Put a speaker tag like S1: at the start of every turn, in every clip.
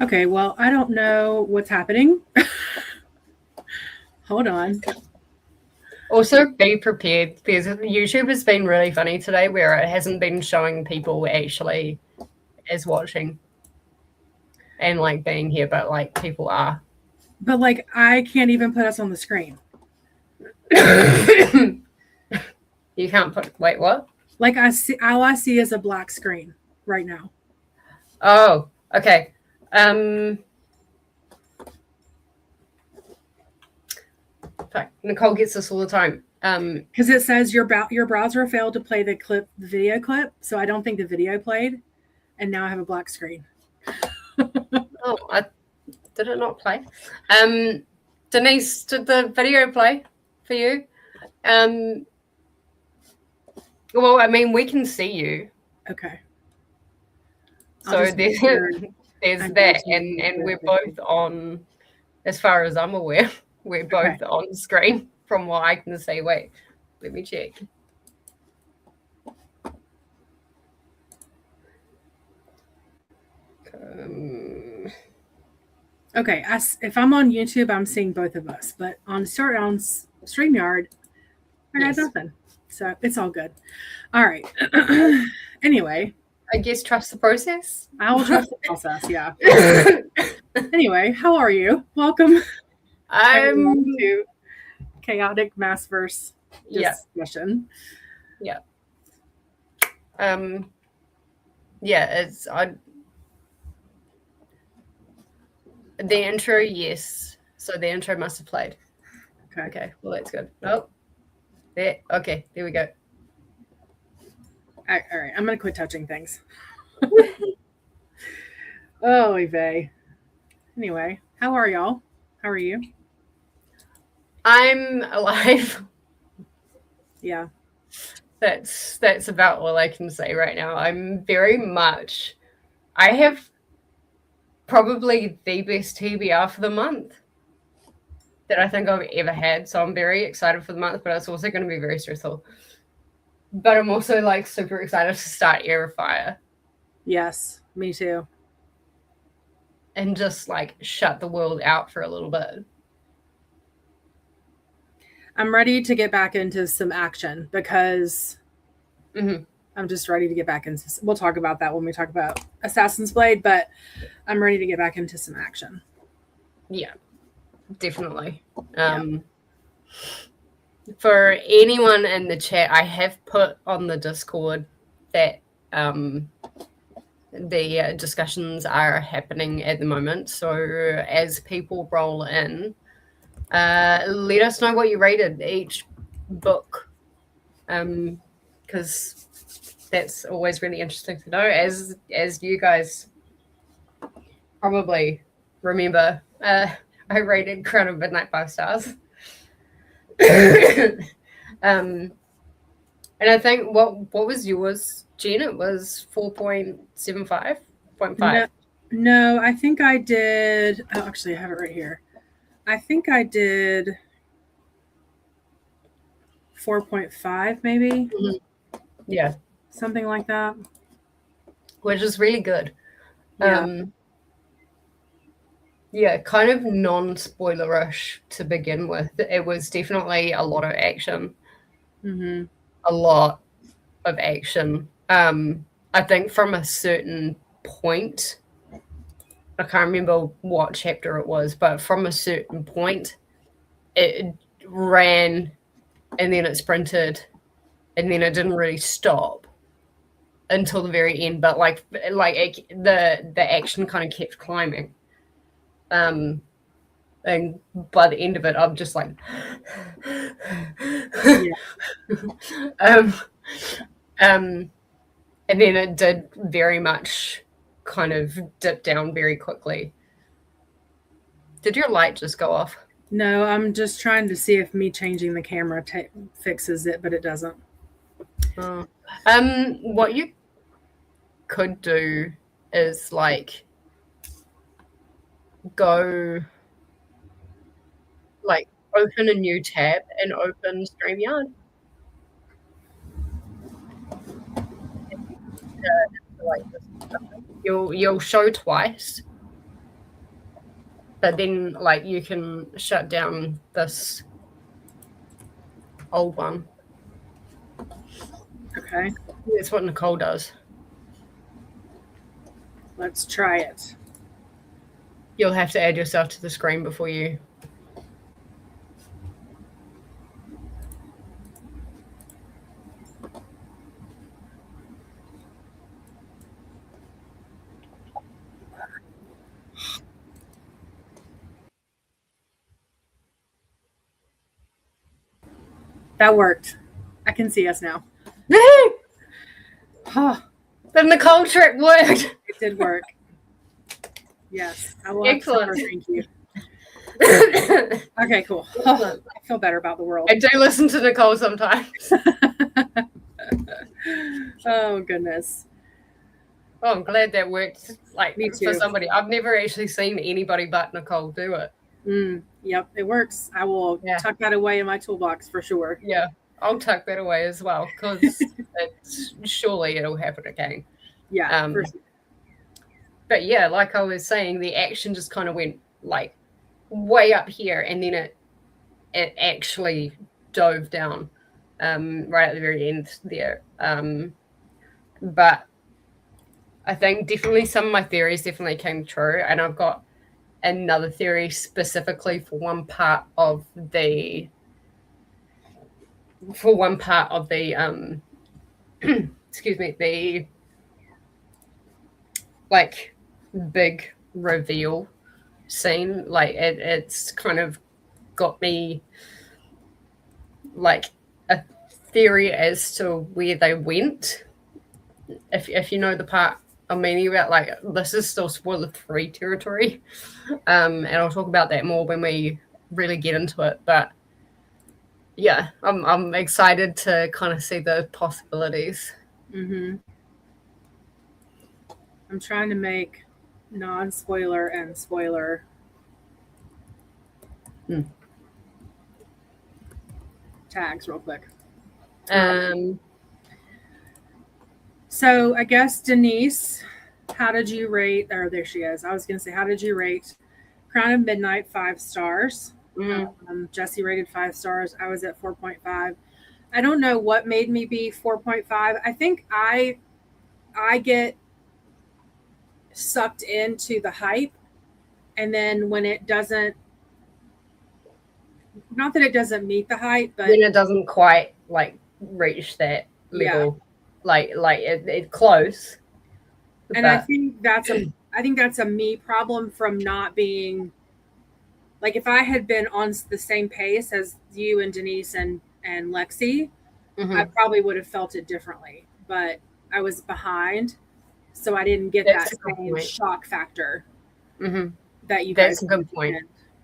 S1: Okay, well, I don't know what's happening. Hold on.
S2: Also, be prepared because YouTube has been really funny today where it hasn't been showing people actually as watching and like being here, but like people are.
S1: But like I can't even put us on the screen.
S2: You can't put, wait, what?
S1: Like I see all I see is a black screen right now.
S2: Oh, okay. Fuck, Nicole gets this all the time.
S1: Because it says your browser failed to play the video clip, so I don't think the video played, and now I have a black screen.
S2: Oh, did it not play? Denise, did the video play for you? Well, I mean, we can see you.
S1: Okay.
S2: So there's
S1: sure
S2: that, and we're both on, as far as I'm aware, we're both on screen from what I can see. Wait, let me check.
S1: Okay, if I'm on YouTube, I'm seeing both of us, but on StreamYard, I got nothing. So it's all good. All right. Anyway.
S2: I guess trust the process.
S1: I will trust the process, yeah. Anyway, how are you? Welcome.
S2: I'm
S1: to chaotic MaasVerse discussion.
S2: Yeah. Yeah, the intro, yes. So the intro must have played. Okay. Well, that's good. Oh, there. Okay, there we go.
S1: All right. I'm gonna quit touching things. Oh, Yve. Anyway, how are y'all? How are you?
S2: I'm alive.
S1: Yeah.
S2: That's about all I can say right now. I'm very much. I have probably the best TBR for the month that I think I've ever had. So I'm very excited for the month, but it's also going to be very stressful. But I'm also like super excited to start Airfire.
S1: Yes, me too.
S2: And just like shut the world out for a little bit.
S1: I'm ready to get back into some action because I'm just ready to get back into. We'll talk about that when we talk about Assassin's Blade, but I'm ready to get back into some action.
S2: Yeah, definitely. For anyone in the chat, I have put on the Discord that the discussions are happening at the moment. So as people roll in, let us know what you rated each book, because that's always really interesting to know. As you guys probably remember, I rated Crown of Midnight 5 stars. And I think what was yours, Jen? It was 4.75, 0.5.
S1: No, I think I did. Oh, actually, I have it right here. I think I did 4.5, maybe.
S2: Yeah,
S1: something like that.
S2: Which is really good.
S1: Yeah.
S2: Yeah, kind of non-spoilerish to begin with. It was definitely a lot of action. A lot of action. I think from a certain point, I can't remember what chapter it was, but from a certain point, it ran and then it sprinted and then it didn't really stop until the very end. But the action kind of kept climbing. And by the end of it, I'm just like, and then it did very much kind of dip down very quickly. Did your light just go off?
S1: No, I'm just trying to see if me changing the camera fixes it, but it doesn't.
S2: What you could do is like go like open a new tab and open StreamYard. You'll show twice, but then like you can shut down this old one.
S1: Okay.
S2: That's what Nicole does.
S1: Let's try it.
S2: You'll have to add yourself to the screen before you.
S1: That worked. I can see us now.
S2: Oh, the Nicole trick worked.
S1: It did work. Yes. I will have to tell her thank you. Okay, cool. Oh, I feel better about the world.
S2: I do listen to Nicole sometimes.
S1: Oh, goodness.
S2: Oh, I'm glad that worked. Like,
S1: Me too.
S2: for somebody. I've never actually seen anybody but Nicole do it.
S1: Yep, it works. I will tuck that away in my toolbox for sure.
S2: Yeah, I'll tuck that away as well because surely it'll happen again.
S1: Yeah, for sure.
S2: But yeah, like I was saying, the action just kind of went like way up here, and then it actually dove down right at the very end there. But I think definitely some of my theories definitely came true, and I've got another theory specifically for one part of the excuse me, the like big reveal scene. Like it's kind of got me like a theory as to where they went. If you know the part I'm meaning about, like, this is still spoiler-free territory, and I'll talk about that more when we really get into it. But yeah, I'm excited to kind of see the possibilities.
S1: I'm trying to make non-spoiler and spoiler tags real quick. So I guess Denise, how did you rate? Or there she is. I was going to say, how did you rate Crown of Midnight? 5 stars. Jessi rated 5 stars. I was at 4.5. I don't know what made me be 4.5. I think I get sucked into the hype, and then when it doesn't, not that it doesn't meet the hype, but
S2: when it doesn't quite like reach that level, like it's close.
S1: And I think that's a me problem from not being, like, if I had been on the same pace as you and Denise and Lexi, I probably would have felt it differently. But I was behind, so I didn't get that same shock factor that you guys.
S2: That's a good point.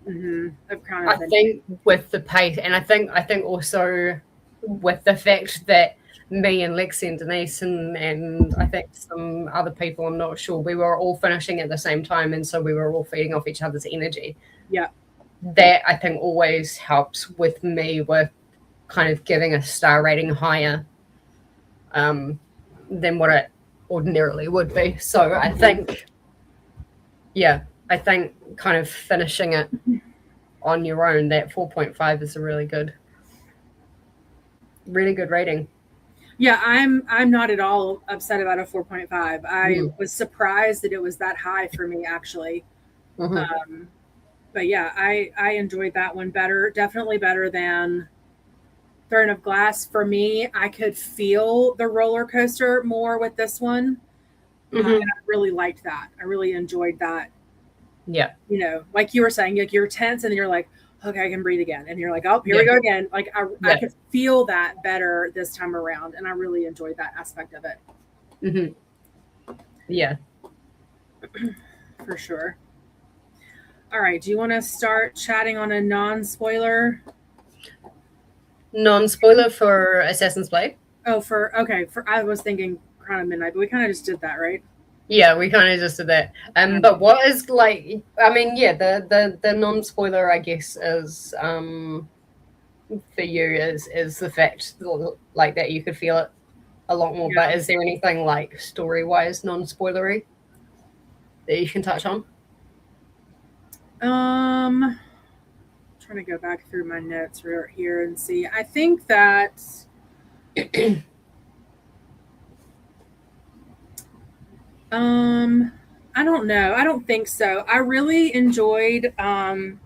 S1: I
S2: think with the pace, and I think also with the fact that me and Lexi and Denise and I think some other people, I'm not sure, we were all finishing at the same time, and so we were all feeding off each other's energy.
S1: Yeah.
S2: That I think always helps with me with kind of giving a star rating higher than what it ordinarily would be. So I think, I think kind of finishing it on your own, that 4.5 is a really good rating.
S1: Yeah, I'm not at all upset about a 4.5. I was surprised that it was that high for me, actually. But yeah, I enjoyed that one better, definitely better than Throne of Glass. For me, I could feel the roller coaster more with this one. And I really liked that. I really enjoyed that.
S2: Yeah.
S1: You know, like you were saying, like you're tense and you're like, okay, I can breathe again. And you're like, oh, here we go again. Like I could feel that better this time around. And I really enjoyed that aspect of it.
S2: Yeah.
S1: For sure. All right. Do you want to start chatting on a non-spoiler?
S2: Non-spoiler for Assassin's Blade?
S1: Oh, I was thinking Crown of Midnight, but we kind of just did that, right?
S2: Yeah, we kind of just did that. But what is, like, I mean, the non-spoiler, I guess, is for you is the fact, like, that you could feel it a lot more. But is there anything, like, story-wise non-spoilery that you can touch on?
S1: Trying to go back through my notes right here and see. I think that I don't know. I don't think so. I really enjoyed kind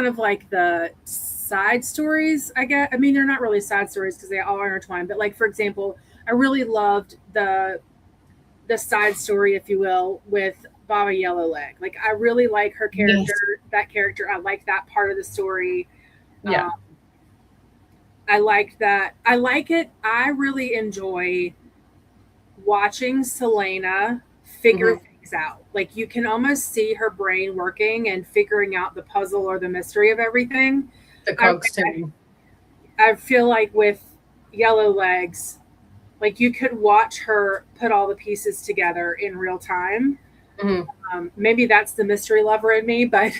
S1: of like the side stories, I guess. I mean, they're not really side stories because they all are intertwined, but like for example, I really loved the side story, if you will, with Baba Yellowleg. Like I really like her character,
S2: Yes.
S1: that character. I like that part of the story.
S2: Yeah.
S1: Um, I like that. I like it. I really enjoy watching Selena figure things out. Like you can almost see her brain working and figuring out the puzzle or the mystery of everything.
S2: The
S1: I,
S2: cogs too.
S1: I feel like with Yellow Legs, like you could watch her put all the pieces together in real time. Maybe that's the mystery lover in me, but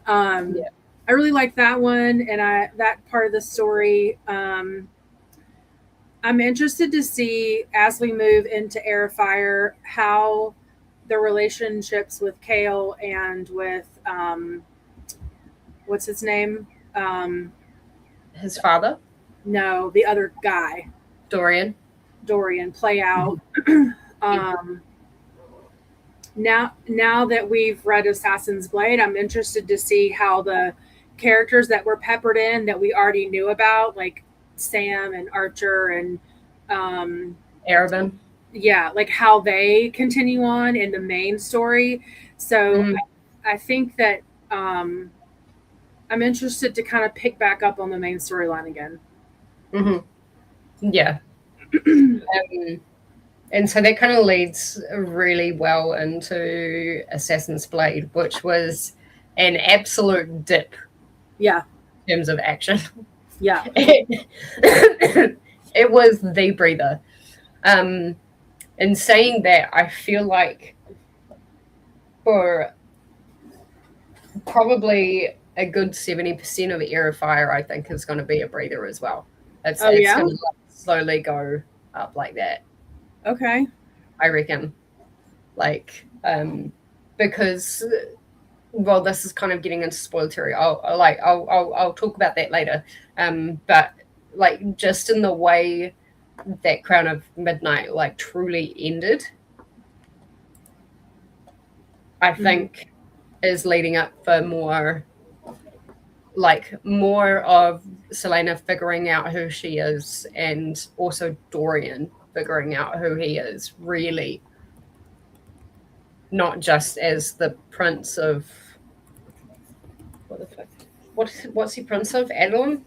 S1: um,
S2: Yeah.
S1: I really like that one and that part of the story. I'm interested to see as we move into Air of Fire how the relationships with Kale and with what's his name?
S2: His father,
S1: No, the other guy,
S2: Dorian.
S1: Dorian, play out. um, now that we've read Assassin's Blade, I'm interested to see how the characters that were peppered in that we already knew about, like Sam and Archer and
S2: Arabin.
S1: yeah, like how they continue on in the main story. So
S2: Mm-hmm.
S1: I think that I'm interested to kind of pick back up on the main storyline again.
S2: Mm-hmm. Yeah. And so that kind of leads really well into Assassin's Blade, which was an absolute dip
S1: Yeah,
S2: in terms of action.
S1: yeah,
S2: It was the breather. In saying that, I feel like for probably a good 70% of Air of Fire, I think is going to be a breather as well. It's
S1: yeah.
S2: going to slowly go up like that.
S1: Okay.
S2: I reckon, like, because well, this is kind of getting into spoiler territory. I'll talk about that later. But like just in the way that Crown of Midnight like truly ended, I think is leading up for more of Selena figuring out who she is and also Dorian figuring out who he is, really not just as the prince of what the fuck? What's he prince of? Adon?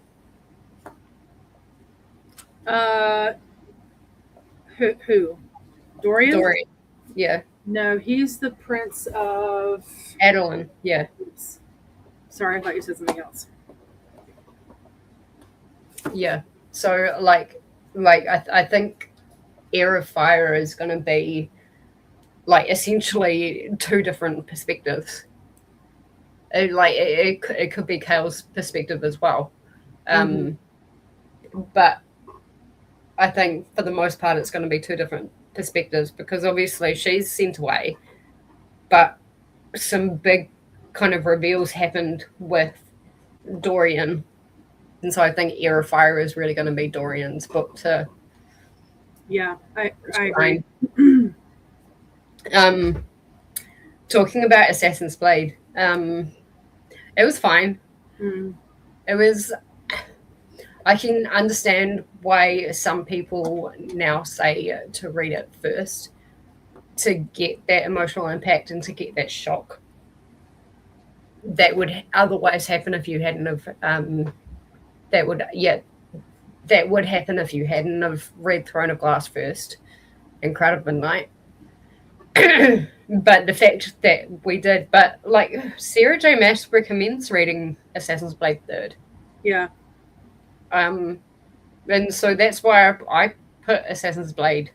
S1: Uh, who? Dorian?
S2: Dorian. Yeah.
S1: No, he's the prince of.
S2: Adon. Yeah.
S1: Oops. Sorry, I thought you said something else.
S2: Yeah. So I think Air of Fire is going to be like essentially two different perspectives. It could be Kale's perspective as well. But I think for the most part, it's going to be two different perspectives because obviously she's sent away, but some big kind of reveals happened with Dorian. And so I think Air of Fire is really going to be Dorian's book to.
S1: Yeah, I agree.
S2: Talking about Assassin's Blade, it was fine. It was. I can understand why some people now say to read it first to get that emotional impact and to get that shock that would otherwise happen if you hadn't have that would happen if you hadn't have read Throne of Glass first and Crown of Midnight. But the fact that we did, but like Sarah J. Maas recommends reading Assassin's Blade third.
S1: Yeah.
S2: And so that's why I put Assassin's Blade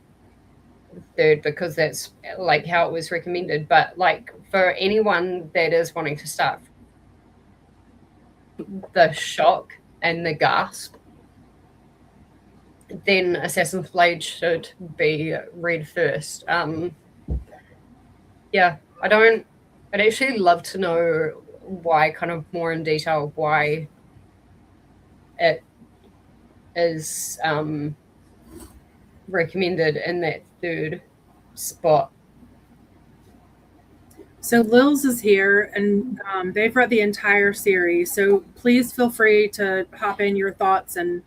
S2: third because that's like how it was recommended. But like for anyone that is wanting to start, the shock and the gasp, then Assassin's Blade should be read first. Yeah, I don't I'd actually love to know why, kind of more in detail, why it is recommended in that third spot.
S1: So Lils is here, and they've read the entire series. So please feel free to hop in your thoughts and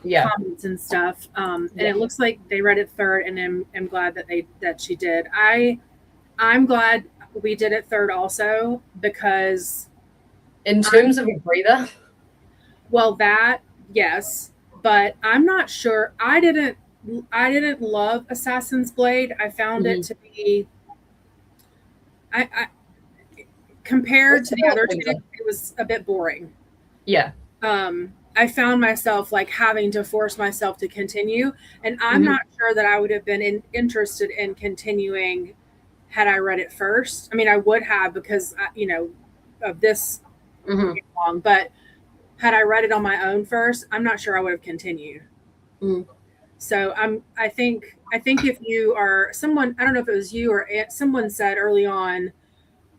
S1: comments and stuff. And it looks like they read it third, and I'm glad that she did. I'm glad we did it third also, because
S2: in terms of a breather,
S1: well, that yes, but I'm not sure. I didn't love Assassin's Blade. I found it to be I compared to the other two, it was a bit boring.
S2: Yeah.
S1: I found myself like having to force myself to continue, and I'm not sure that I would have been interested in continuing had I read it first. I mean, I would have, because of this long, but had I read it on my own first, I'm not sure I would have continued. So I think if you are someone, I don't know if it was you or someone said early on,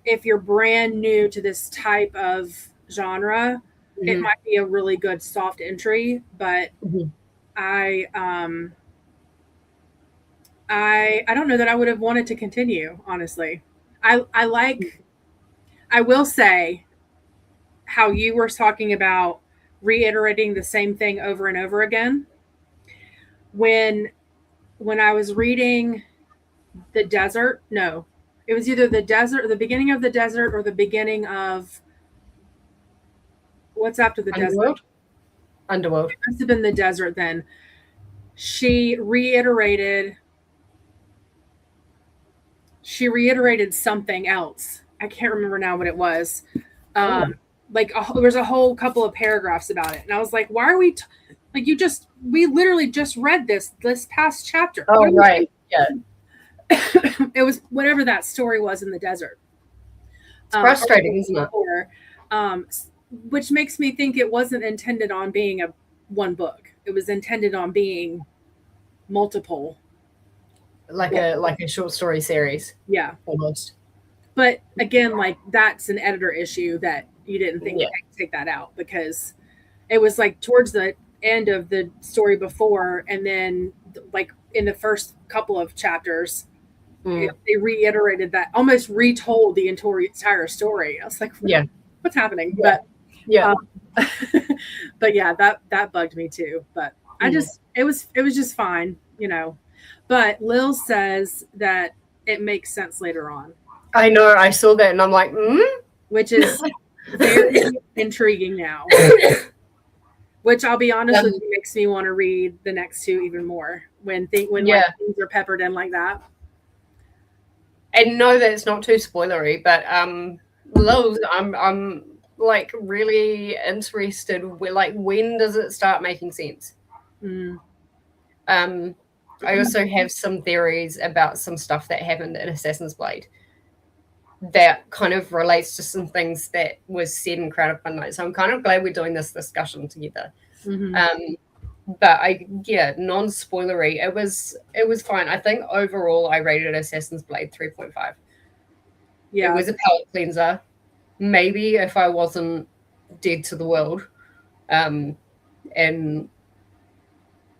S1: if you're brand new to this type of genre, it might be a really good soft entry. But I don't know that I would have wanted to continue, honestly. I will say how you were talking about reiterating the same thing over and over again. When I was reading The Desert, no, it was either the desert, the beginning of the desert, or the beginning of what's after the desert.
S2: Underworld.
S1: It must have been the desert then. She reiterated something else. I can't remember now what it was. Like there was a whole couple of paragraphs about it, and I was like, "Why are we like we literally just read this past chapter?"
S2: Oh, right, yeah.
S1: It was whatever that story was in the desert.
S2: It's frustrating, isn't it?
S1: Which makes me think it wasn't intended on being a one book. It was intended on being multiple,
S2: like a short story series.
S1: Yeah,
S2: almost.
S1: But again, like that's an editor issue that you didn't think to take that out, because it was like towards the end of the story before, and then like in the first couple of chapters, they reiterated that, almost retold the entire story. I was like, what's happening?
S2: Yeah.
S1: But but yeah, that bugged me too. But I just it was just fine, But Lil says that it makes sense later on.
S2: I know, I saw that and I'm like,
S1: which is very intriguing now. Which I'll be honest with you, makes me want to read the next two even more when things are peppered in like that.
S2: And no, that's not too spoilery, but Lil, I'm like really interested. When does it start making sense? I also have some theories about some stuff that happened in Assassin's Blade that kind of relates to some things that was said in Crown of Midnight. So I'm kind of glad we're doing this discussion together. But non-spoilery, it was fine. I think overall I rated Assassin's Blade 3.5. Yeah. It was a palate cleanser. Maybe if I wasn't dead to the world, and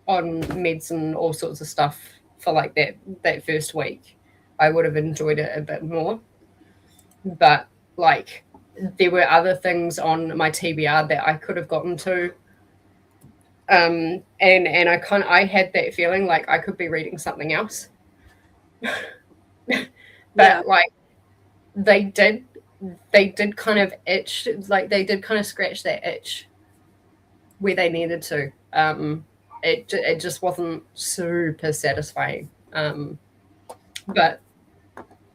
S2: on meds and all sorts of stuff for like that first week, I would have enjoyed it a bit more. But like there were other things on my TBR that I could have gotten to. And I had that feeling like I could be reading something else. But like they did kind of itch, like they did kind of scratch that itch where they needed to. It just wasn't super satisfying. But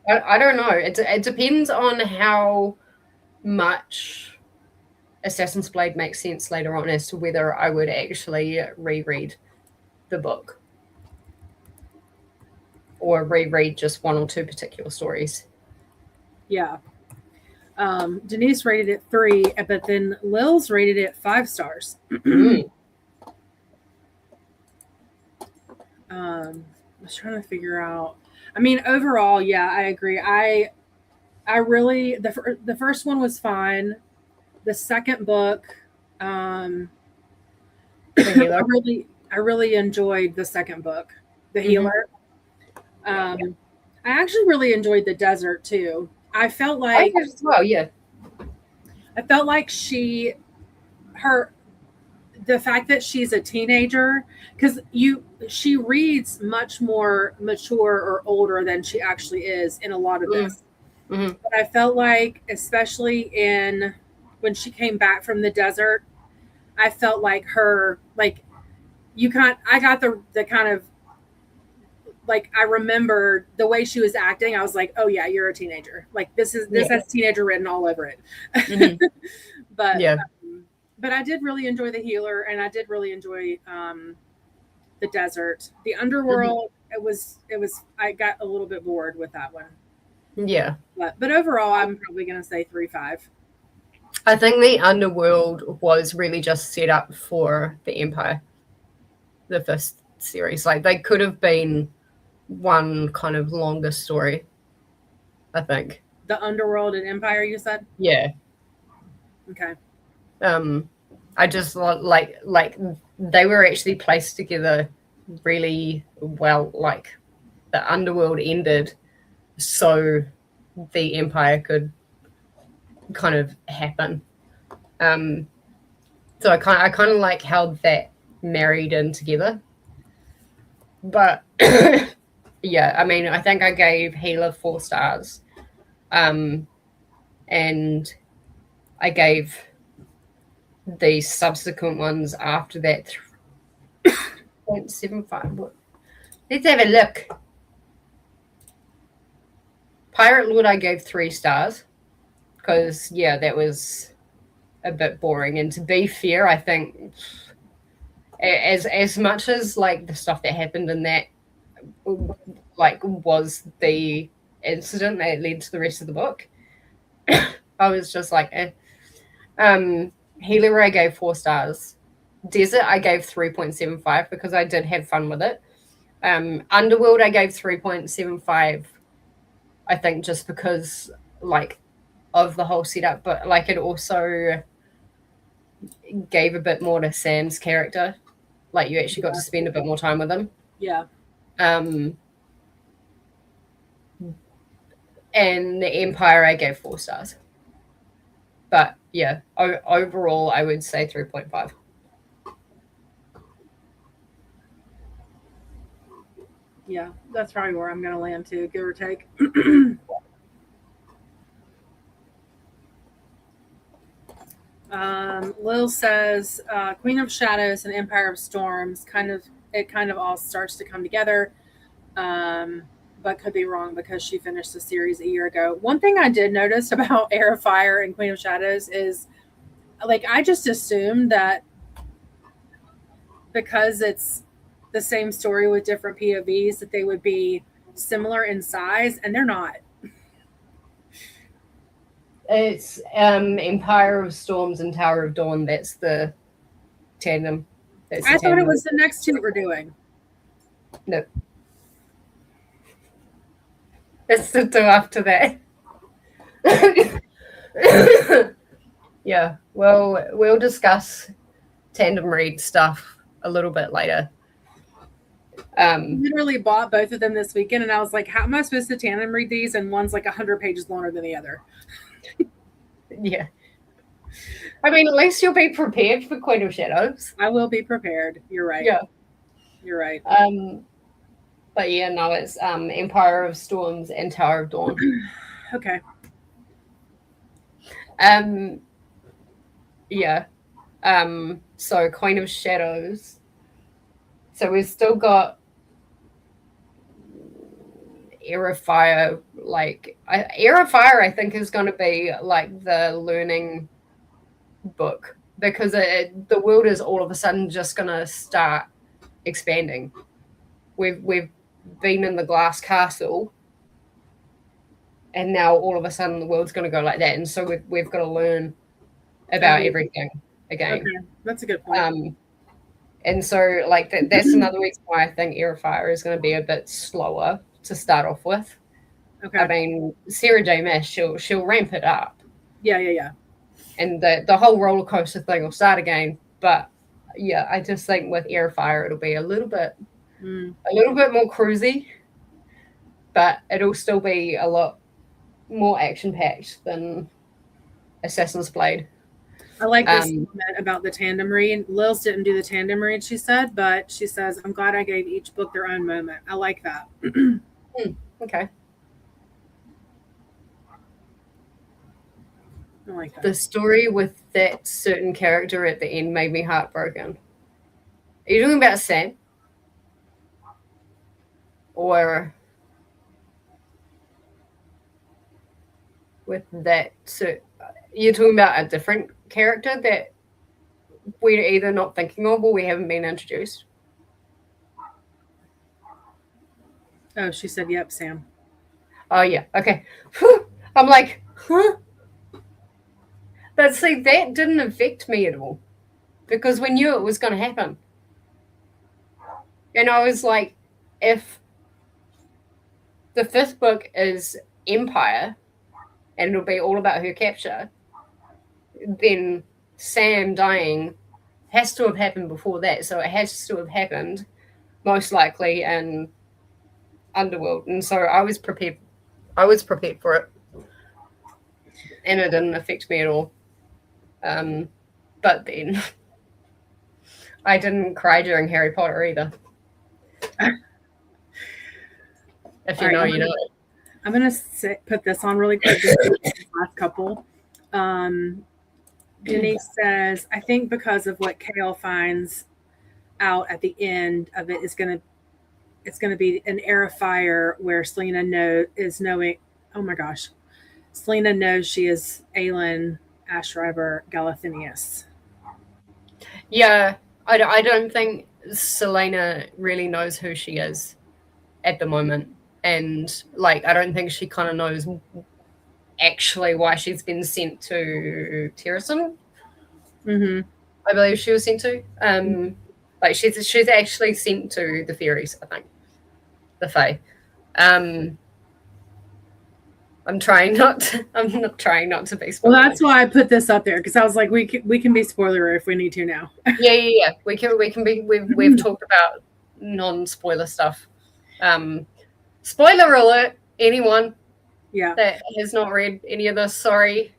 S2: I don't know. It depends on how much Assassin's Blade makes sense later on as to whether I would actually reread the book or reread just one or two particular stories.
S1: Yeah. Denise rated it 3, but then Lil's rated it 5 stars. I was trying to figure out. I mean, overall, yeah, I agree. I I really the first one was fine. The second book, I really enjoyed the second book, The Healer. I actually really enjoyed the desert too. I felt like I felt like the fact that she's a teenager, because she reads much more mature or older than she actually is in a lot of this. But I felt like, especially when she came back from the desert, I felt like I got the kind of, like, I remembered the way she was acting. I was like, oh yeah, you're a teenager. Like, this has teenager written all over it. But I did really enjoy The Healer, and I did really enjoy the desert. The underworld, it was I got a little bit bored with that one.
S2: Yeah.
S1: But overall, I'm probably going to say 3-5.
S2: I think the underworld was really just set up for the Empire, the first series. Like, they could have been one kind of longer story, I think.
S1: The underworld and Empire, you said?
S2: Yeah.
S1: Okay.
S2: I just like they were actually placed together really well. Like, the underworld ended so the Empire could kind of happen. So I kind of like how that married in together. But yeah, I mean, I think I gave Healer 4 stars, and I gave the subsequent ones after that 3.75. Let's have a look. Pirate Lord, I gave 3 stars because, yeah, that was a bit boring. And to be fair, I think as much as, like, the stuff that happened in that, like, was the incident that led to the rest of the book, I was just like, eh. Healer, I gave 4 stars. Desert, I gave 3.75 because I did have fun with it. Underworld, I gave 3.75, I think, just because, like, of the whole setup, but, like, it also gave a bit more to Sam's character. Like, you actually got to spend a bit more time with him.
S1: Yeah.
S2: And the Empire, I gave 4 stars. But yeah, overall, I would say 3.5.
S1: Yeah, that's probably where I'm going to land too, give or take. Lil says, Queen of Shadows and Empire of Storms, it kind of all starts to come together, but could be wrong because she finished the series a year ago. One thing I did notice about Heir of Fire and Queen of Shadows is, like, I just assumed that because it's the same story with different POVs that they would be similar in size, and they're not.
S2: It's Empire of Storms and Tower of Dawn. That's the tandem.
S1: I thought it was the next 2 we're doing.
S2: No. It's the 2 after that. Yeah. Well, we'll discuss tandem read stuff a little bit later.
S1: I literally bought both of them this weekend, and I was like, how am I supposed to tandem read these? And one's like 100 pages longer than the other.
S2: Yeah. I mean, at least you'll be prepared for Queen of Shadows.
S1: I will be prepared. You're right.
S2: Yeah.
S1: You're right.
S2: But yeah, no, it's Empire of Storms and Tower of Dawn.
S1: Okay.
S2: Yeah. So Queen of Shadows. So we've still got Heir of Fire. Like, Heir of Fire, I think, is going to be like the learning book because the world is all of a sudden just going to start expanding. We've been in the glass castle, and now all of a sudden the world's going to go like that, and so we've got to learn about everything again.
S1: Okay, that's a good point.
S2: And so, like, that's another reason why I think Heir of Fire is going to be a bit slower to start off with.
S1: Okay.
S2: I mean, Sarah J. Maas, she'll ramp it up.
S1: Yeah.
S2: And the whole roller coaster thing will start again. But yeah, I just think with Air of Fire it'll be a little bit more cruisy, but it'll still be a lot more action packed than Assassin's Blade.
S1: I like this comment about the tandem read. Lils didn't do the tandem read, she said, but she says, I'm glad I gave each book their own moment. I like that.
S2: Okay.
S1: I like that.
S2: The story with that certain character at the end made me heartbroken. Are you talking about Sam? Or with that, so you're talking about a different character that we're either not thinking of or we haven't been introduced?
S1: Oh, she said, yep, Sam.
S2: Oh, yeah. Okay. I'm like, huh? But see, that didn't affect me at all because we knew it was going to happen. And I was like, if the 5th book is Empire and it'll be all about her capture, then Sam dying has to have happened before that. So it has to have happened most likely in Underworld. And so I was prepared for it. And it didn't affect me at all. But then I didn't cry during Harry Potter either. If you know, you know.
S1: I'm going to put this on really quick. Last couple. Denise says, I think because of what Kale finds out at the end of it it's going to be an Air of Fire where Selena knowing, oh my gosh, Selena knows she is Aelin Ashriver Galathinius.
S2: Yeah, I don't think Selena really knows who she is at the moment. And, like, I don't think she kind of knows actually why she's been sent to Terrason.
S1: Mm-hmm.
S2: I believe she was sent to. Like, she's actually sent to the fairies, I think. The Fae. I'm not trying not to be spoiler.
S1: Well, that's why I put this up there, because I was like, we can be spoiler if we need to now.
S2: Yeah. We can be. We've talked about non-spoiler stuff. Spoiler alert! Anyone that has not read any of this, sorry.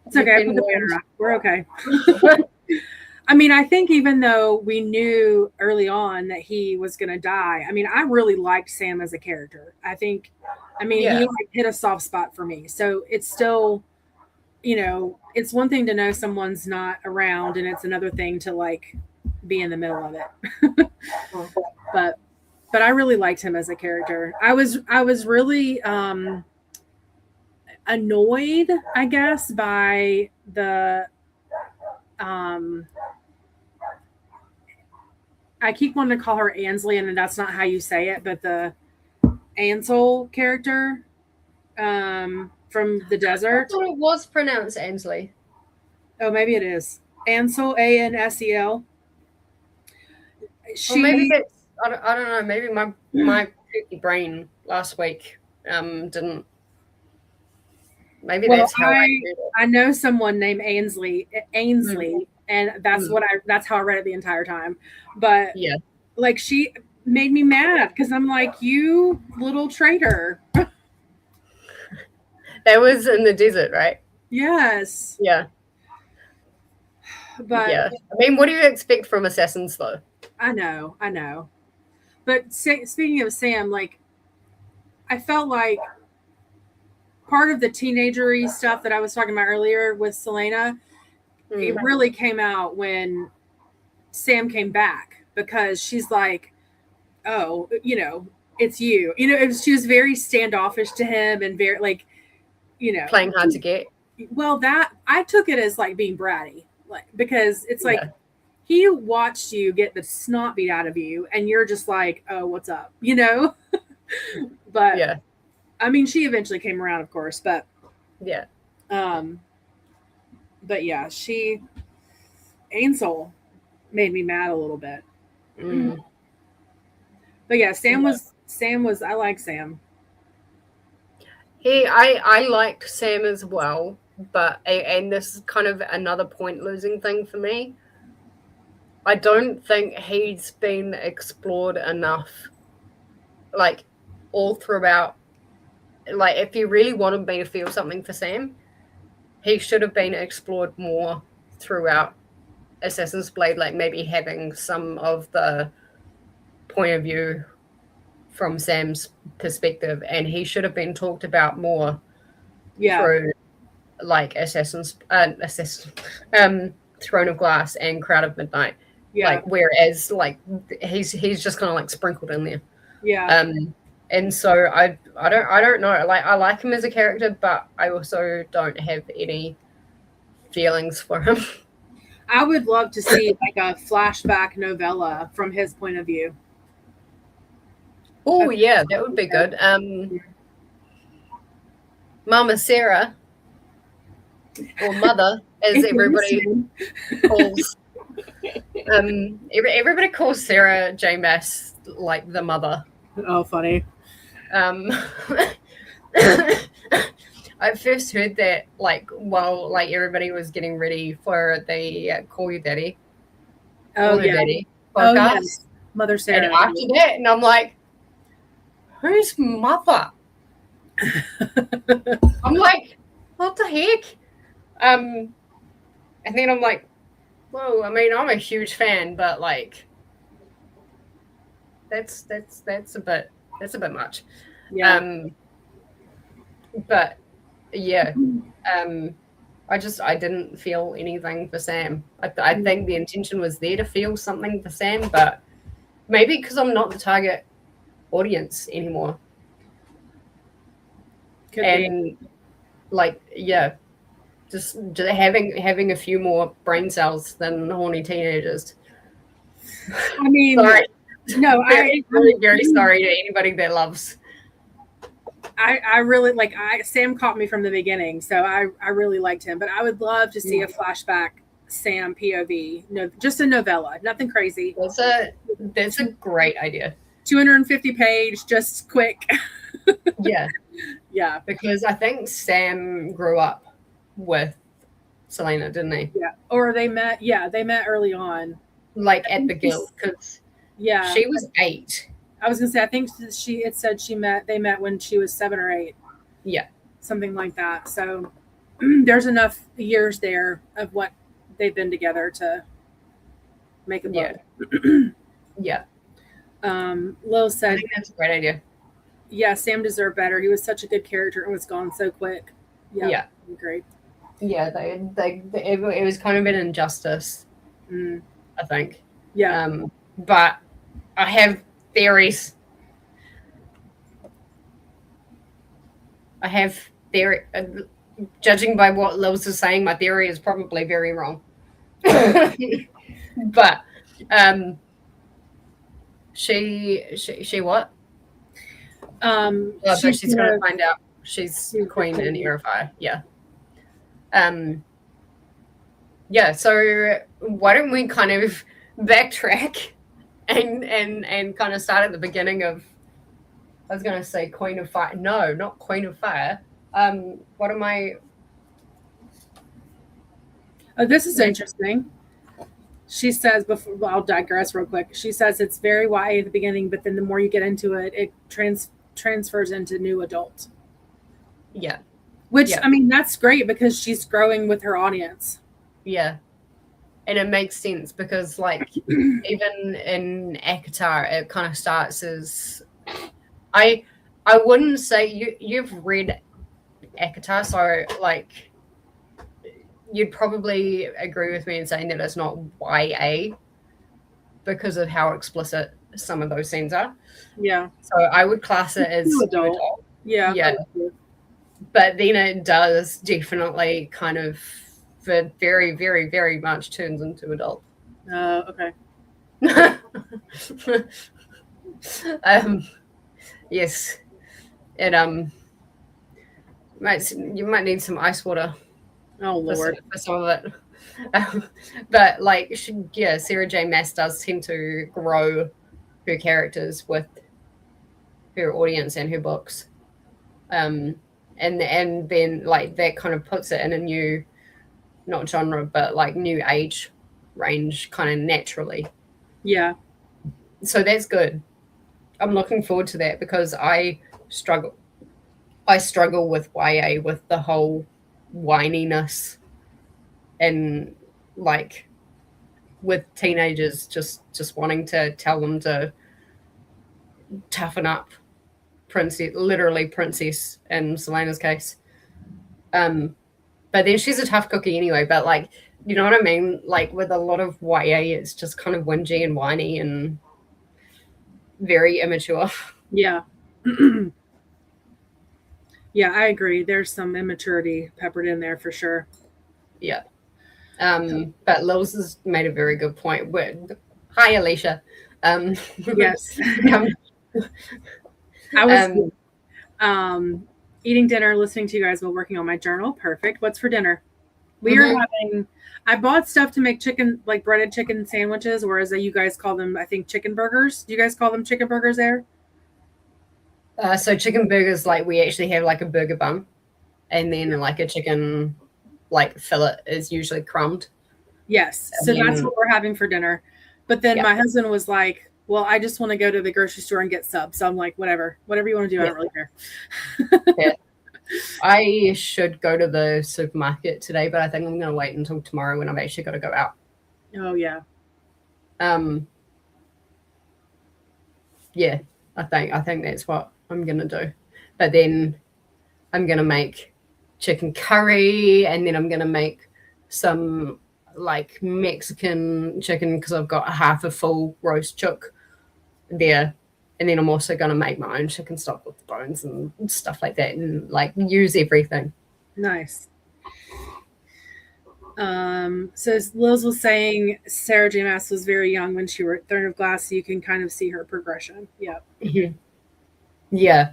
S1: It's okay. I put the banner up. We're okay. I mean, I think even though we knew early on that he was going to die, I mean, I really liked Sam as a character. He hit a soft spot for me. So it's still, it's one thing to know someone's not around, and it's another thing to like be in the middle of it. But I really liked him as a character. I was really annoyed, I guess, by the I keep wanting to call her Ansley, and that's not how you say it, but the Ansel character from the desert.
S2: I thought it was pronounced Ansley.
S1: Oh, maybe it is. Ansel, Ansel.
S2: Maybe that's, I don't know, maybe my kooky brain last week didn't. Maybe that's how
S1: I know someone named Ainsley, and that's how I read it the entire time. But
S2: yeah,
S1: like she made me mad because I'm like, you little traitor.
S2: That was in the desert, right?
S1: Yes.
S2: Yeah.
S1: But
S2: yeah, I mean, what do you expect from assassins, though?
S1: I know. But speaking of Sam, like, I felt like part of the teenagery stuff that I was talking about earlier with Selena, it really came out when Sam came back, because she's like, oh, it's you. She was very standoffish to him and very like,
S2: playing hard to get.
S1: Well, that I took it as like being bratty, like, because it's like he watched you get the snot beat out of you, and you're just like, oh, what's up, But
S2: yeah.
S1: I mean, she eventually came around, of course, but
S2: yeah.
S1: But yeah, Ansel made me mad a little bit. But yeah, Sam was. I like Sam.
S2: I like Sam as well, but and this is kind of another point losing thing for me. I don't think he's been explored enough, like all throughout. Like, if you really wanted me to feel something for Sam, he should have been explored more throughout Assassin's Blade, like maybe having some of the point of view from Sam's perspective, and he should have been talked about more through like Throne of Glass and Crowd of Midnight. Like, whereas like he's just kind of like sprinkled in there. And so I don't know. Like, I like him as a character, but I also don't have any feelings for him.
S1: I would love to see like a flashback novella from his point of view.
S2: Oh yeah, that would be good. Mama Sarah, or Mother, as everybody calls. Everybody calls Sarah J. Maas like the mother.
S1: Oh, funny.
S2: I first heard that like while like everybody was getting ready for the Call You Daddy.
S1: Oh, yeah.
S2: Daddy podcast.
S1: Yes. Mother Sarah.
S2: And after that, and I'm like, who's Mother? I'm like, what the heck? And then I'm like, whoa, I mean, I'm a huge fan, but like that's a bit much.
S1: Yeah.
S2: But yeah, I didn't feel anything for Sam. I think the intention was there to feel something for Sam, but maybe because I'm not the target audience anymore.
S1: Could
S2: and
S1: be.
S2: Like, yeah, just having a few more brain cells than horny teenagers.
S1: I mean,
S2: sorry.
S1: No,
S2: I'm very sorry to anybody that loves.
S1: I really like Sam caught me from the beginning, so I really liked him. But I would love to see a flashback Sam POV. No, just a novella, nothing crazy.
S2: That's a great idea.
S1: 250 page, just quick.
S2: Yeah.
S1: Yeah.
S2: Because I think Sam grew up with Selena, didn't he?
S1: Yeah. Or they met. Yeah, they met early on.
S2: Like at the guild, because she was 8.
S1: I was gonna say, I think they met when she was 7 or 8.
S2: Yeah.
S1: Something like that. So there's enough years there of what they've been together to make a book.
S2: Yeah.
S1: Lil said,
S2: I think that's a great idea.
S1: Yeah, Sam deserved better. He was such a good character and was gone so quick. Yeah. Great.
S2: Yeah, it was kind of an injustice, I think.
S1: Yeah.
S2: But I have theories. Judging by what Lils is saying, my theory is probably very wrong. But she what? She's going to find out she's queen in Aerofire. Yeah. Yeah. So why don't we kind of backtrack and kind of start at the beginning of? I was going to say Queen of Fire. No, not Queen of Fire. What am I?
S1: Oh, this is interesting. She says, I'll digress real quick. She says it's very YA at the beginning, but then the more you get into it, it transfers into new adult.
S2: Yeah.
S1: Which, I mean, that's great because she's growing with her audience.
S2: Yeah. And it makes sense because, like, even in ACOTAR, it kind of starts as... I wouldn't say... You've read ACOTAR, so, like... You'd probably agree with me in saying that it's not YA because of how explicit some of those scenes are.
S1: Yeah.
S2: So I would class it as adult.
S1: Yeah.
S2: But then it does definitely kind of very, very, very much turns into adult.
S1: Okay.
S2: Yes. And you might need some ice water.
S1: Oh Lord,
S2: for some of it. But like, Sarah J. Maas does tend to grow her characters with her audience and her books. and then like that kind of puts it in a new, not genre, but like new age range kind of naturally.
S1: Yeah.
S2: So that's good. I'm looking forward to that because I struggle with YA, with the whole whininess and like with teenagers just wanting to tell them to toughen up. Literally princess in Selena's case. But then she's a tough cookie anyway. But like, you know what I mean? Like with a lot of YA, it's just kind of whingy and whiny and very immature.
S1: Yeah. Yeah, I agree. There's some immaturity peppered in there for sure.
S2: Yeah. But Lils has made a very good point. Hi, Alicia.
S1: Yes. I was eating dinner, listening to you guys while working on my journal. Perfect. What's for dinner? We are having, I bought stuff to make chicken, like breaded chicken sandwiches, whereas you guys call them, I think, chicken burgers. Do you guys call them chicken burgers there?
S2: So chicken burgers, like we actually have like a burger bun, and then like a chicken like fillet is usually crumbed.
S1: Yes. So that's what we're having for dinner. But then my husband was like, well, I just want to go to the grocery store and get subs. So I'm like, whatever you want to do. I don't really care.
S2: Yeah. I should go to the supermarket today, but I think I'm going to wait until tomorrow when I've actually got to go out.
S1: Oh, yeah.
S2: Yeah, I think that's what I'm going to do. But then I'm going to make chicken curry, and then I'm going to make some like Mexican chicken because I've got half a full roast chook there. And then I'm also going to make my own chicken stock with the bones and stuff like that, and like use everything.
S1: Nice. So Liz was saying Sarah J. Maas was very young when she wrote Throne of Glass, so you can kind of see her progression. Yeah.
S2: Mm-hmm. Yeah,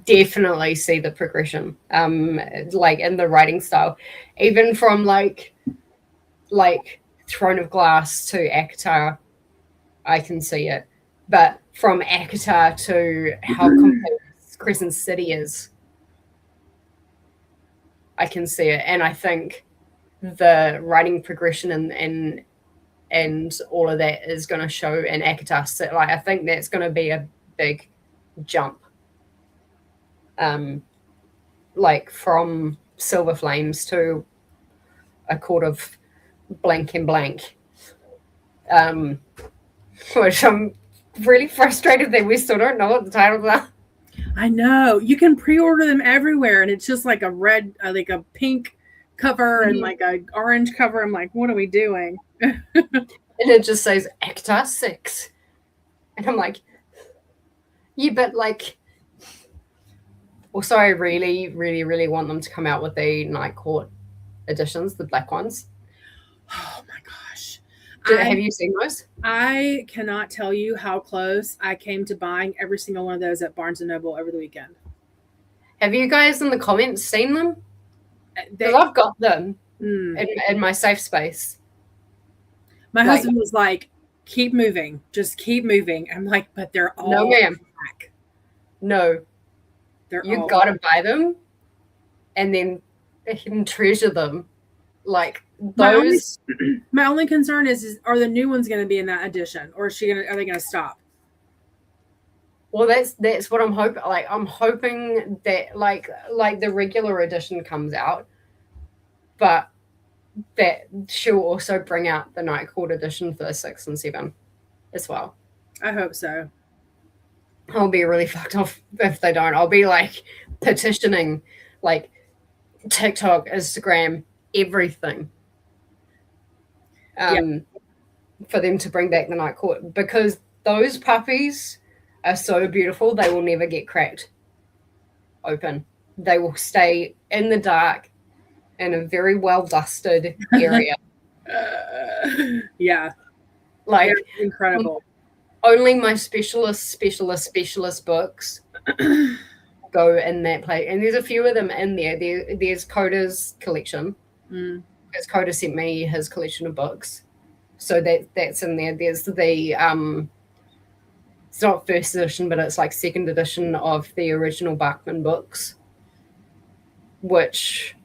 S2: definitely see the progression. Like in the writing style, even from like Throne of Glass to ACOTAR, I can see it. But from ACOTAR to how complex Crescent City is, I can see it. And I think the writing progression and all of that is going to show in ACOTAR. So, like, I think that's going to be a big jump. Like from Silver Flames to A Court of Blank and Blank. Which I'm really frustrated that we still don't know what the titles are.
S1: I know. You can pre-order them everywhere, and it's just like a red, like a pink cover and like a orange cover. I'm like, what are we doing?
S2: And it just says ACOTAR 6. And I'm like, yeah, but like, also I really, really, really want them to come out with the Night Court editions, the black ones.
S1: Oh my gosh.
S2: Have you seen those?
S1: I cannot tell you how close I came to buying every single one of those at Barnes & Noble over the weekend.
S2: Have you guys in the comments seen them? Because I've got them in my safe space.
S1: My husband was like, keep moving. Just keep moving. I'm like, but they're all
S2: no, ma'am.
S1: black.
S2: No. You got to buy them and then treasure them. Like those.
S1: My only concern is are the new ones going to be in that edition, or are they going to stop?
S2: Well, that's what I'm hoping. Like I'm hoping that like the regular edition comes out, but that she'll also bring out the Night Court edition for 6 and 7 as well.
S1: I hope so.
S2: I'll be really fucked off if they don't. I'll be like petitioning like TikTok, Instagram, everything. For them to bring back the Night Court, because those puppies are so beautiful, they will never get cracked open. They will stay in the dark in a very well dusted area.
S1: Yeah,
S2: like
S1: they're incredible.
S2: Only my specialist books go in that place, and there's a few of them in there. There's Coda's collection. Because Coda sent me his collection of books, so that's in there. There's the it's not first edition, but it's like second edition of the original Bachman books. which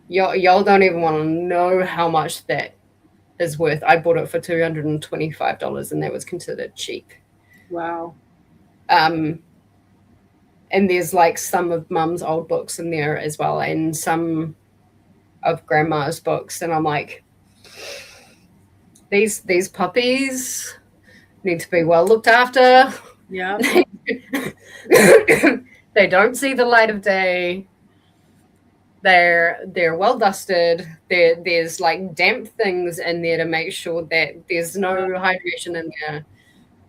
S2: y'all don't even want to know how much that is worth. I bought it for $225, and that was considered cheap.
S1: Wow.
S2: And there's like some of Mum's old books in there as well, and some of Grandma's books, and I'm like, these puppies need to be well looked after.
S1: Yeah.
S2: They don't see the light of day. They're well dusted. There's like damp things in there to make sure that there's no hydration in there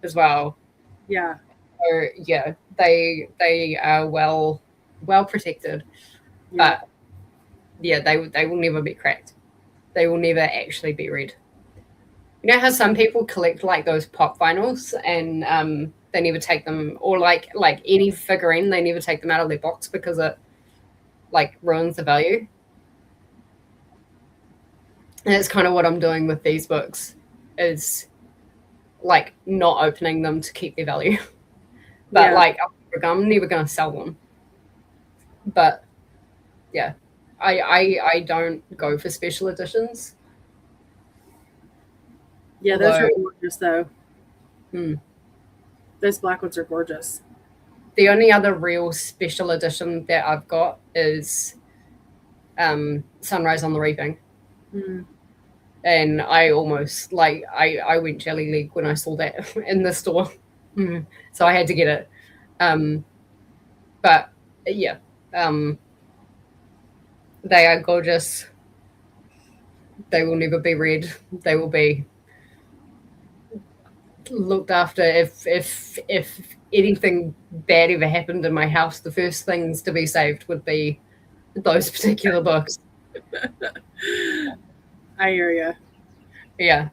S2: as well.
S1: Yeah.
S2: So yeah, they are well protected. But yeah, they will never be cracked. They will never actually be read. You know how some people collect like those pop vinyls and they never take them, or like any figurine, they never take them out of their box because it like ruins the value. And that's kind of what I'm doing with these books, is like not opening them to keep their value. But like I'm never gonna sell them. But yeah, I don't go for special editions.
S1: Yeah, those are gorgeous though. Those black ones are gorgeous.
S2: The only other real special edition that I've got is Sunrise on the Reaping. And I almost like I went jelly leg when I saw that in the store. So I had to get it. But yeah, they are gorgeous. They will never be read. They will be looked after. If anything bad ever happened in my house, the first things to be saved would be those particular books.
S1: I hear you.
S2: Yeah.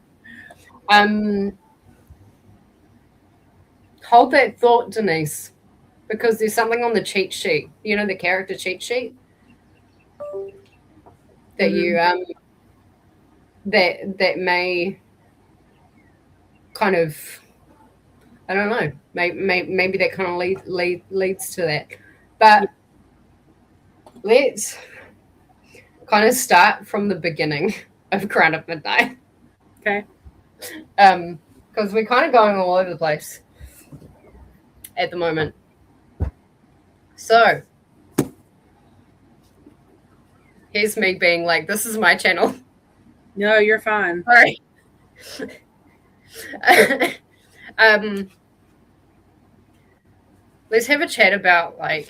S2: Hold that thought, Denise, because there's something on the cheat sheet. You know, the character cheat sheet that you that may kind of, I don't know, maybe that kind of leads to that. But let's kind of start from the beginning of Crown of Midnight.
S1: Okay.
S2: Because we're kind of going all over the place at the moment. So here's me being like, this is my channel.
S1: No, you're fine.
S2: All right. Let's have a chat about like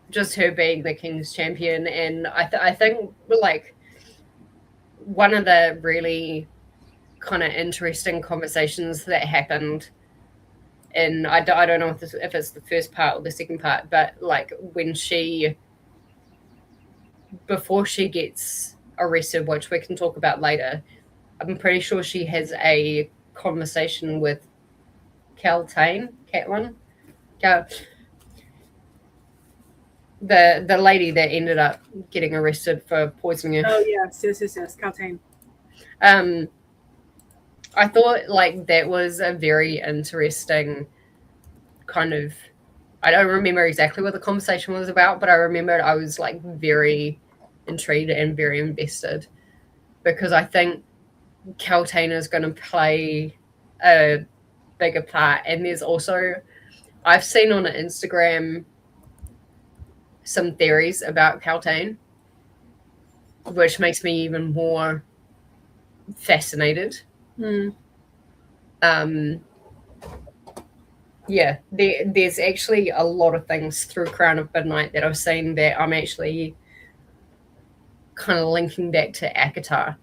S2: just her being the King's Champion, and I think like one of the really kind of interesting conversations that happened, and I don't know if it's the first part or the second part, but like when before she gets arrested, which we can talk about later, I'm pretty sure she has a conversation with Catelyn, the lady that ended up getting arrested for poisoning her.
S1: Oh yes, Catelyn.
S2: I thought like that was a very interesting kind of, I don't remember exactly what the conversation was about, but I remember I was like very intrigued and very invested, because I think Catelyn is going to play a bigger part. And there's also, I've seen on Instagram some theories about Catelyn, which makes me even more fascinated. Yeah, there's actually a lot of things through Crown of Midnight that I've seen that I'm actually kind of linking back to ACOTAR.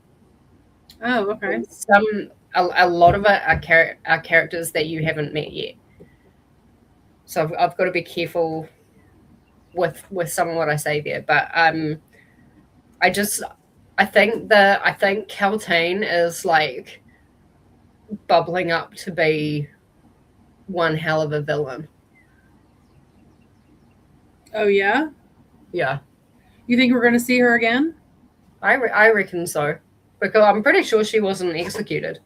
S1: Oh, okay.
S2: A lot of it are characters that you haven't met yet. So I've got to be careful with some of what I say there. But I think Catelyn is like bubbling up to be one hell of a villain.
S1: Oh yeah?
S2: Yeah.
S1: You think we're going to see her again?
S2: I reckon so, because I'm pretty sure she wasn't executed.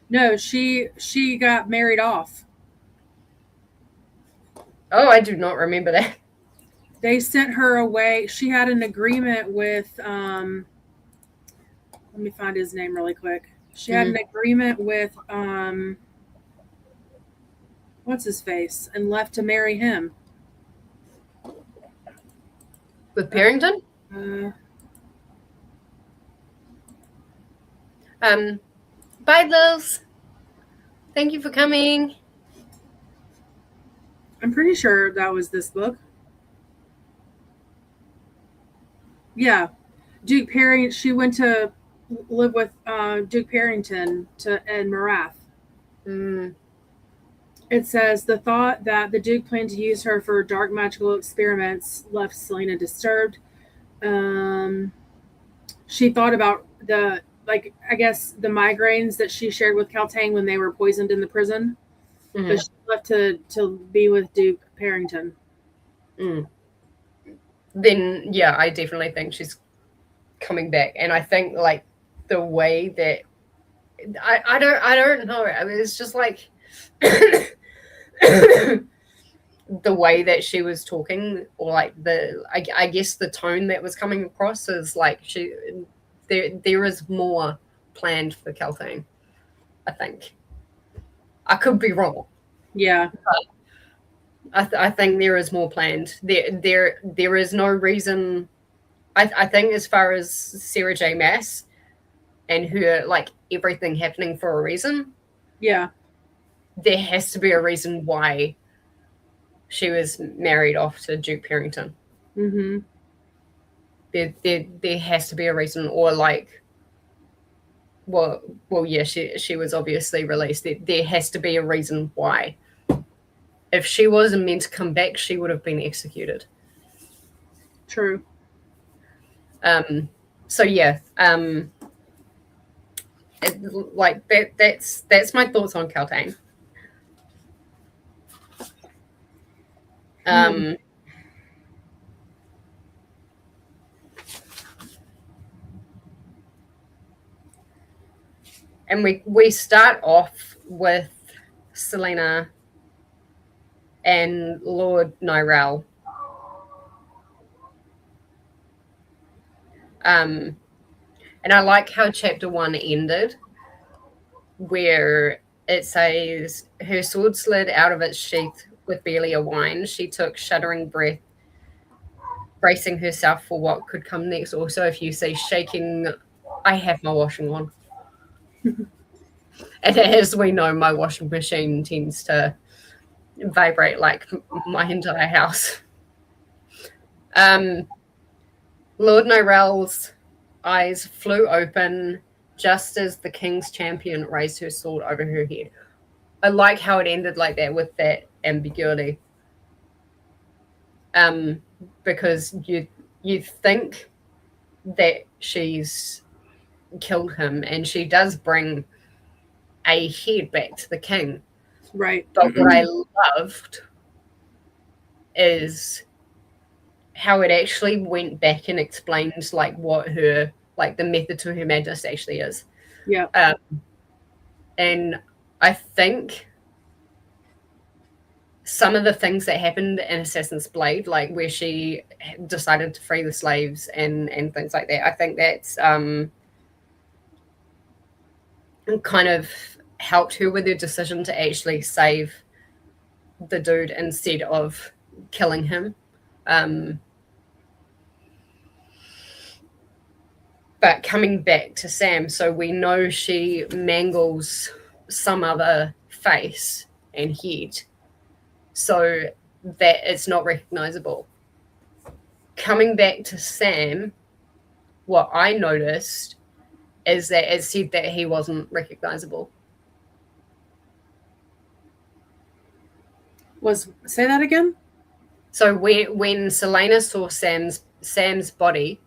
S1: No, she got married off.
S2: Oh, I do not remember that.
S1: they sent her away. She had an agreement with let me find his name really quick. She had an agreement with what's his face, and left to marry him.
S2: With Parrington? Bye, Liz. Thank you for coming.
S1: I'm pretty sure that was this book. Yeah. Duke Parrington. She went to live with Duke Parrington and Marath. It says the thought that the Duke planned to use her for dark magical experiments left Selena disturbed. She thought about the migraines that she shared with Caltang when they were poisoned in the prison. But she left to be with Duke Parrington.
S2: Then yeah, I definitely think she's coming back, and I think like the way that I don't know. I mean, it's just like the way that she was talking, or like I guess the tone that was coming across is like there is more planned for Caltang. I think. I could be wrong.
S1: Yeah.
S2: But I think there is more planned. There is no reason. I think as far as Sarah J. Maas and her, like, everything happening for a reason.
S1: Yeah.
S2: There has to be a reason why she was married off to Duke Parrington. There has to be a reason, or like, well, yeah, she was obviously released. There has to be a reason why. If she wasn't meant to come back, she would have been executed.
S1: True.
S2: So yeah, like that's my thoughts on Caltang. And we start off with Selena and Lord Nyrell. And I like how chapter 1 ended, where it says, her sword slid out of its sheath with barely a whine. She took shuddering breath, bracing herself for what could come next. Also, if you say shaking, I have my washing on. And as we know, my washing machine tends to vibrate like my entire house. Lord Nyrell's eyes flew open just as the king's champion raised her sword over her head. I like how it ended like that, with that ambiguity. Because you think that she's killed him, and she does bring a head back to the king.
S1: Right.
S2: But what I loved is how it actually went back and explained like what her, like the method to her madness actually is.
S1: Yeah.
S2: And I think some of the things that happened in Assassin's Blade, like where she decided to free the slaves and things like that, I think that's kind of helped her with her decision to actually save the dude instead of killing him. But coming back to Sam, so we know she mangles some other face and head so that it's not recognizable. Coming back to Sam, what I noticed is that it said that he wasn't recognizable.
S1: Say that again?
S2: So when Selena saw Sam's body,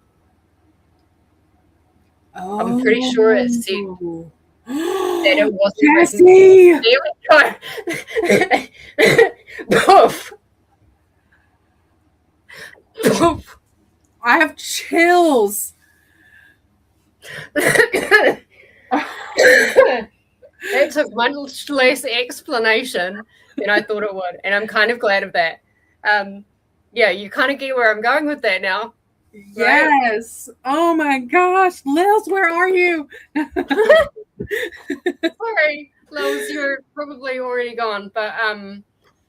S2: I'm pretty sure it said that it wasn't.
S1: Jessi!
S2: There we go. Poof. Poof.
S1: I have chills.
S2: It took much less explanation than I thought it would, and I'm kind of glad of that. yeah, you kind of get where I'm going with that now.
S1: Yes. Right? Oh my gosh. Lils, where are you?
S2: Sorry, Lils, you're probably already gone, but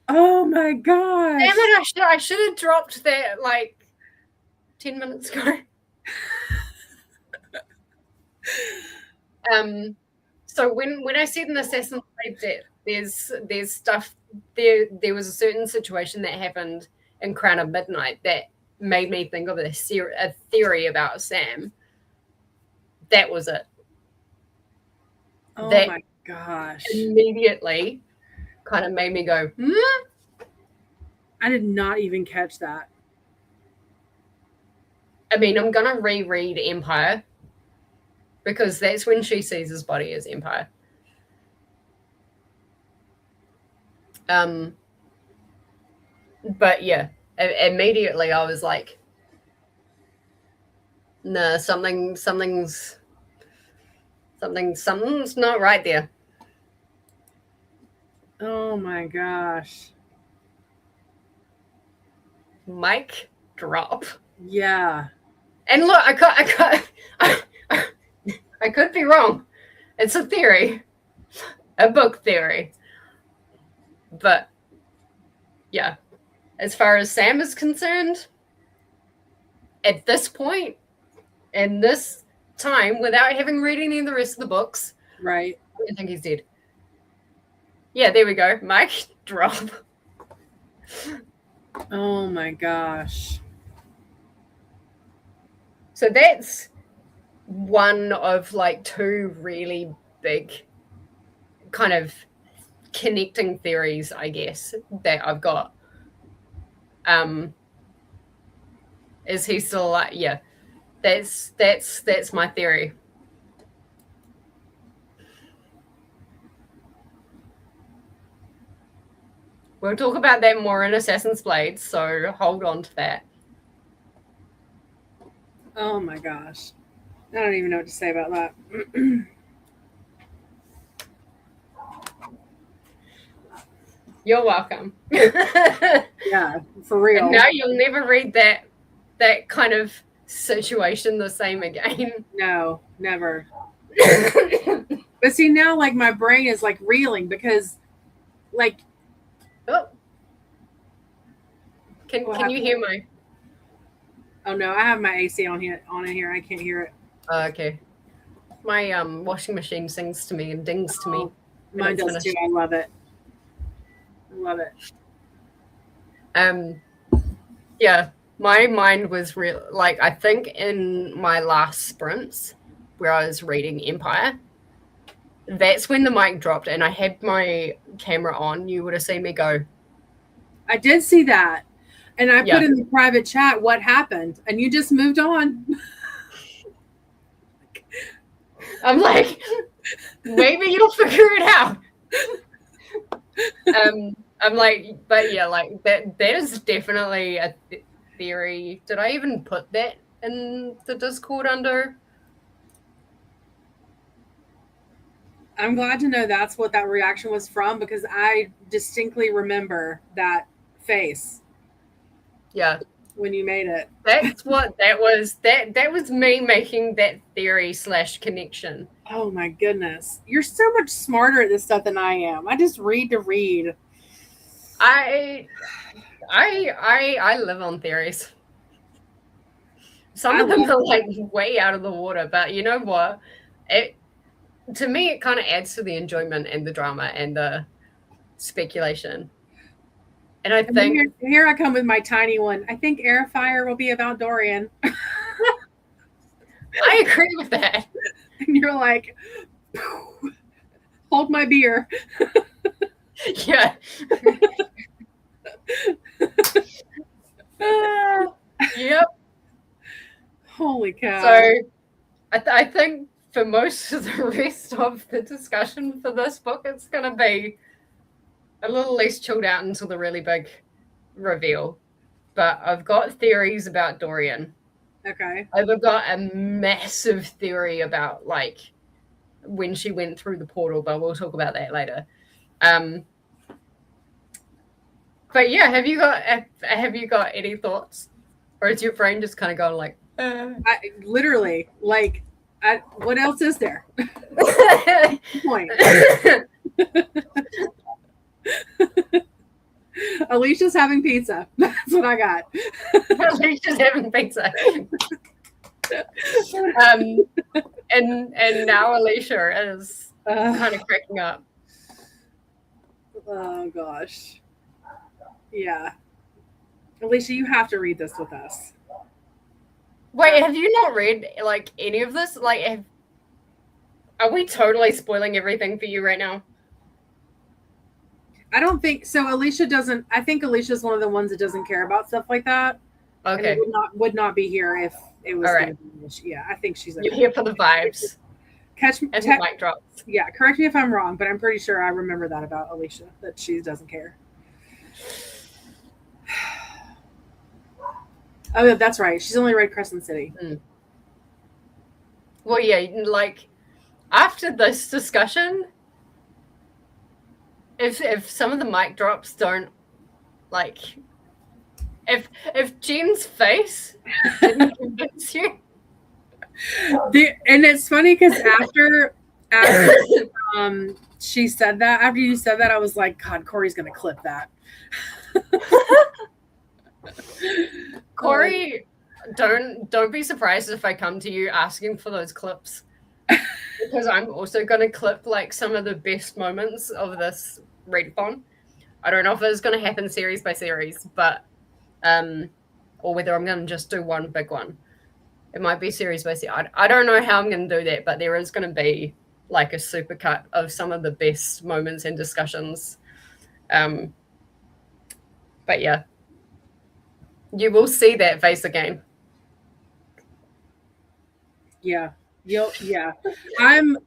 S1: oh my gosh.
S2: Damn it, I should have dropped that like 10 minutes ago. So when I said in Assassin's Creed that there's stuff there was a certain situation that happened in Crown of Midnight that made me think of a theory about Sam. That was it.
S1: Oh that my gosh.
S2: Immediately kind of made me go,
S1: I did not even catch that.
S2: I mean, I'm going to reread Empire because that's when she sees his body as Empire. But yeah, immediately I was like, nah, something's not right there.
S1: Oh my gosh.
S2: Mic drop.
S1: Yeah.
S2: And look, I could be wrong. It's a theory, a book theory. But yeah, as far as Sam is concerned, at this point, in this time, without having read any of the rest of the books,
S1: right,
S2: I think he's dead. Yeah, there we go. Mic drop.
S1: Oh my gosh.
S2: So that's one of like two really big kind of connecting theories, I guess, that I've got. Is he still alive? Yeah. That's my theory. We'll talk about that more in Assassin's Blade, so hold on to that.
S1: Oh my gosh. I don't even know what to say about that.
S2: You're welcome.
S1: Yeah, for real.
S2: And now you'll never read that kind of situation the same again.
S1: No, never. But see, now like my brain is like reeling because like
S2: Can you hear my?
S1: Oh no, I have my AC on in here. I can't hear it.
S2: Okay. My washing machine sings to me and dings to me.
S1: Mine does too. I love it. I love it.
S2: Yeah, my mind was real. Like I think in my last sprints where I was reading Empire, that's when the mic dropped and I had my camera on. You would have seen me go.
S1: I did see that. And I put in the private chat what happened, and you just moved on.
S2: I'm like, maybe you'll figure it out. I'm like, but yeah, like that is definitely a theory. Did I even put that in the Discord under?
S1: I'm glad to know that's what that reaction was from, because I distinctly remember that face.
S2: Yeah.
S1: When you made it.
S2: That's what that was. That was me making that theory / connection.
S1: Oh my goodness. You're so much smarter at this stuff than I am. I just read to read.
S2: I live on theories. Some of them are like way out of the water, but you know what? To me, it kind of adds to the enjoyment and the drama and the speculation. And I think
S1: here I come with my tiny one. I think Airfire will be about Dorian.
S2: I agree with that.
S1: And you're like, hold my beer.
S2: Yeah. Yep.
S1: Holy cow.
S2: So I think for most of the rest of the discussion for this book, it's going to be a little less chilled out until the really big reveal. But I've got theories about Dorian.
S1: Okay.
S2: I've got a massive theory about like when she went through the portal, but we'll talk about that later. But yeah, have you got any thoughts, or is your brain just kind of going like?
S1: Literally, like, what else is there? Point. Alicia's having pizza. That's what I got.
S2: Alicia's having pizza. And now Alicia is kind of cracking up.
S1: Oh gosh. Yeah. Alicia, you have to read this with us.
S2: Wait, have you not read like any of this? Like, are we totally spoiling everything for you right now?
S1: I don't think so. Alicia doesn't. I think Alicia's one of the ones that doesn't care about stuff like that.
S2: Okay.
S1: And would not be here if it was.
S2: All right.
S1: Yeah, I think she's.
S2: You're here for the vibes.
S1: Catch me.
S2: And the mic drops.
S1: Yeah, correct me if I'm wrong, but I'm pretty sure I remember that about Alicia, that she doesn't care. Oh, yeah, that's right. She's only read Crescent City.
S2: Well, yeah, like after this discussion, if some of the mic drops don't, like, if Jen's face didn't convince you.
S1: And it's funny because after she said that, after you said that, I was like, God, Corey's gonna clip that.
S2: Corey, don't be surprised if I come to you asking for those clips, because I'm also going to clip like some of the best moments of this readathon. I don't know if it's going to happen series by series, but or whether I'm going to just do one big one. It might be series by series. I don't know how I'm going to do that, but there is going to be like a supercut of some of the best moments and discussions. But yeah. You will see that face again.
S1: Yeah. Yeah. I'm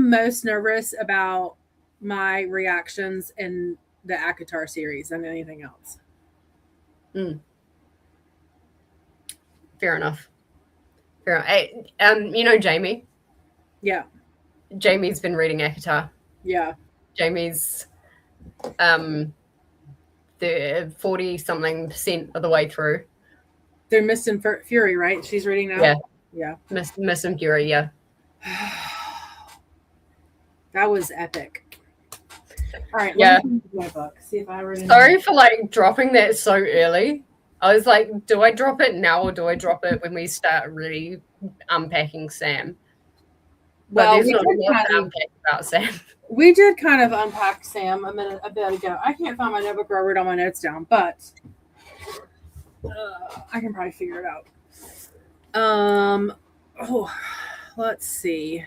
S1: most nervous about my reactions in the ACOTAR series than anything else.
S2: Fair enough. Hey, you know Jamie?
S1: Yeah.
S2: Jamie's been reading ACOTAR.
S1: Yeah.
S2: Jamie's the 40-something% of the way through.
S1: They're Mist and Fury, right? She's reading now? Yeah.
S2: Mist and Fury, yeah.
S1: That was epic. All right,
S2: yeah.
S1: Let me read my book. See if I read.
S2: Sorry for like dropping that so early. I was like, do I drop it now or do I drop it when we start really unpacking Sam? But
S1: well,
S2: there's not enough to unpack about Sam.
S1: We did kind of unpack Sam a bit ago. I can't find my notebook where I wrote all my notes down, but I can probably figure it out. Let's see.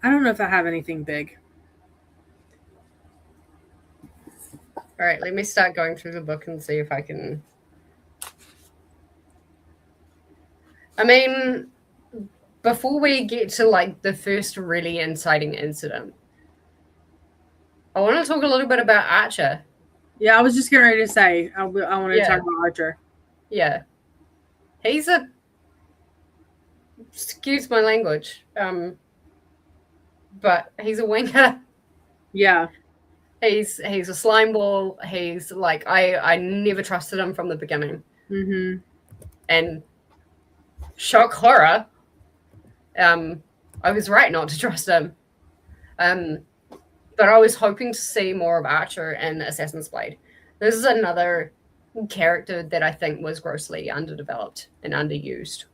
S1: I don't know if I have anything big.
S2: All right, let me start going through the book and see if I can. I mean, before we get to like the first really inciting incident, I want to talk a little bit about Archer.
S1: Yeah, I was just getting ready to say I want to talk about Archer.
S2: Yeah, he's a, excuse my language, but he's a wanker.
S1: Yeah,
S2: he's a slime ball. He's like I never trusted him from the beginning.
S1: Mm-hmm.
S2: And shock horror. I was right not to trust him. But I was hoping to see more of Archer and Assassin's Blade. This is another character that I think was grossly underdeveloped and underused.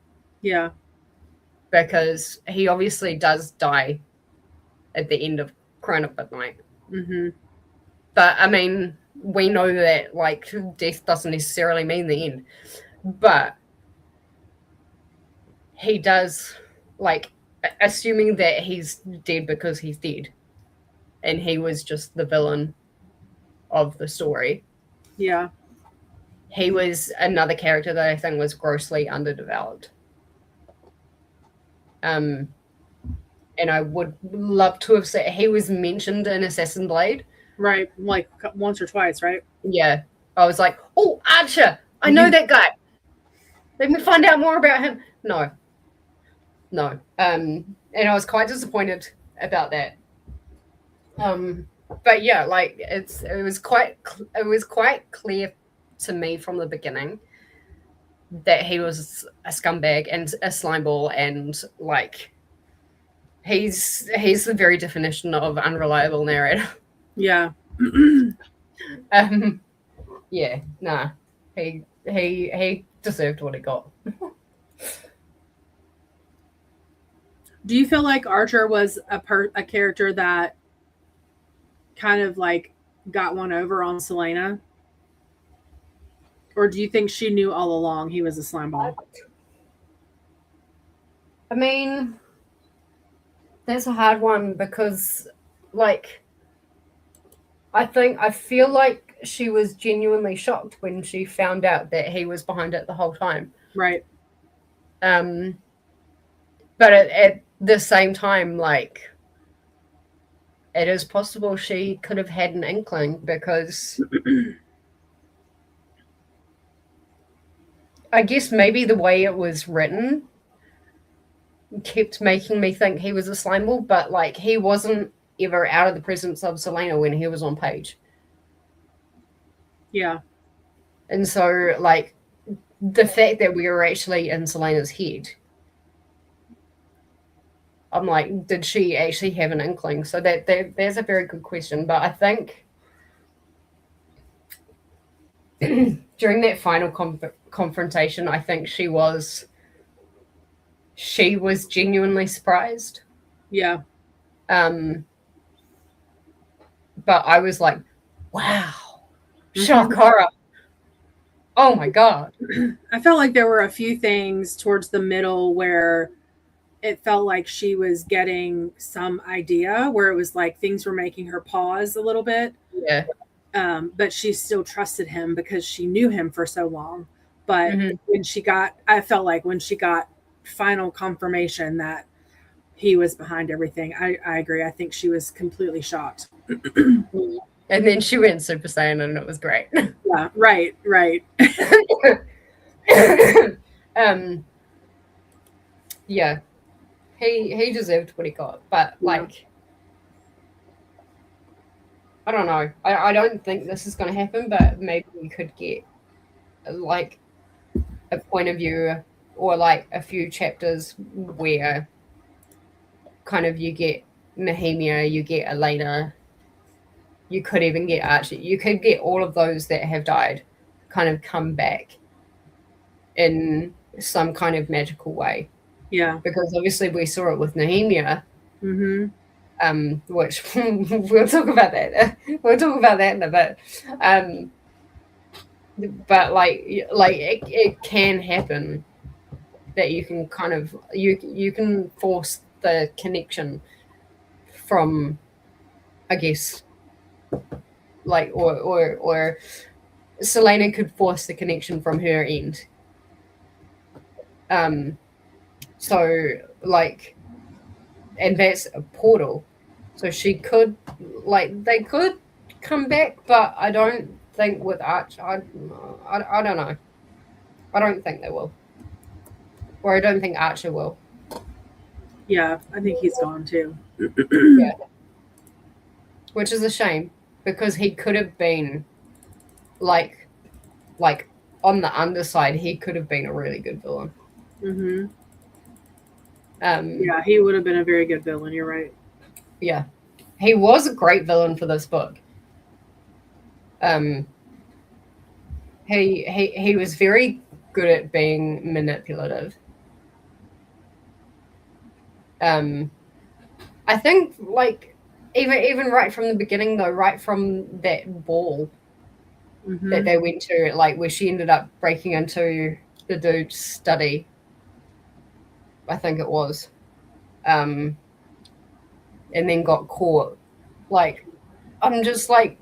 S1: Yeah.
S2: Because he obviously does die at the end of Crown of Midnight.
S1: Mm-hmm.
S2: But, I mean, we know that, like, death doesn't necessarily mean the end. But he does, like, assuming that he's dead because he's dead. And he was just the villain of the story.
S1: Yeah.
S2: He was another character that I think was grossly underdeveloped. And I would love to have said he was mentioned in Assassin's Blade.
S1: Right. Like once or twice, right?
S2: Yeah. I was like, oh, Archer. I know that guy. Let me find out more about him. No. And I was quite disappointed about that. but yeah, like it was quite clear to me from the beginning that he was a scumbag and a slimeball, and like he's the very definition of unreliable narrator.
S1: Yeah.
S2: Yeah, nah. He deserved what he got.
S1: Do you feel like Archer was a character that kind of like got one over on Selena? Or do you think she knew all along he was a slimeball?
S2: I mean, that's a hard one because, like, I feel like she was genuinely shocked when she found out that he was behind it the whole time.
S1: Right.
S2: But at the same time, like, it is possible she could have had an inkling because I guess maybe the way it was written kept making me think he was a slimeball, but like he wasn't ever out of the presence of Selena when he was on page.
S1: Yeah.
S2: And so like the fact that we were actually in Selena's head, I'm like, did she actually have an inkling? So there's a very good question. But I think during that final confrontation, I think she was genuinely surprised.
S1: Yeah.
S2: But I was like, wow, shock horror. Oh my God.
S1: I felt like there were a few things towards the middle where it felt like she was getting some idea, where it was like things were making her pause a little bit.
S2: Yeah.
S1: But she still trusted him because she knew him for so long. But I felt like when she got final confirmation that he was behind everything, I agree. I think she was completely shocked.
S2: And then she went Super Saiyan and it was great.
S1: Yeah, right.
S2: Yeah. He deserved what he got. But like I don't know. I don't think this is gonna happen, but maybe we could get like a point of view or like a few chapters where kind of you get Nehemia, you get Elena, you could even get Archie. You could get all of those that have died kind of come back in some kind of magical way.
S1: Yeah.
S2: Because obviously we saw it with Nehemia. Which we'll talk about that. We'll talk about that in a bit. But like it can happen that you can kind of you can force the connection from, I guess, like or Selena could force the connection from her end. So like, and that's a portal. So she could, like, they could come back, but I don't think with Arch. I don't know. I don't think they will, or I don't think Archer will.
S1: Yeah, I think he's gone too.
S2: Yeah, which is a shame because he could have been, like on the underside, he could have been a really good villain.
S1: Yeah, he would have been a very good villain. You're right.
S2: Yeah, he was a great villain for this book. He was very good at being manipulative. I think like even right from the beginning though, right from that ball that they went to, like where she ended up breaking into the dude's study, I think it was, and then got caught. Like, I'm just like,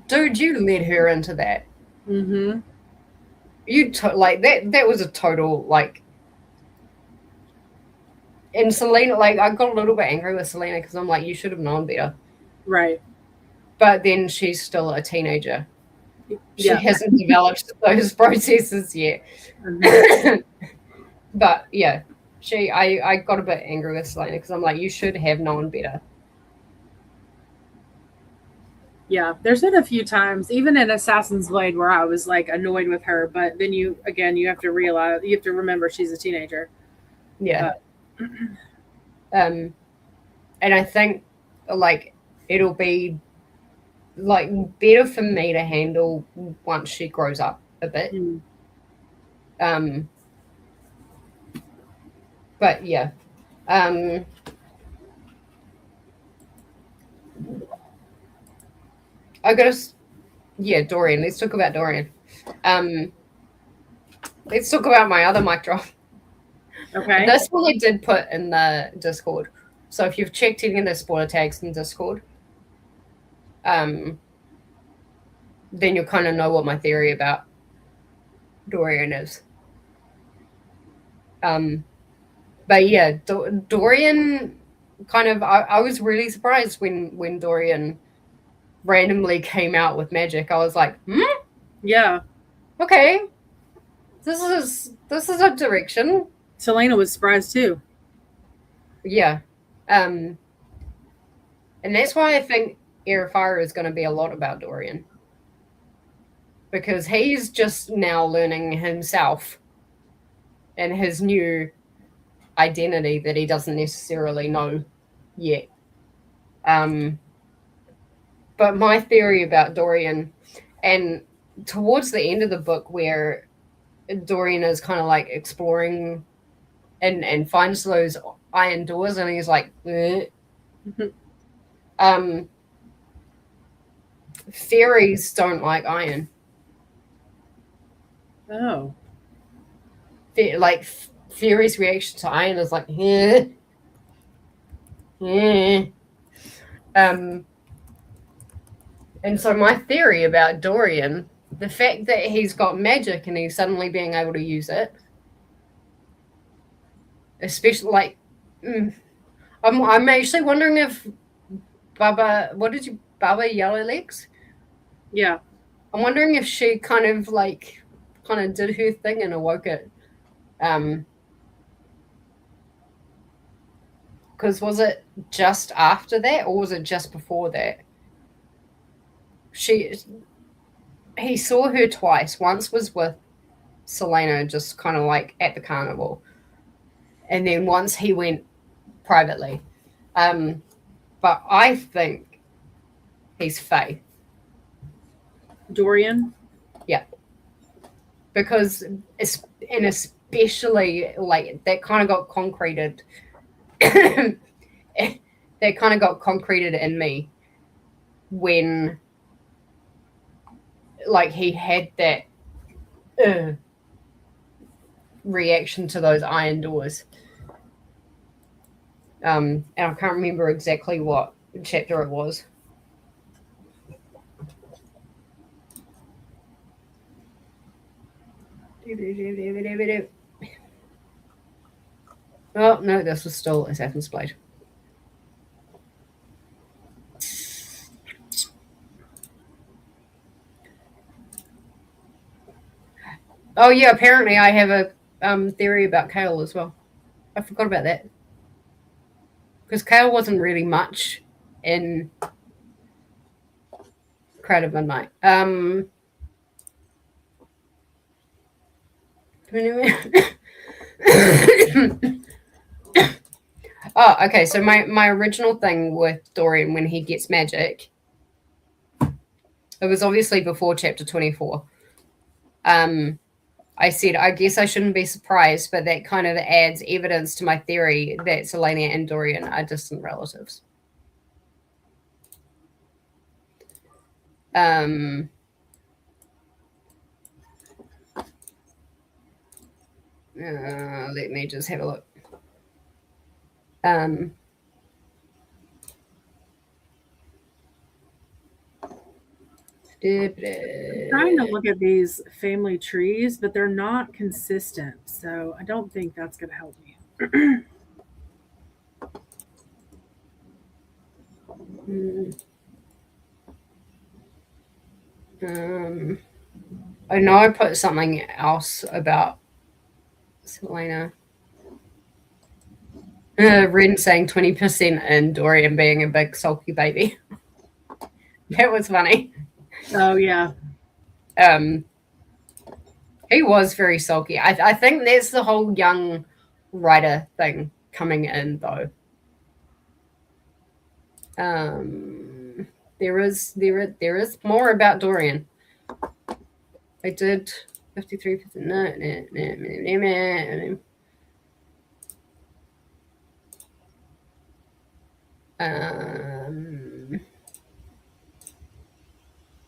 S2: dude, you led her into that. You like that was a total like. And Selena, like, I got a little bit angry with Selena because I'm like, you should have known better.
S1: Right.
S2: But then she's still a teenager. She hasn't developed those processes yet. But yeah, I got a bit angry with Selena because I'm like, you should have known better.
S1: Yeah, there's been a few times, even in Assassin's Blade, where I was like annoyed with her, but then you have to realize, you have to remember she's a teenager.
S2: Yeah. And I think like it'll be like better for me to handle once she grows up a bit. But yeah. I gotta, yeah, Dorian. Let's talk about Dorian. Let's talk about my other mic drop.
S1: Okay.
S2: This one I did put in the Discord. So if you've checked any of the spoiler tags in Discord, then you'll kind of know what my theory about Dorian is. But yeah, Dorian kind of, I was really surprised when Dorian randomly came out with magic. I was like,
S1: Yeah.
S2: Okay. This is a direction.
S1: Selena was surprised too.
S2: Yeah. And that's why I think Air of Fire is going to be a lot about Dorian. Because he's just now learning himself and his new identity that he doesn't necessarily know yet. But my theory about Dorian, and towards the end of the book where Dorian is kind of like exploring and finds those iron doors and he's like, fairies don't like iron.
S1: Oh.
S2: Like fairies' reaction to iron is like, and so my theory about Dorian, the fact that he's got magic and he's suddenly being able to use it, especially like, I'm actually wondering if Baba Yellowlegs?
S1: Yeah.
S2: I'm wondering if she kind of did her thing and awoke it. Because was it just after that or was it just before that? He saw her twice. Once was with Selena, just kind of like at the carnival. And then once he went privately. But I think he's Fae.
S1: Dorian?
S2: Yeah. Because especially like that kind of got concreted. That kind of got concreted in me when like he had that reaction to those iron doors. And I can't remember exactly what chapter it was. Oh, no, this was still Assassin's Blade. Oh, yeah, apparently I have a theory about Kale as well. I forgot about that. Because Kale wasn't really much in Crowd of Midnight. Oh, okay. So my original thing with Dorian when he gets magic, it was obviously before chapter 24. I said, I guess I shouldn't be surprised, but that kind of adds evidence to my theory that Selena and Dorian are distant relatives. Let me just have a look.
S1: I'm trying to look at these family trees, but they're not consistent. So I don't think that's going to help me.
S2: I know I put something else about Selena. Ren saying 20% and Dorian being a big sulky baby. That was funny.
S1: Oh yeah.
S2: He was very sulky. I think that's the whole young writer thing coming in, though. There is more about Dorian. I did 53%. No.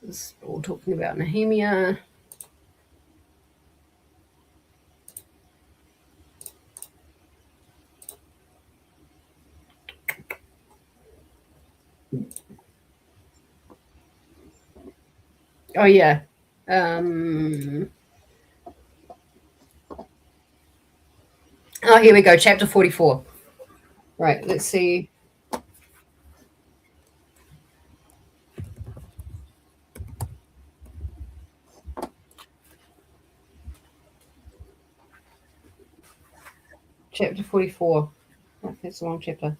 S2: This is all talking about Nehemia. Oh yeah. Oh, here we go. Chapter 44. Right, let's see. Chapter 44. Oh, that's a long chapter.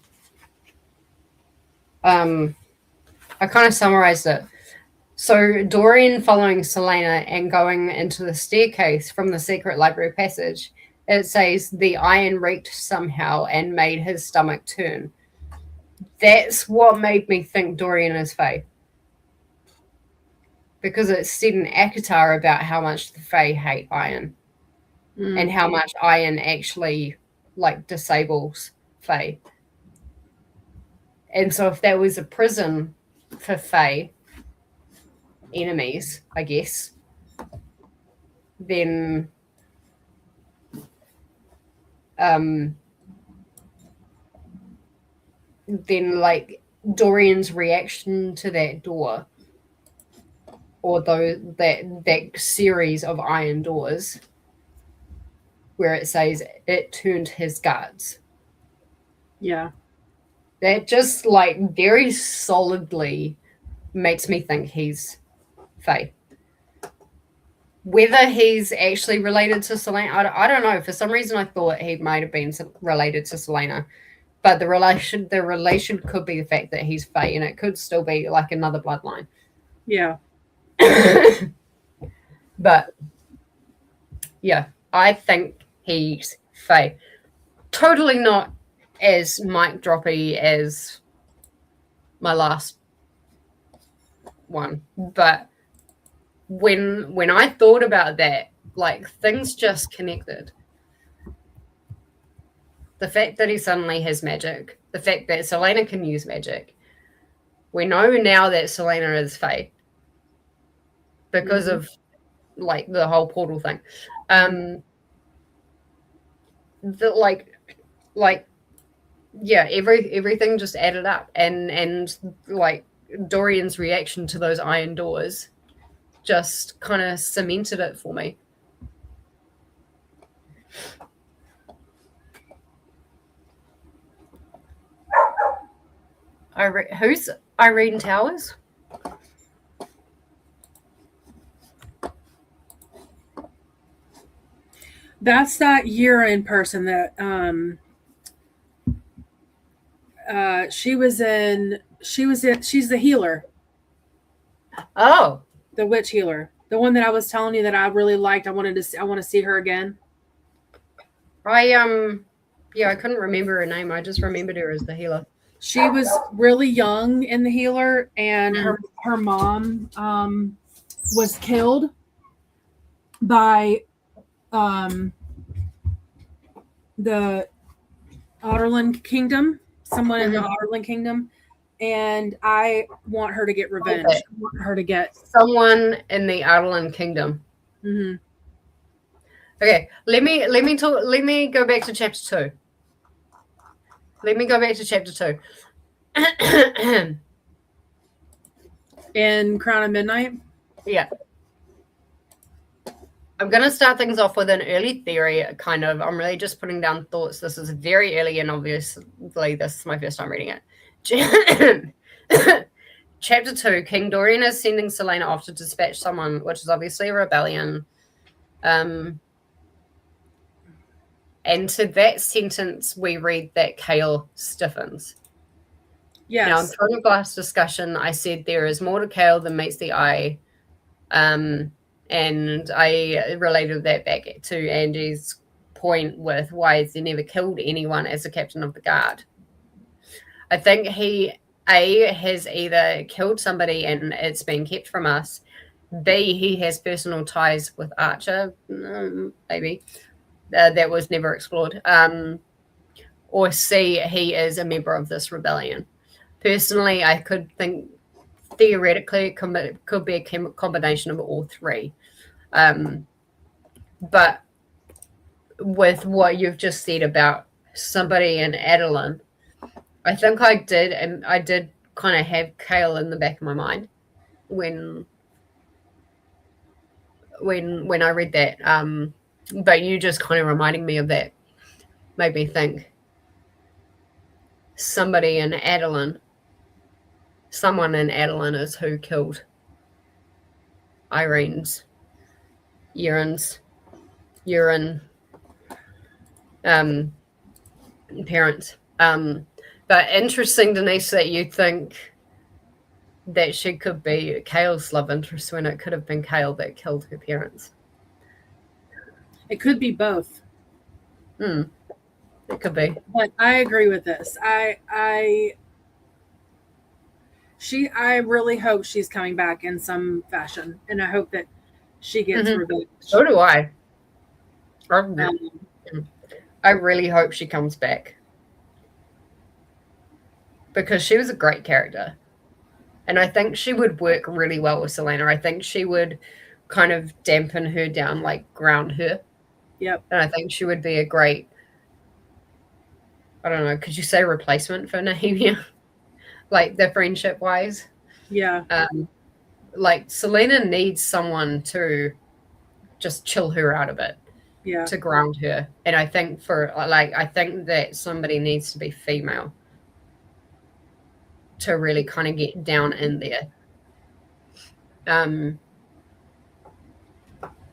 S2: I kind of summarized it. So Dorian following Selena and going into the staircase from the secret library passage, it says the iron reeked somehow and made his stomach turn. That's what made me think Dorian is Fae. Because it said in ACOTAR about how much the Fae hate iron. And how much iron actually disables Fae. And so if there was a prison for Fae enemies, I guess, then Dorian's reaction to that door, or that series of iron doors where it says it turned his guts.
S1: Yeah.
S2: That just very solidly makes me think he's Fae. Whether he's actually related to Selena, I don't know. For some reason, I thought he might have been related to Selena, but the relation could be the fact that he's Fae, and it could still be another bloodline.
S1: Yeah.
S2: But yeah, I think he's Fae. Totally not as mic droppy as my last one, but when I thought about that, things just connected. The fact that he suddenly has magic, the fact that Selena can use magic. We know now that Selena is Fae because of the whole portal thing. Everything just added up, and Dorian's reaction to those iron doors just kind of cemented it for me. Who's Irene Towers?
S1: That's that Urine person that she's the healer.
S2: Oh,
S1: the witch healer, the one that I was telling you that I really liked. I want to see her again.
S2: I couldn't remember her name. I just remembered her as the healer.
S1: She was really young in the healer, and her mom was killed by the Otterland Kingdom, someone in the Otterland Kingdom, and I want her to get revenge. Okay. I want her to get
S2: someone in the Readalong Kingdom.
S1: Mm-hmm.
S2: Okay, let me talk. Let me go back to chapter 2.
S1: In Crown of Midnight?
S2: Yeah. I'm going to start things off with an early theory, kind of. I'm really just putting down thoughts. This is very early, and obviously this is my first time reading it. Chapter 2, King Dorian is sending Selena off to dispatch someone, which is obviously a rebellion. And to that sentence, we read that Kale stiffens. Now, in
S1: Yes.
S2: Throne of Glass discussion, I said there is more to Chaol than meets the eye. And I related that back to Angie's point with why has he never killed anyone as a captain of the guard. I think he, A, has either killed somebody and it's been kept from us. B, he has personal ties with Archer, maybe. That was never explored. Or C, he is a member of this rebellion. Personally, I could think theoretically it could be a combination of all three. But with what you've just said about somebody in Adeline, I think I did kind of have Chaol in the back of my mind when I read that. But you just kind of reminding me of that made me think someone in Adeline is who killed Irene's urine parents. But interesting, Denise, that you think that she could be Chaol's love interest when it could have been Chaol that killed her parents.
S1: It could be both.
S2: It could be.
S1: But I agree with this. I really hope she's coming back in some fashion, and I hope that she gets revenge.
S2: So do I. I really hope she comes back because she was a great character, and I think she would work really well with Celaena. I think she would kind of dampen her down, like ground her.
S1: Yep.
S2: And I think she would be a great, I don't know, could you say replacement for Nehemia? Like the friendship wise.
S1: Yeah.
S2: Like Celaena needs someone to just chill her out a bit.
S1: Yeah.
S2: To ground her. And I think I think that somebody needs to be female to really kind of get down in there.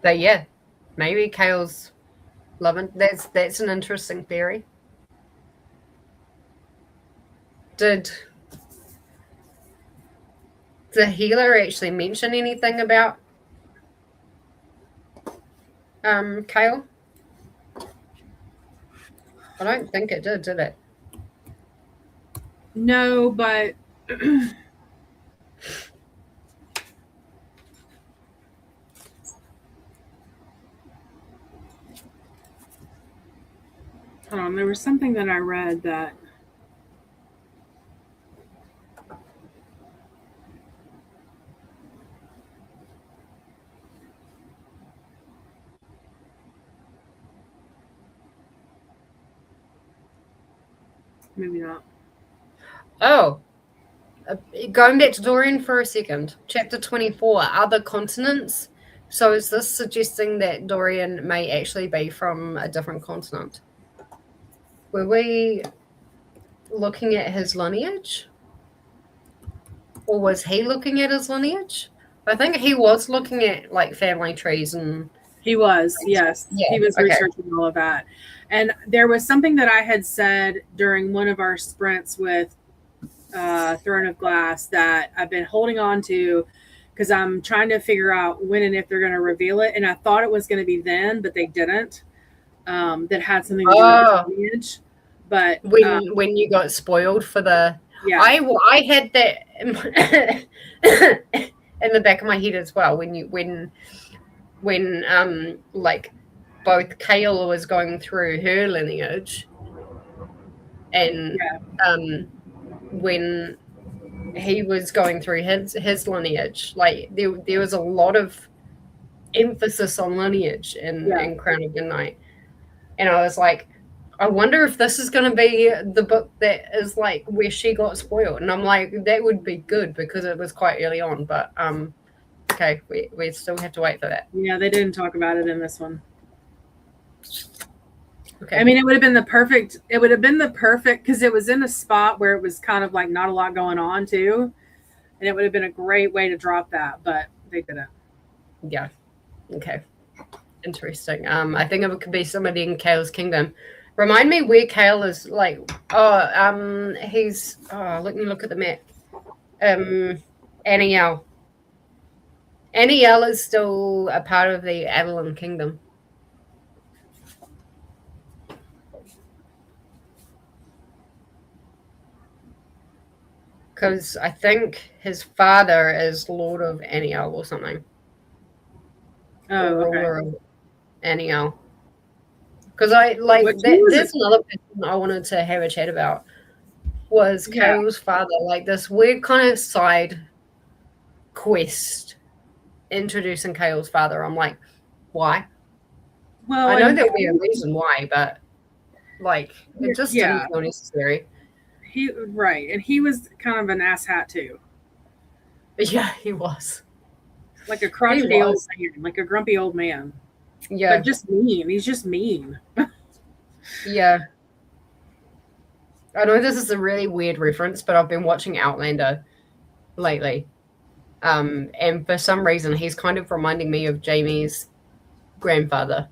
S2: But yeah, maybe Chaol's loving. That's an interesting theory. Did the healer actually mention anything about Chaol? I don't think it did it?
S1: No, but there was something that I read that maybe not.
S2: Oh, going back to Dorian for a second. Chapter 24, other continents. So is this suggesting that Dorian may actually be from a different continent? Were we looking at his lineage? Or was he looking at his lineage? I think he was looking at like family trees and...
S1: He was, yes. Yeah, he was researching all of that. And there was something that I had said during one of our sprints with Throne of Glass that I've been holding on to because I'm trying to figure out when and if they're going to reveal it. And I thought it was going to be then, but they didn't. That had something to do with lineage. But
S2: when you got spoiled for the...
S1: Yeah.
S2: I had that in the back of my head as well. When like both Chaol was going through her lineage and when he was going through his lineage, like there was a lot of emphasis on lineage in Crown of Midnight. And I was like, I wonder if this is going to be the book that is like where she got spoiled. And I'm like, that would be good because it was quite early on. But okay, we still have to wait for that.
S1: Yeah, they didn't talk about it in this one. Okay. I mean, it would have been the perfect because it was in a spot where it was kind of like not a lot going on too. And it would have been a great way to drop that, but they didn't.
S2: Yeah. Okay. Interesting. I think it could be somebody in Chaol's Kingdom. Remind me where Kale is, like, he's, let me look at the map. Aniel. Aniel is still a part of the Adeline Kingdom. Because I think his father is Lord of Aniel or something.
S1: Oh,
S2: or
S1: okay.
S2: ruler of Aniel. Because there's another person I wanted to have a chat about. Was Kale's father, like this weird kind of side quest introducing Kale's father. I'm like, why?
S1: Well,
S2: I know there'll be a reason why, but like it just didn't feel necessary.
S1: And he was kind of an asshat too.
S2: Yeah, he was.
S1: Like a crotchety old man, like a grumpy old man.
S2: Yeah.
S1: But just mean. He's just mean.
S2: Yeah. I know this is a really weird reference, but I've been watching Outlander lately. And for some reason, he's kind of reminding me of Jamie's grandfather.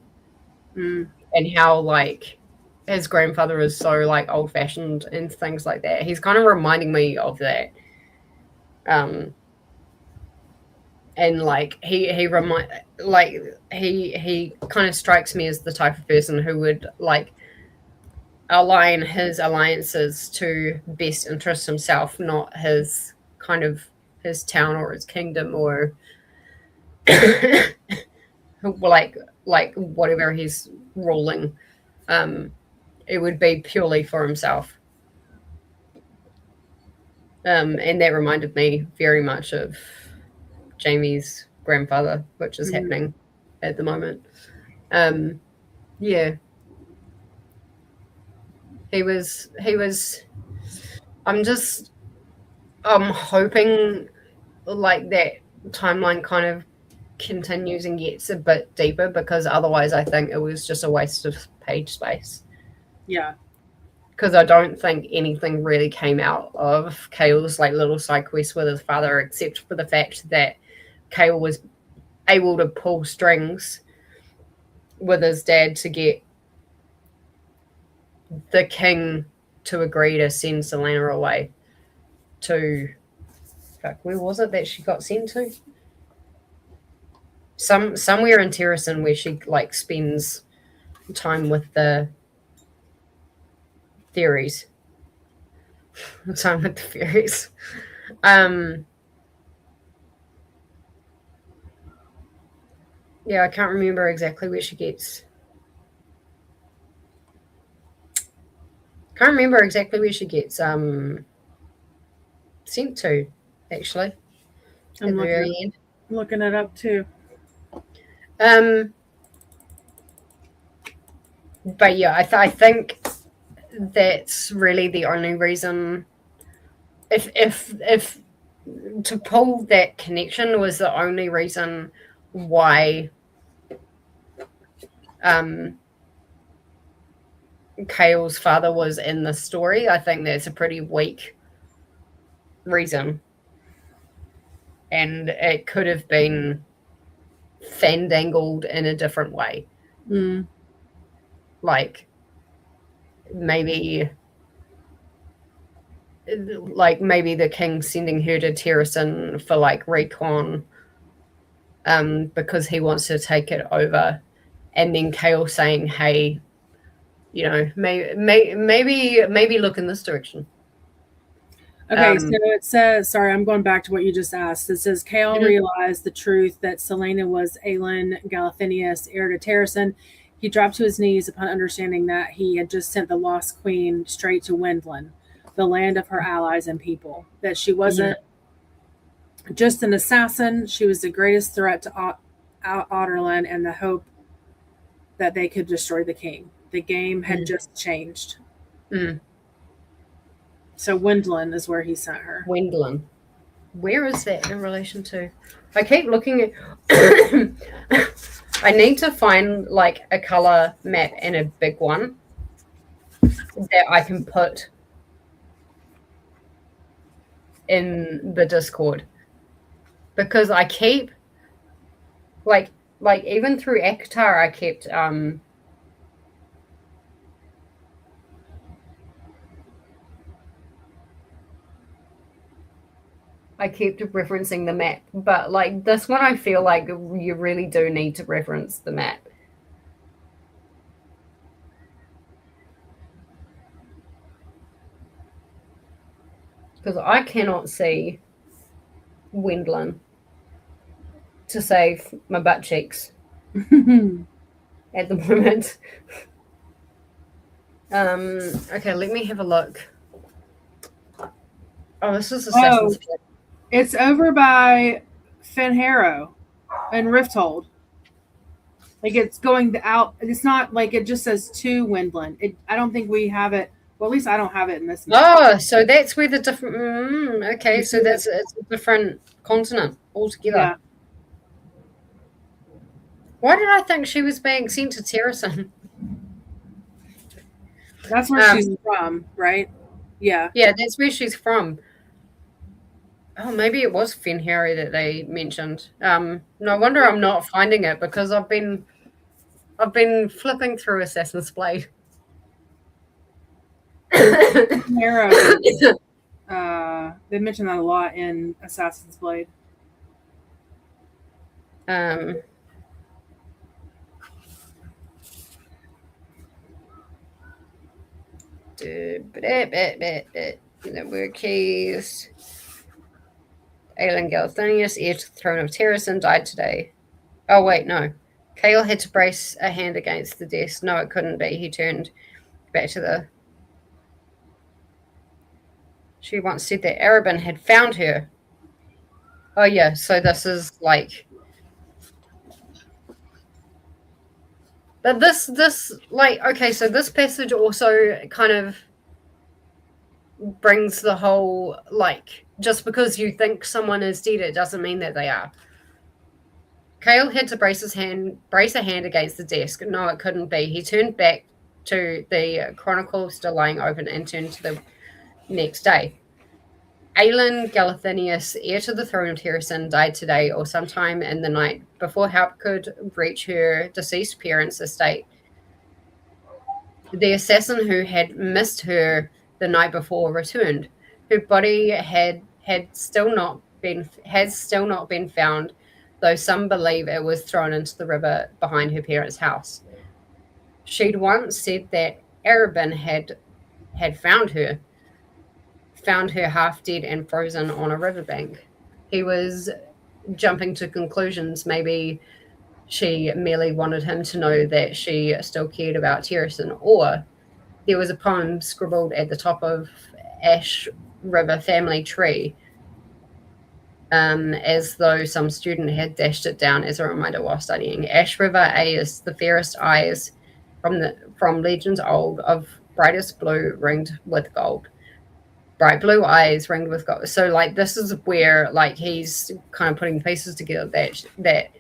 S1: Mm.
S2: And how, like, his grandfather is so, like, old-fashioned and things like that. He's kind of reminding me of that. And, like, he kind of strikes me as the type of person who would, like, align his alliances to best interest himself, not his kind of his town or his kingdom or like whatever he's ruling. It would be purely for himself. And that reminded me very much of Jamie's grandfather, which is happening at the moment. Yeah. He was I'm hoping like that timeline kind of continues and gets a bit deeper, because otherwise I think it was just a waste of page space.
S1: Yeah.
S2: Because I don't think anything really came out of Kale's like little side quest with his father, except for the fact that Kale was able to pull strings with his dad to get the king to agree to send Celaena away to, where was it that she got sent to? Somewhere in Terrason, where she like spends time with the fairies. Time with the fairies. Yeah, I can't remember exactly where she gets. Can't remember exactly where she gets sent to, actually.
S1: I'm looking it up too.
S2: But yeah, I think that's really the only reason. If to pull that connection was the only reason why Kale's father was in the story, I think that's a pretty weak reason. And it could have been fandangled in a different way. Like maybe the king sending her to Terrason for like recon, because he wants to take it over, and then Kale saying, hey, you know, maybe look in this direction.
S1: Okay, so it says, sorry, I'm going back to what you just asked. It says, Kale realized the truth that Celaena was Aelin Galathinius, heir to Terrason. He dropped to his knees upon understanding that he had just sent the Lost Queen straight to Wendlin, the land of her allies and people. That she wasn't just an assassin, she was the greatest threat to Otterland and the hope that they could destroy the king. The game had just changed. So Wendlin is where he sent her.
S2: Wendlin. Where is that in relation to? I keep looking at... I need to find like a color map and a big one that I can put in the Discord. Because I keep... Like even through ACOTAR, I kept... I kept referencing the map, but like this one, I feel like you really do need to reference the map. Because I cannot see Wendlin to save my butt cheeks at the moment. Okay, let me have a look. Oh, this is Assassin's Creed.
S1: It's over by Fenharrow and Rifthold. Like it's going out. It's not like it just says to Wendlin. I don't think we have it. Well, at least I don't have it in this map.
S2: Oh, so that's where the different. Okay, so it's a different continent altogether. Yeah. Why did I think she was being sent to Terrason?
S1: That's where she's from, right? Yeah.
S2: Yeah, that's where she's from. Oh, maybe it was Fenharrow that they mentioned. No wonder I'm not finding it because I've been flipping through Assassin's Blade.
S1: Fenharrow. They mention that a lot in Assassin's Blade.
S2: The word keys. Aelin Galathinius, heir to the throne of Terrason, died today. Oh, wait, no. Kale had to brace a hand against the desk. No, it couldn't be. He turned back to the... She once said that Arabin had found her. Oh, yeah, so this is like... But this, like, okay, so this passage also kind of brings the whole, like, just because you think someone is dead, it doesn't mean that they are. Kale had to brace a hand against the desk. No, it couldn't be. He turned back to the chronicle still lying open and turned to the next day. Aelin Galathinius, heir to the throne of Terrason, died today or sometime in the night before help could reach her deceased parents' estate. The assassin who had missed her the night before returned. Her body has still not been found, though some believe it was thrown into the river behind her parents' house. She'd once said that Arabin had found her half dead and frozen on a riverbank. He was jumping to conclusions. Maybe she merely wanted him to know that she still cared about Terrason, or there was a poem scribbled at the top of Ash River family tree, as though some student had dashed it down as a reminder while studying. Ash River is the fairest eyes from legends old of brightest blue ringed with gold. Bright blue eyes ringed with gold. So, like, this is where, like, he's kind of putting pieces together that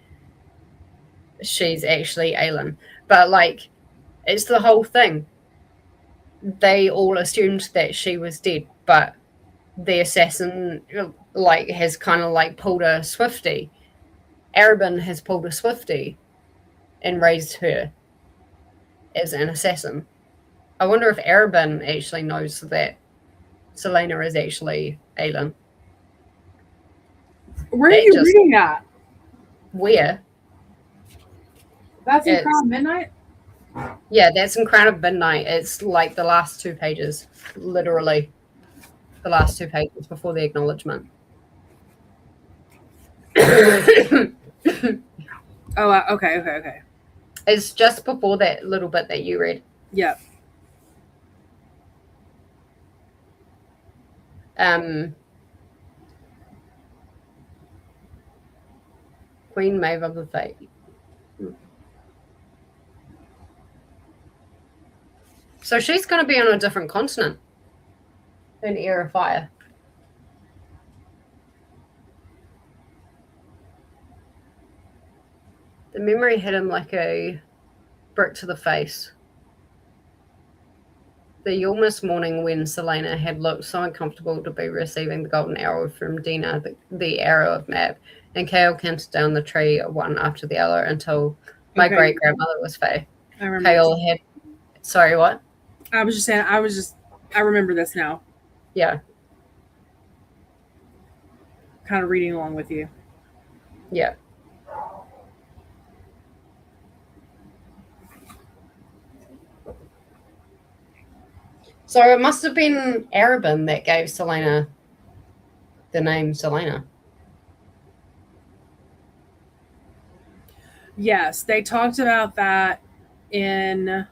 S2: she's actually Aelin. But, like, it's the whole thing. They all assumed that she was dead, but the assassin, like, has kind of, like, pulled a Swiftie. Arabin has pulled a Swiftie and raised her as an assassin. I wonder if Arabin actually knows that Selena is actually Aelin.
S1: Where are you reading that?
S2: Where?
S1: That's in Crown of Midnight?
S2: Yeah, that's in Crown of Midnight. It's like the last 2 pages. Literally. The last 2 pages before the acknowledgement.
S1: Okay.
S2: It's just before that little bit that you read.
S1: Yep.
S2: Queen Maeve of the Fate. So she's going to be on a different continent in Heir of Fire. The memory hit him like a brick to the face. The Yulmus morning when Selena had looked so uncomfortable to be receiving the golden arrow from Dina, the arrow of Mab, and Kale counted down the tree one after the other until my great-grandmother was Fae.
S1: I remember.
S2: Kale had... Sorry, what?
S1: I was just saying, I remember this now.
S2: Yeah.
S1: kind of reading along with you.
S2: Yeah. So it must have been Arabin that gave Celaena the name Celaena.
S1: Yes, they talked about that in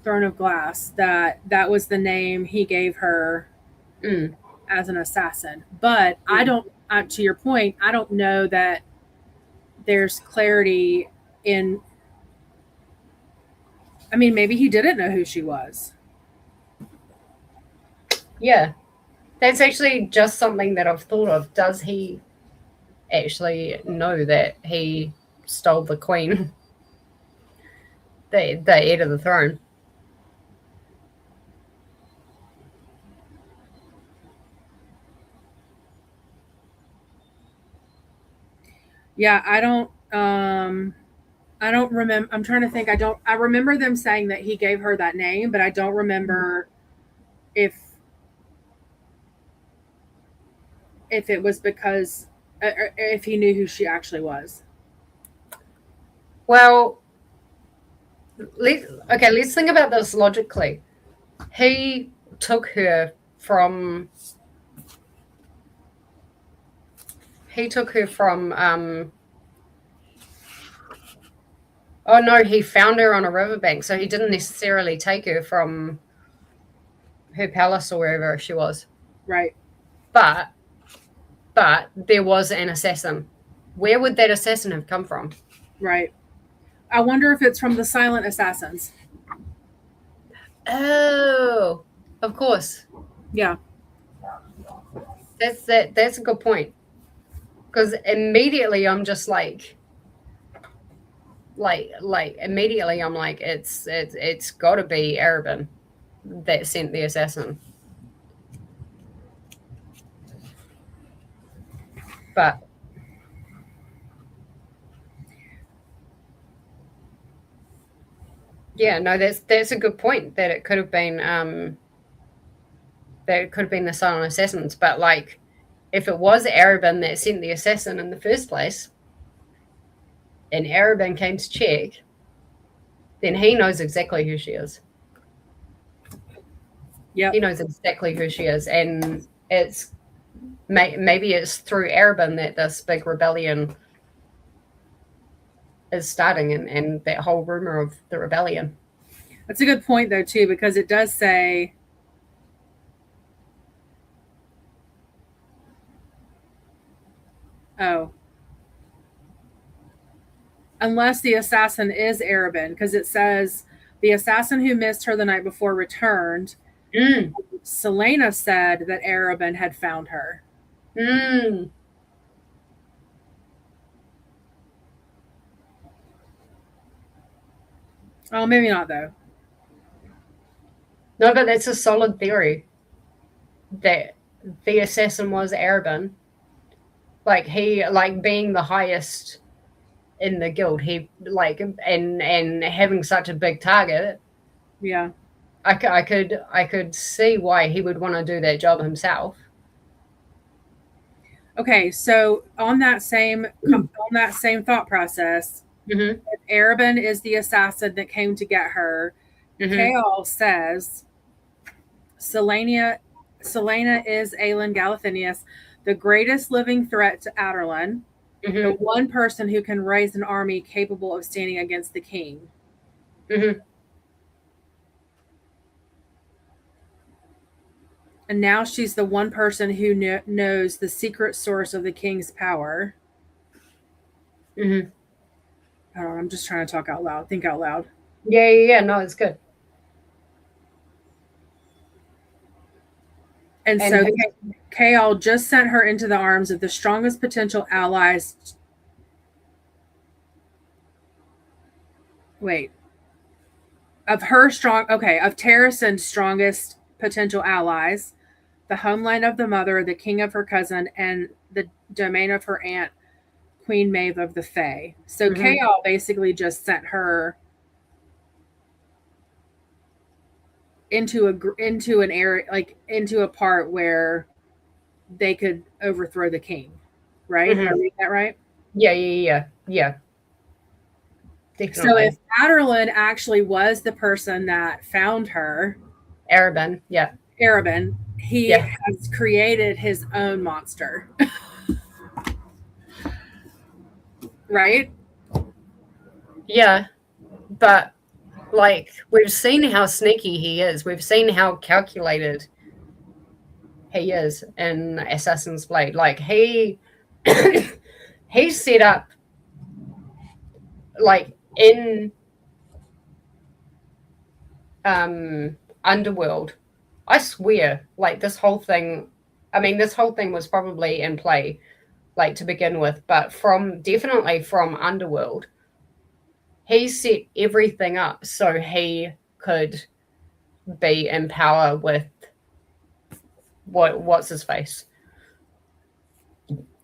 S1: Throne of Glass, that was the name he gave her as an assassin. But I don't, to your point, I don't know that there's clarity in. I mean, maybe he didn't know who she was.
S2: Yeah. That's actually just something that I've thought of. Does he actually know that he stole the queen, the heir to the throne?
S1: Yeah, I don't remember. I'm trying to think. I remember them saying that he gave her that name, but I don't remember if it was because if he knew who she actually was.
S2: Well, let's think about this logically. He took her from oh no, he found her on a riverbank, so he didn't necessarily take her from her palace or wherever she was.
S1: Right.
S2: But there was an assassin. Where would that assassin have come from?
S1: Right. I wonder if it's from the silent assassins.
S2: Oh, of course.
S1: Yeah.
S2: That's a good point. Because immediately I'm just like immediately I'm like, it's got to be Arabin that sent the assassin. But yeah, no, that's a good point, that it could have been the silent assassins. But like, if it was Arabin that sent the assassin in the first place, and Arabin came to check, then he knows exactly who she is.
S1: Yeah,
S2: he knows exactly who she is, and it's maybe it's through Arabin that this big rebellion is starting, and that whole rumor of the rebellion.
S1: That's a good point though too, because it does say unless the assassin is Arabin, because it says the assassin who missed her the night before returned. Celaena said that Arabin had found her. Oh, maybe not though.
S2: No, but that's a solid theory, that the assassin was Arabin. Like, he, like, being the highest in the guild, he, like, and having such a big target.
S1: Yeah.
S2: I could see why he would want to do that job himself.
S1: Okay, so on that same thought process, if Arabin is the assassin that came to get her, Chaol says Celaena is Aelin Galathynius, the greatest living threat to Adarlan, the one person who can raise an army capable of standing against the king. And now she's the one person who knows the secret source of the king's power. I don't know, I'm just trying to talk out loud, think out loud.
S2: Yeah, no, it's good.
S1: And so Chaol just sent her into the arms of the strongest potential allies. Of Terrasen's strongest potential allies, the homeland of the mother, the king of her cousin, and the domain of her aunt, Queen Maeve of the Fae. So Chaol basically just sent her into an area, like into a part where they could overthrow the king, right? Am I reading that right?
S2: Yeah. Definitely.
S1: So if Aderlin actually was the person that found her,
S2: Arabin,
S1: he has created his own monster. Right?
S2: Yeah, but like we've seen how sneaky he is. We've seen how calculated he is in Assassin's Blade. Like he set up like in Underworld. I swear, like this whole thing was probably in play like to begin with, but definitely from Underworld, he set everything up so he could be in power with what's his face.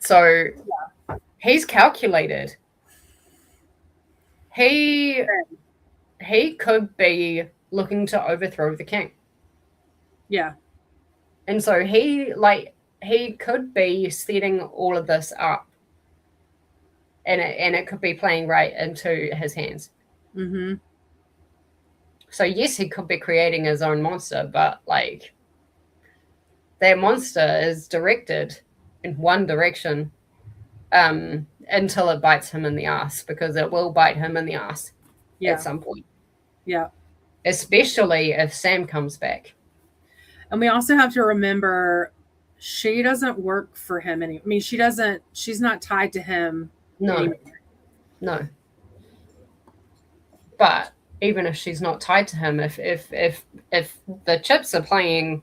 S2: So he's calculated. He could be looking to overthrow the king.
S1: Yeah.
S2: And so he could be setting all of this up. And it could be playing right into his hands.
S1: Mm-hmm.
S2: So yes, he could be creating his own monster, but like that monster is directed in one direction until it bites him in the ass, because it will bite him in the ass at some point.
S1: Yeah.
S2: Especially if Sam comes back.
S1: And we also have to remember she doesn't work for him anymore. I mean, she's not tied to him anymore.
S2: No. But even if she's not tied to him, if the chips are playing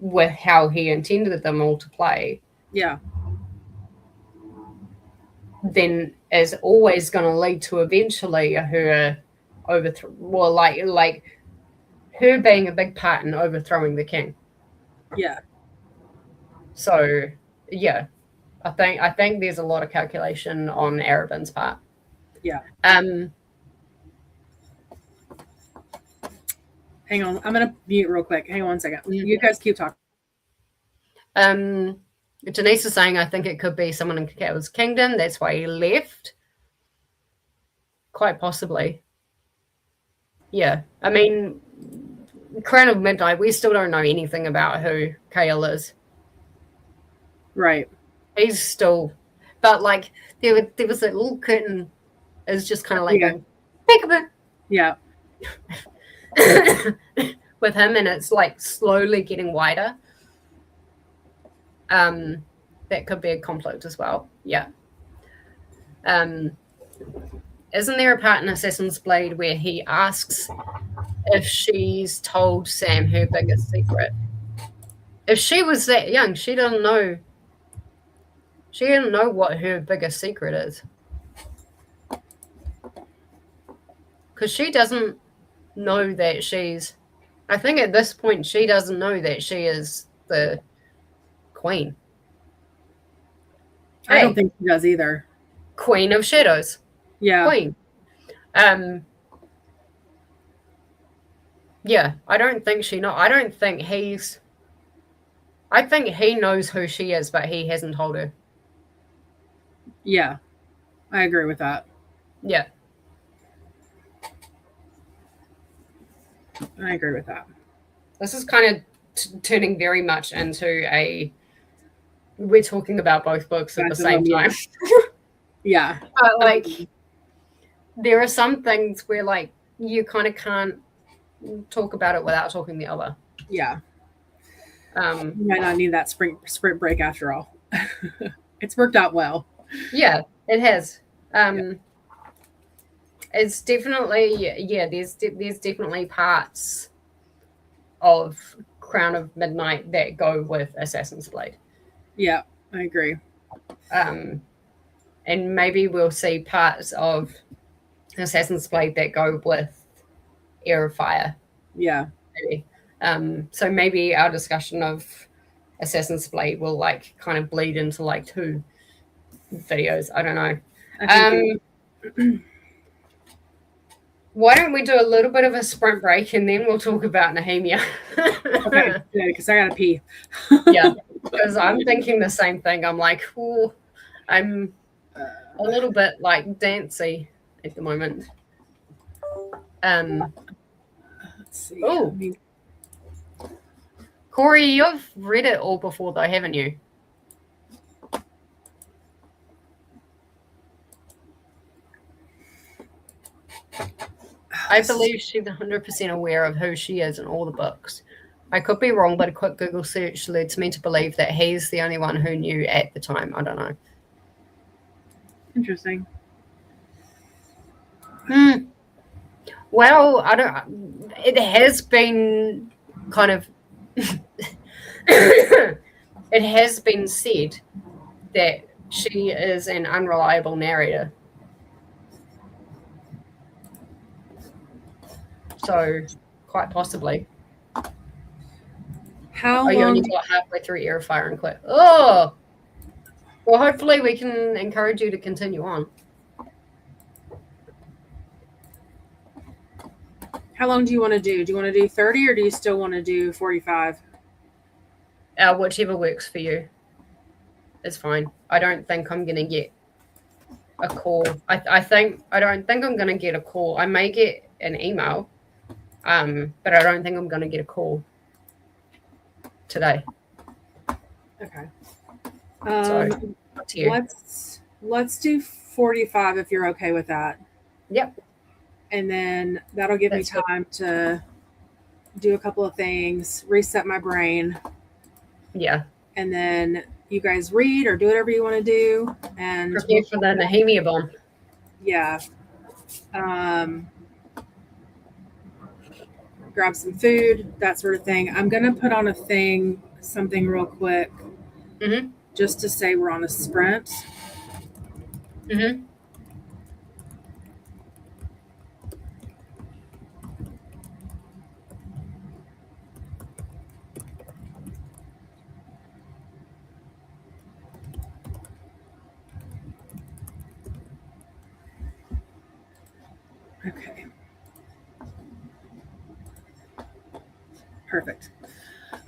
S2: with how he intended them all to play, then is always going to lead to eventually her overthrow. Well, like her being a big part in overthrowing the king.
S1: Yeah.
S2: So yeah, I think there's a lot of calculation on Arabin's part.
S1: Yeah. Hang on, I'm gonna mute real quick. Hang on 1 second. You guys keep talking.
S2: Denise is saying, I think it could be someone in Cacato's kingdom. That's why he left. Quite possibly. Yeah. I mean, Crown of Midnight, we still don't know anything about who Kael is.
S1: Right.
S2: He's still... But, like, there was that little curtain. It's just kind of like going, peekaboo.
S1: Yeah.
S2: With him, and it's, like, slowly getting wider. That could be a conflict as well. Yeah. Isn't there a part in Assassin's Blade where he asks if she's told Sam her biggest secret? If she was that young, she didn't know. She didn't know what her biggest secret is. Because she doesn't know that she's... I think at this point she doesn't know that she is the queen.
S1: I don't think she does either.
S2: Queen of Shadows.
S1: Yeah.
S2: Queen. Yeah, I don't think she knows. I don't think he's... I think he knows who she is, but he hasn't told her.
S1: Yeah, I agree with that.
S2: Yeah.
S1: I agree with that.
S2: This is kind of turning very much into a... We're talking about both books at the same time.
S1: Yeah.
S2: But, like, there are some things where, like, you kind of can't talk about it without talking the other.
S1: Yeah. You might not need that sprint break after all. It's worked out well.
S2: Yeah, it has. It's definitely, there's definitely parts of Crown of Midnight that go with Assassin's Blade.
S1: Yeah, I agree.
S2: And maybe we'll see parts of Assassin's Blade that go with Heir of Fire.
S1: Yeah.
S2: Maybe. So maybe our discussion of Assassin's Blade will like kind of bleed into like 2 videos. I don't know. Why don't we do a little bit of a sprint break and then we'll talk about Nehemia?
S1: Okay, good, because I gotta pee.
S2: Yeah. Because I'm thinking the same thing. I'm like, oh, I'm a little bit like dancy at the moment.
S1: Let's see.
S2: Oh, Corey, you've read it all before, though, haven't you? I believe she's 100% aware of who she is in all the books. I could be wrong, but a quick Google search leads me to believe that he's the only one who knew at the time. I don't know.
S1: Interesting.
S2: Well, I don't. It has been kind of. It has been said that she is an unreliable narrator. So, quite possibly.
S1: How
S2: you
S1: long?
S2: only got halfway through Air of Fire and Clay. Oh! Well, hopefully we can encourage you to continue on.
S1: How long do you want to do? Do you want to do 30 or do you still want to do 45?
S2: Whichever works for you. It's fine. I don't think I'm going to get a call. I don't think I'm going to get a call. I may get an email, but I don't think I'm going to get a call today.
S1: Okay.
S2: So, up to you.
S1: Let's do 45 if you're okay with that.
S2: Yep.
S1: And then that'll give me time to do a couple of things, reset my brain.
S2: Yeah.
S1: And then you guys read or do whatever you want to do. And
S2: prepare for the Nehemia bomb.
S1: Yeah. Grab some food, that sort of thing. I'm going to put on something real quick, just to say we're on a sprint. Okay. Perfect.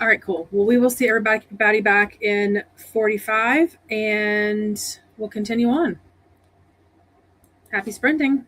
S1: All right, cool. Well, we will see everybody back in 45 and we'll continue on. Happy sprinting.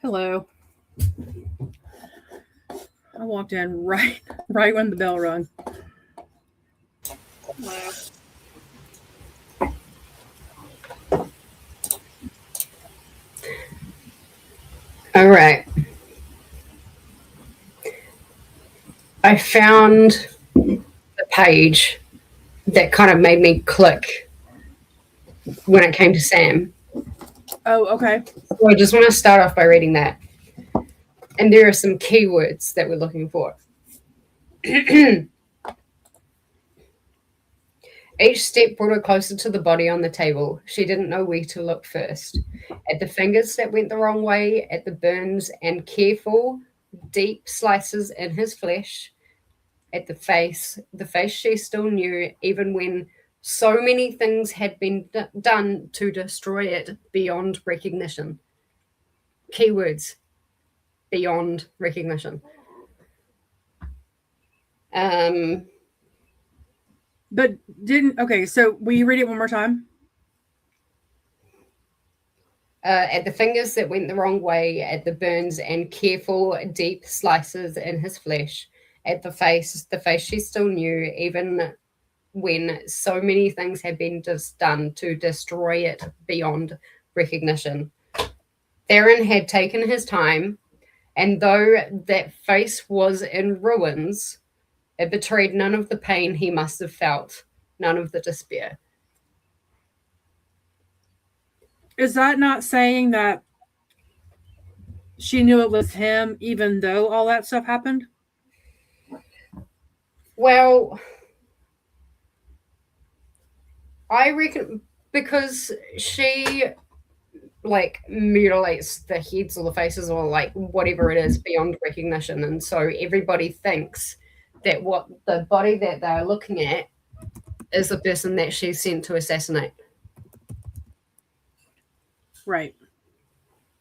S1: Hello. I walked in right when the bell rung. Hello.
S2: All right. I found the page that kind of made me click when it came to Sam.
S1: Oh, okay.
S2: So I just want to start off by reading that. And there are some keywords that we're looking for. Each step brought her closer to the body on the table. She didn't know where to look first. At the fingers that went the wrong way, at the burns and careful, deep slices in his flesh, at the face she still knew, even when so many things had been done to destroy it beyond recognition. Keywords, beyond recognition.
S1: But okay, so will you read it one more time?
S2: At the fingers that went the wrong way, at the burns and careful, deep slices in his flesh, at the face she still knew, even when so many things had been done to destroy it beyond recognition. Theron had taken his time, and though that face was in ruins, it betrayed none of the pain he must have felt, none of the despair.
S1: Is that not saying that she knew it was him even though all that stuff happened?
S2: Well, I reckon because she like mutilates the heads or the faces or like whatever it is beyond recognition, and so everybody thinks that what the body that they're looking at is the person that she's sent to assassinate.
S1: Right.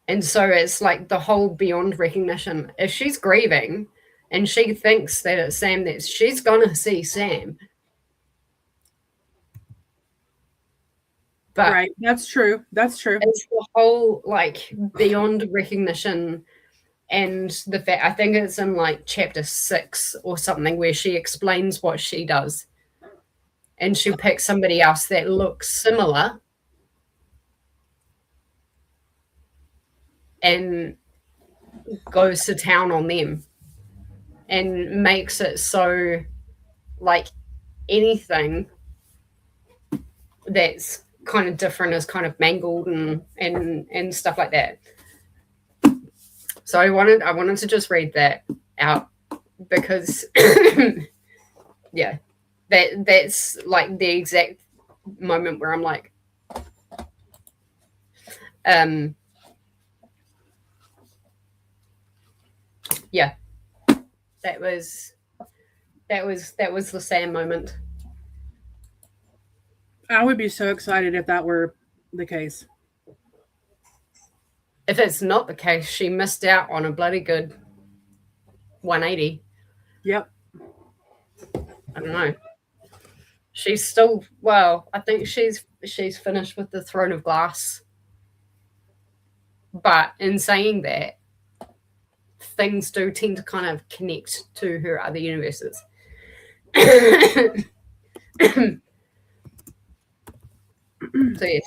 S2: And so it's like the whole beyond recognition. If she's grieving and she thinks that it's Sam, that she's gonna see Sam. But
S1: right, that's true. That's true.
S2: It's the whole like beyond recognition, and the fact I think it's in like chapter 6 or something where she explains what she does, and she picks somebody else that looks similar, and goes to town on them, and makes it so like anything that's kind of different is kind of mangled and stuff like that. So I wanted to just read that out because yeah, that's like the exact moment where I'm like yeah, that was the Sam moment.
S1: I would be so excited if that were the case.
S2: If it's not the case, she missed out on a bloody good 180.
S1: Yep.
S2: I don't know. She's still, well, I think she's finished with the Throne of Glass. But in saying that, things do tend to kind of connect to her other universes. So yes,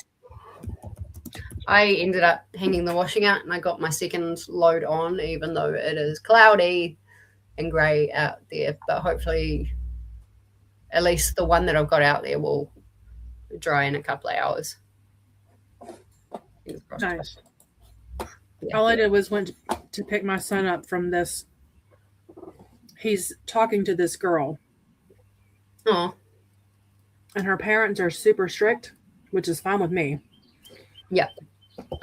S2: I ended up hanging the washing out, and I got my second load on, even though it is cloudy and grey out there. But hopefully, at least the one that I've got out there will dry in a couple of hours.
S1: Nice. Yeah. All I did was went to pick my son up from this. He's talking to this girl.
S2: Oh.
S1: And her parents are super strict, which is fine with me.
S2: Yeah.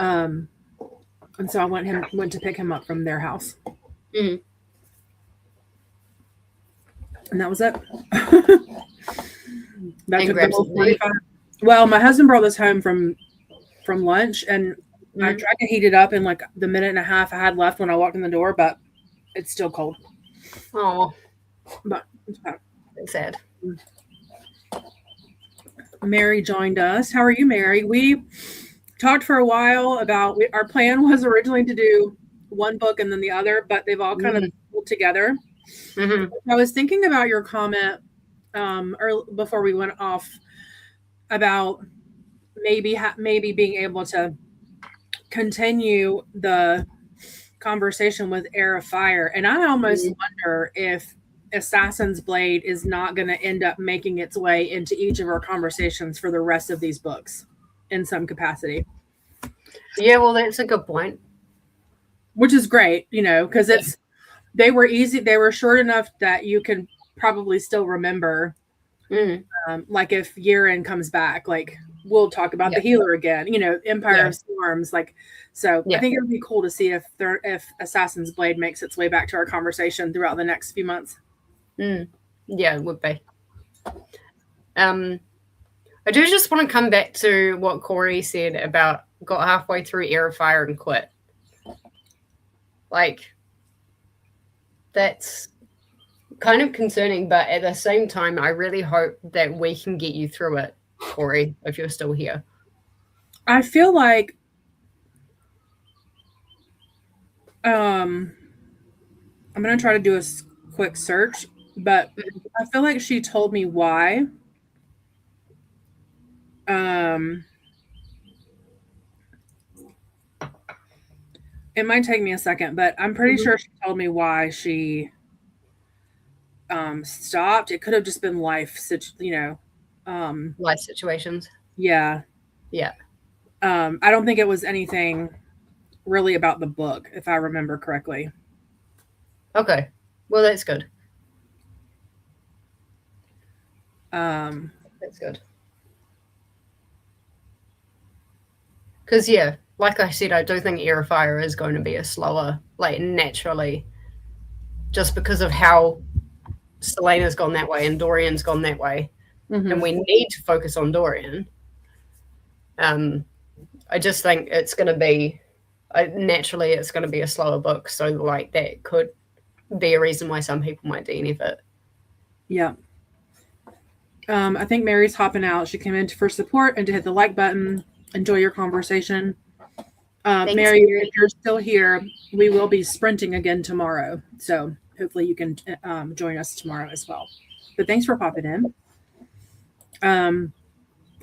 S1: And so I went to pick him up from their house.
S2: Mm-hmm.
S1: And that was it. That took the whole 45. Well, my husband brought this home from lunch, and I tried to heat it up in like the minute and a half I had left when I walked in the door, but it's still cold.
S2: Oh.
S1: But it's okay.
S2: It's sad.
S1: Mary joined us. How are you, Mary? We talked for a while about our plan was originally to do one book and then the other, but they've all kind of pulled together.
S2: Mm-hmm.
S1: I was thinking about your comment or before we went off about maybe being able to continue the conversation with Air of Fire, and I almost wonder if Assassin's Blade is not going to end up making its way into each of our conversations for the rest of these books in some capacity.
S2: Yeah, well, that's a good point.
S1: Which is great, because they were short enough that you can probably still remember. Like if Yeren comes back, like we'll talk about the healer again, Empire of Storms, like so. I think it would be cool to see if Assassin's Blade makes its way back to our conversation throughout the next few months.
S2: Yeah, it would be. I do just want to come back to what Corey said about got halfway through Air of Fire and quit. Like, that's kind of concerning, but at the same time, I really hope that we can get you through it, Corey, if you're still here.
S1: I feel like I'm going to try to do a quick search, but I feel like she told me why. It might take me a second, but I'm pretty sure she told me why she stopped. It could have just been life
S2: situations.
S1: Yeah. I don't think it was anything really about the book, if I remember correctly.
S2: Okay, well, that's good. That's good. Because like I said, I do think Air of Fire is going to be a slower, like naturally, just because of how Selena's gone that way and Dorian's gone that way, and we need to focus on Dorian. I just think it's going to be naturally it's going to be a slower book, so like that could be a reason why some people might DNF it.
S1: Yeah. I think Mary's hopping out. She came in for support and to hit the like button. Enjoy your conversation. Mary, if you're still here, we will be sprinting again tomorrow. So hopefully you can join us tomorrow as well. But thanks for popping in.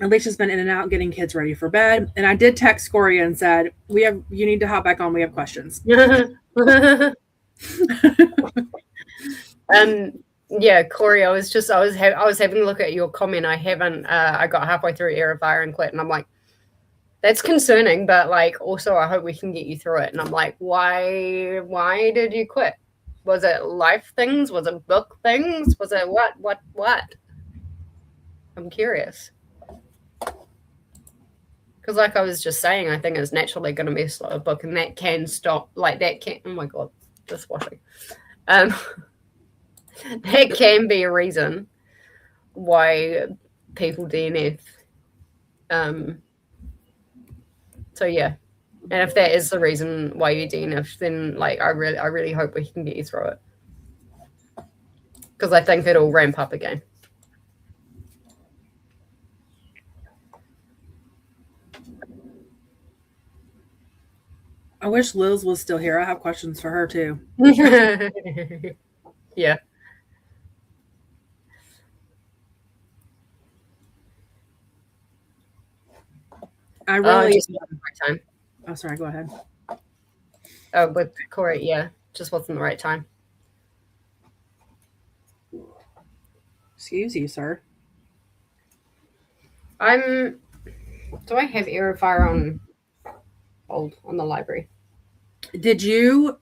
S1: Alicia's been in and out getting kids ready for bed. And I did text Corey and said, you need to hop back on. We have questions.
S2: Yeah, Corey, I was having a look at your comment. I got halfway through Air of Fire and quit, and I'm like, that's concerning, but like also I hope we can get you through it. And I'm like, why did you quit? Was it life things? Was it book things? Was it what? I'm curious. Because like I was just saying, I think it's naturally going to be a slower book, and that can stop, like that can, oh my God, just washing. That can be a reason why people DNF. So yeah, and if that is the reason why you DNF, then like I really hope we can get you through it, because I think it'll ramp up again.
S1: I wish Liz was still here. I have questions for her too.
S2: Yeah.
S1: I really
S2: just wasn't the right time.
S1: Oh, sorry, go ahead.
S2: Oh, with Corey, yeah, just wasn't the right time.
S1: Excuse you, sir.
S2: Do I have Air of Fire on hold on the library?
S1: Did you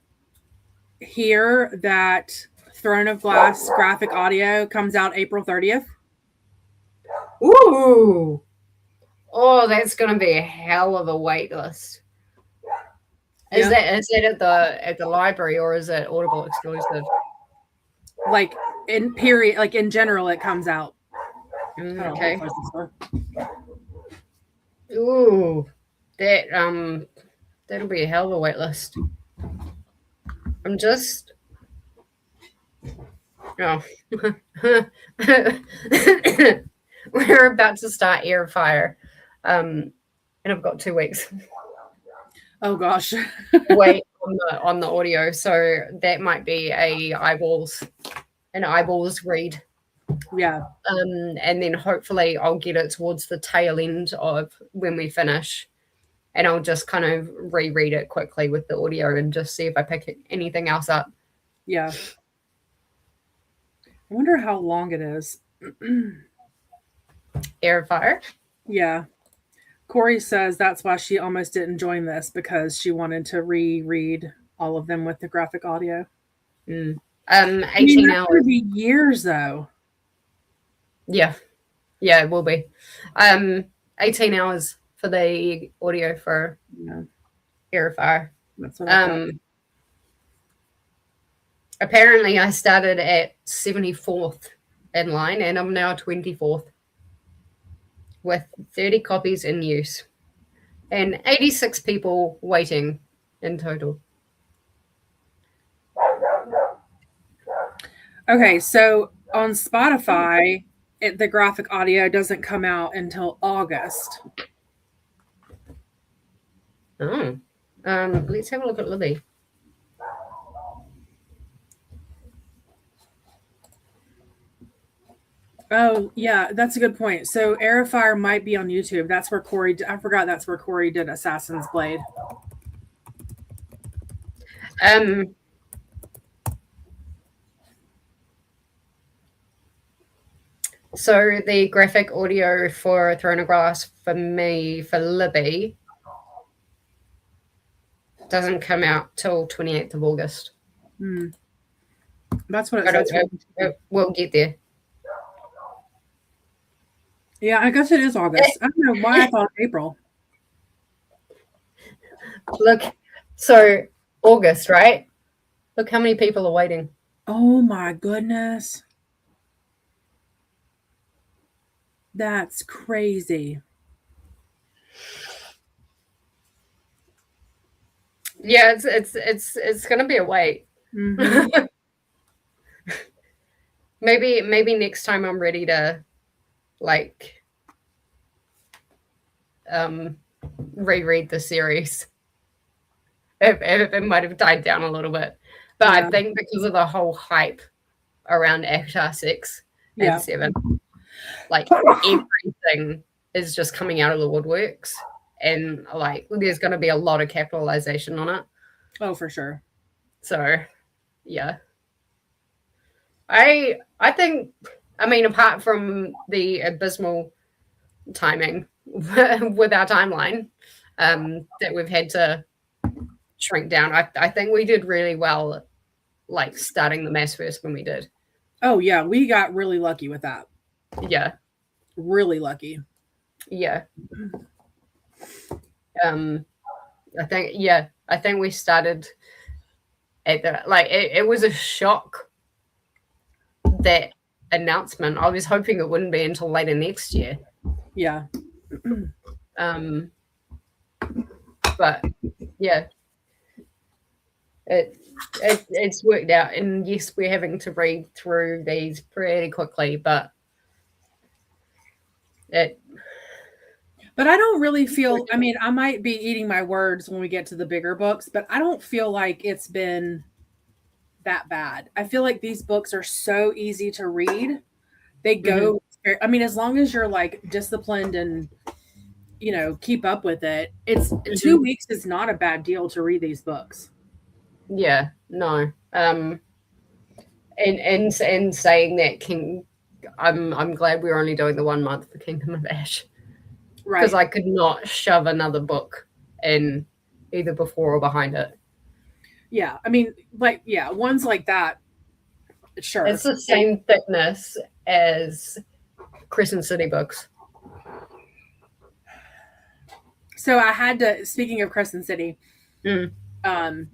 S1: hear that Throne of Glass graphic audio comes out April 30th?
S2: Ooh. Oh, that's going to be a hell of a wait list. Is that at the library, or is it Audible exclusive?
S1: Like in general, it comes out.
S2: Okay. Ooh, that'll be a hell of a wait list. I'm just we're about to start Air of Fire. And I've got 2 weeks.
S1: Oh gosh.
S2: Wait on the audio, so that might be an eyeballs read.
S1: Yeah.
S2: And then hopefully I'll get it towards the tail end of when we finish, and I'll just kind of reread it quickly with the audio and just see if I pick anything else up.
S1: Yeah. I wonder how long it is.
S2: Air of Fire?
S1: Yeah. Corey says that's why she almost didn't join this, because she wanted to reread all of them with the graphic audio.
S2: 18
S1: hours. Would be years though.
S2: Yeah, it will be. 18 hours for the audio for Air of Fire.
S1: That's what I thought.
S2: Apparently I started at 74th in line, and I'm now 24th with 30 copies in use and 86 people waiting in total.
S1: Okay, so on Spotify, the graphic audio doesn't come out until August.
S2: Oh, let's have a look at Libby.
S1: Oh, yeah, that's a good point. So Air of Fire might be on YouTube. That's where Corey, I forgot that's where Corey did Assassin's Blade.
S2: So the graphic audio for Throne of Glass for me, for Libby, doesn't come out till 28th of August.
S1: That's what it says.
S2: We'll get there.
S1: Yeah, I guess it is August. I don't know why I thought April.
S2: Look, so August, right? Look how many people are waiting.
S1: Oh my goodness. That's crazy.
S2: Yeah, it's gonna be a wait.
S1: Mm-hmm.
S2: maybe next time I'm ready to reread the series. It might have died down a little bit, but I think because of the whole hype around ACOTAR 6 and 7, everything is just coming out of the woodworks, and there's going to be a lot of capitalization on it.
S1: Oh, for sure.
S2: So, yeah, I think, I mean, apart from the abysmal timing with our timeline that we've had to shrink down, I think we did really well, starting the MaasVerse when we did.
S1: Oh yeah, we got really lucky with that.
S2: Yeah,
S1: really lucky.
S2: Yeah. I think we started at the it was a shock, that announcement. I was hoping it wouldn't be until later next year.
S1: Yeah.
S2: But yeah, it's worked out, and yes, we're having to read through these pretty quickly, but
S1: I don't really feel, I mean, I might be eating my words when we get to the bigger books, but I don't feel like it's been that bad. I feel like these books are so easy to read. They go, I mean, as long as you're disciplined and, keep up with it, it's 2 weeks is not a bad deal to read these books.
S2: Yeah, no. And saying that, I'm glad we're only doing the 1 month for Kingdom of Ash. Right. Because I could not shove another book in either before or behind it.
S1: Yeah. I mean, ones like that, sure.
S2: It's the same thickness as Crescent City books.
S1: So I had to, speaking of Crescent City, I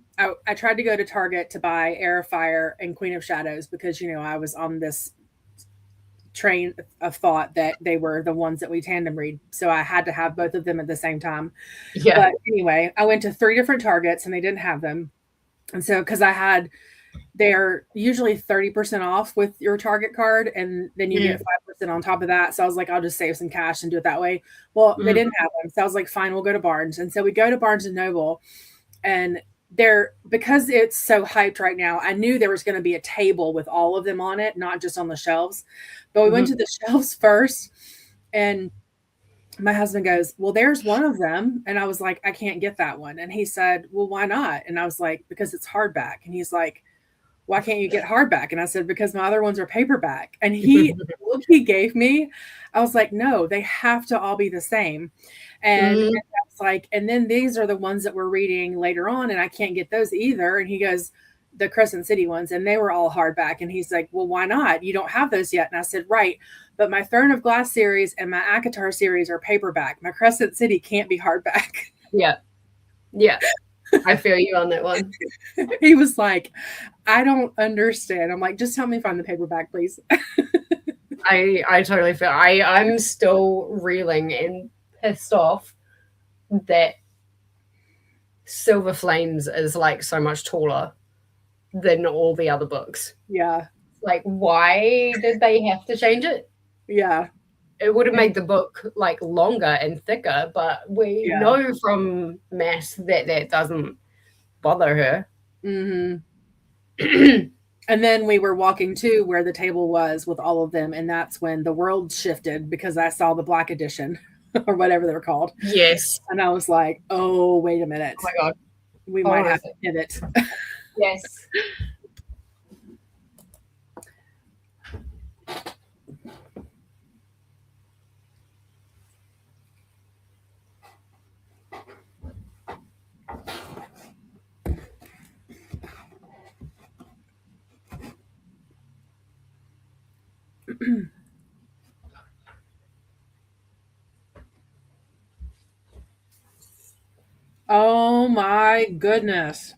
S1: tried to go to Target to buy Air of Fire and Queen of Shadows because, I was on this train of thought that they were the ones that we tandem read. So I had to have both of them at the same time. Yeah. But anyway, I went to 3 different Targets and they didn't have them. And so, because they're usually 30% off with your Target card, and then you get 5% on top of that. So I was like, I'll just save some cash and do it that way. Well, they didn't have them. So I was like, fine, we'll go to Barnes. And so we go to Barnes and Noble, and because it's so hyped right now, I knew there was going to be a table with all of them on it, not just on the shelves. But we went to the shelves first, and my husband goes, well, there's one of them. And I was like, I can't get that one. And he said, well, why not? And I was like, because it's hardback. And he's like, why can't you get hardback? And I said, because my other ones are paperback. And the look he gave me, I was like, no, they have to all be the same. And I was like, and then these are the ones that we're reading later on, and I can't get those either. And he goes, the Crescent City ones, and they were all hardback. And he's like, well, why not? You don't have those yet. And I said, right. But my Throne of Glass series and my ACOTAR series are paperback. My Crescent City can't be hardback.
S2: Yeah. Yeah. I feel you on that one.
S1: He was like, I don't understand. I'm like, just help me find the paperback, please.
S2: I totally feel I'm still reeling and pissed off that Silver Flames is like so much taller than all the other books.
S1: Yeah.
S2: Like, why did they have to change it?
S1: Yeah.
S2: It would have made the book like longer and thicker, but we know from Maas that doesn't bother her.
S1: Mm-hmm. And then we were walking to where the table was with all of them, and that's when the world shifted because I saw the Black Edition or whatever they're called.
S2: Yes.
S1: And I was like, oh, wait a minute.
S2: Oh my God.
S1: We might have to pivot.
S2: Yes.
S1: Oh my goodness.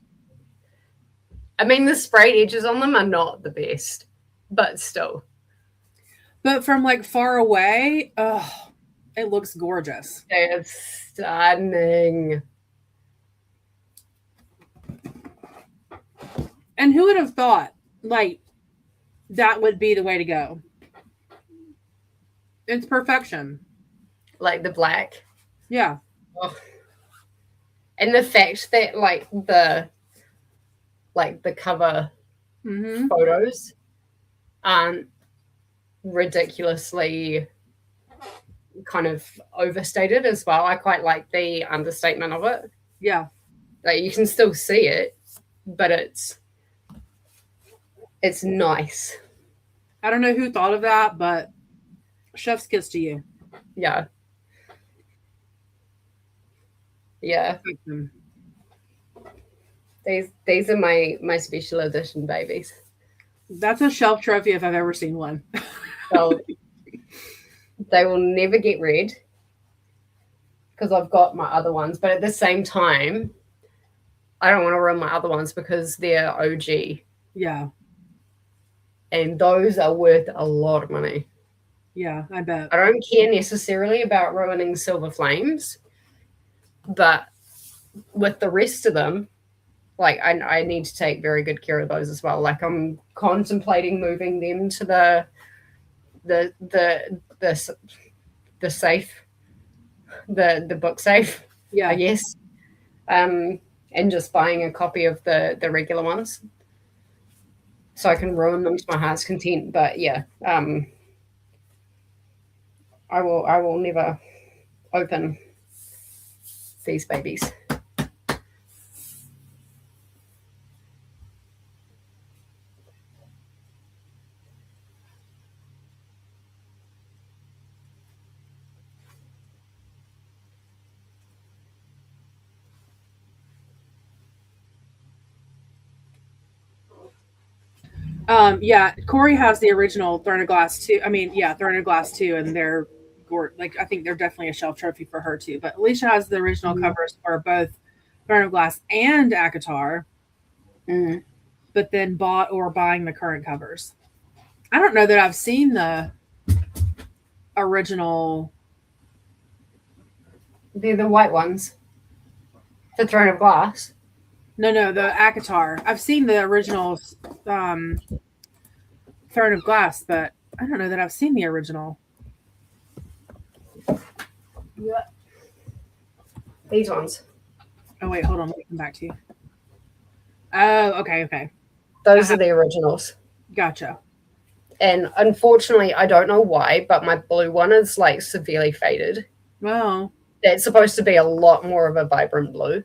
S2: I mean, the sprayed edges on them are not the best, but still.
S1: But from like far away, oh, it looks gorgeous.
S2: It's stunning.
S1: And who would have thought like that would be the way to go? It's perfection.
S2: Like the black.
S1: Yeah.
S2: Oh. And the fact that like the cover photos aren't ridiculously kind of overstated as well. I quite like the understatement of it.
S1: Yeah.
S2: Like you can still see it, but it's nice.
S1: I don't know who thought of that, but chef's kiss to you.
S2: Yeah. Yeah. These are my special edition babies.
S1: That's a shelf trophy if I've ever seen one.
S2: So they will never get read because I've got my other ones, but at the same time, I don't want to ruin my other ones because they're OG.
S1: Yeah.
S2: And those are worth a lot of money.
S1: Yeah, I bet.
S2: I don't care necessarily about ruining Silver Flames, but with the rest of them, like I need to take very good care of those as well. Like I'm contemplating moving them to the safe, the book safe.
S1: Yeah.
S2: I guess. And just buying a copy of the regular ones, so I can ruin them to my heart's content. But yeah, I will never open these babies.
S1: Yeah, Corey has the original Throne of Glass 2. I mean, yeah, Throne of Glass 2, and they're like, I think they're definitely a shelf trophy for her too. But Alicia has the original covers for both Throne of Glass and ACOTAR, but then bought or buying the current covers. I don't know that I've seen the original.
S2: They're the white ones. The Throne of Glass.
S1: No, the ACOTAR. I've seen the original Throne of Glass, but I don't know that I've seen the original.
S2: Yeah. These ones.
S1: Oh, wait, hold on. Let me come back to you. Oh, okay.
S2: Those are the originals.
S1: Gotcha.
S2: And unfortunately, I don't know why, but my blue one is like severely faded.
S1: Well,
S2: That's supposed to be a lot more of a vibrant blue.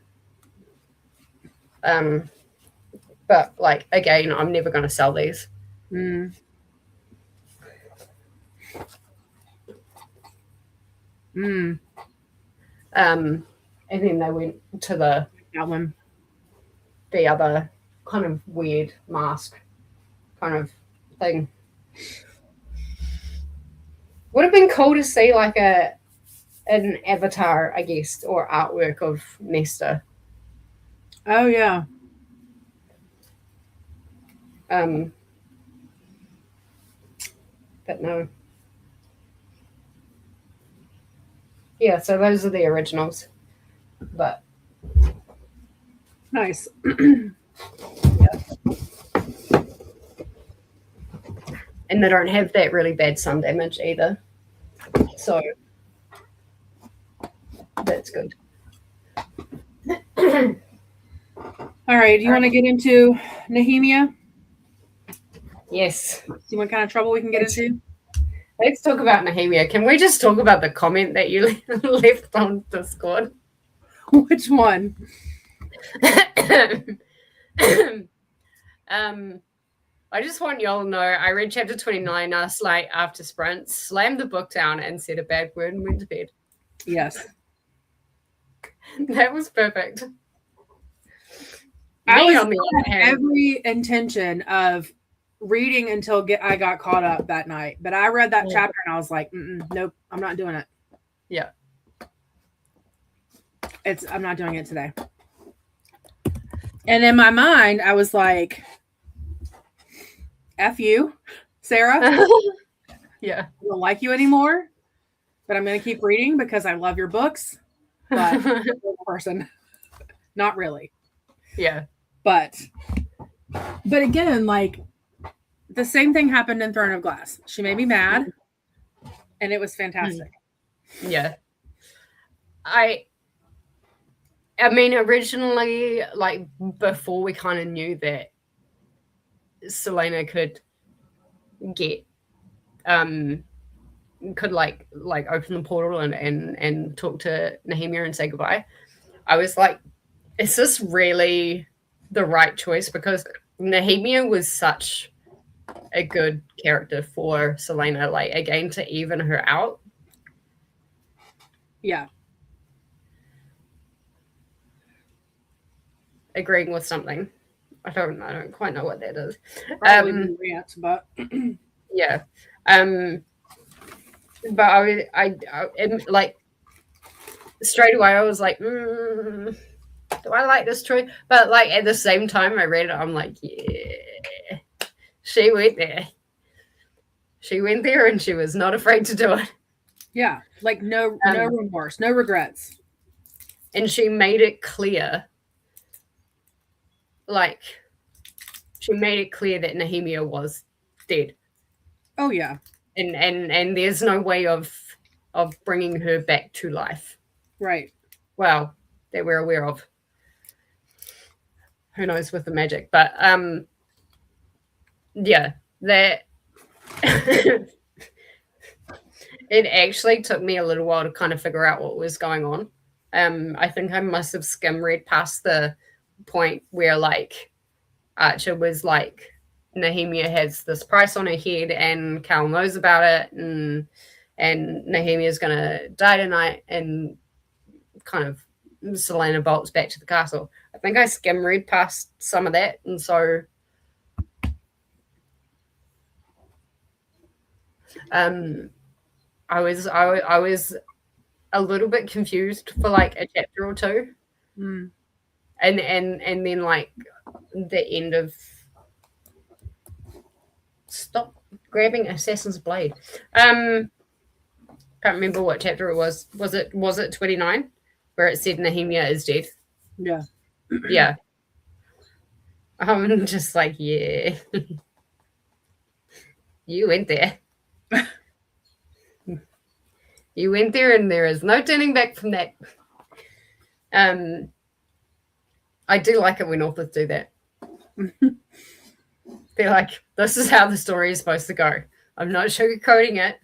S2: But like again, I'm never going to sell these.
S1: and
S2: And then they went to
S1: that one.
S2: the other kind of weird mask kind of thing. Would have been cool to see like an avatar, I guess, or artwork of Nesta.
S1: Oh yeah.
S2: But no. Yeah, so those are the originals. But
S1: nice.
S2: Yeah. And they don't have that really bad sun damage either. So that's good.
S1: All right. Do you want to get into Nehemia?
S2: Yes.
S1: See what kind of trouble we can get into?
S2: Let's talk about Nehemia. Can we just talk about the comment that you left on Discord?
S1: Which one?
S2: I just want y'all to know I read chapter 29 last night after sprint, slammed the book down and said a bad word and went to bed.
S1: Yes.
S2: That was perfect.
S1: I was on every intention of reading until I got caught up that night. But I read that chapter and I was like, nope, I'm not doing it.
S2: Yeah.
S1: I'm not doing it today. And in my mind, I was like, F you, Sarah.
S2: Yeah.
S1: I don't like you anymore, but I'm going to keep reading because I love your books. But person, not really.
S2: Yeah.
S1: But again, like the same thing happened in Throne of Glass. She made me mad and it was fantastic.
S2: Yeah. I mean, originally, like before we kind of knew that Selena could get could like open the portal and talk to Nehemia and say goodbye, I was like, is this really the right choice? Because Nehemia was such a good character for Selena, like again, to even her out.
S1: Yeah.
S2: Agreeing with something. I don't quite know what that is.
S1: Probably rant, but
S2: yeah. But I like straight away I was like, do I like this choice? But like at the same time I read it, I'm like, yeah, she went there. She went there and she was not afraid to do it.
S1: Yeah, like no remorse, no regrets.
S2: And she made it clear. Like she made it clear that Nehemia was dead.
S1: Oh yeah.
S2: And there's no way of bringing her back to life.
S1: Right.
S2: Well, that we're aware of. Who knows with the magic, but yeah, that it actually took me a little while to kind of figure out what was going on. I think I must have skim read past the point where like Archer was like, Nehemia has this price on her head and Cal knows about it, and Nehemia's gonna die tonight, and kind of Selena bolts back to the castle. I think I skim read past some of that, and so I was a little bit confused for like a chapter or two. And then like the end of stop grabbing Assassin's Blade. Can't remember what chapter it was. Was it 29 where it said Nehemia is dead?
S1: Yeah.
S2: Yeah. I'm just like, yeah. You went there. You went there and there is no turning back from that. I do like it when authors do that. They're like, this is how the story is supposed to go. I'm not sugarcoating it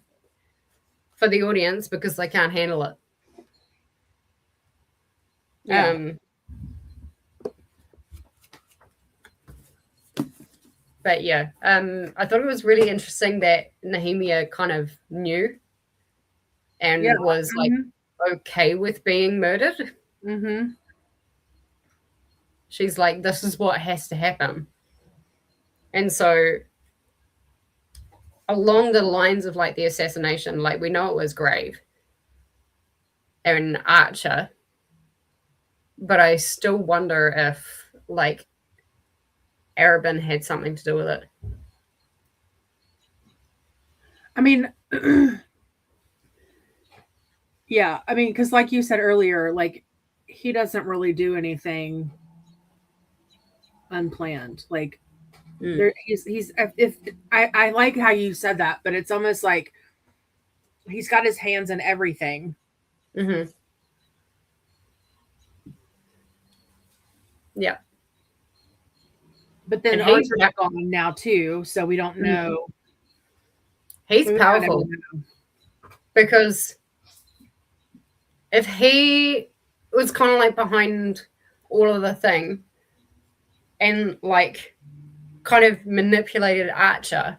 S2: for the audience because they can't handle it.
S1: Yeah.
S2: But yeah, I thought it was really interesting that Nehemia kind of knew and was like okay with being murdered.
S1: Mm-hmm.
S2: She's like, this is what has to happen. And so along the lines of like the assassination, like we know it was Grave and Archer, but I still wonder if like Arabin had something to do with it.
S1: I mean, yeah, I mean, because like you said earlier, like he doesn't really do anything unplanned. Like there, he's if I like how you said that, but it's almost like he's got his hands in everything.
S2: Mm-hmm. Yeah.
S1: But then Archer's gone now too, so we don't know.
S2: He's powerful because if he was kind of like behind all of the thing and like kind of manipulated Archer,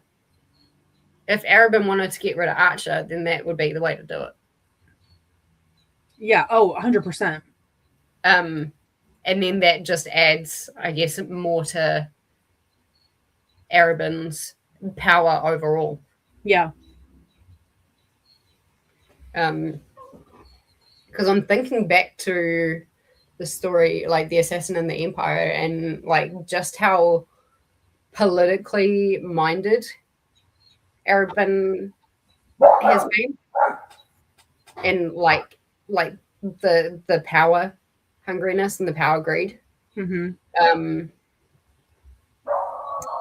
S2: if Arabin wanted to get rid of Archer, then that would be the way to do it.
S1: Yeah. Oh, 100%.
S2: And then that just adds, I guess, more to Arabin's power overall.
S1: Yeah.
S2: Because I'm thinking back to the story, like the assassin in the Empire, and like just how politically minded Arabin has been, and like the power hungriness and the power greed.
S1: Mm-hmm.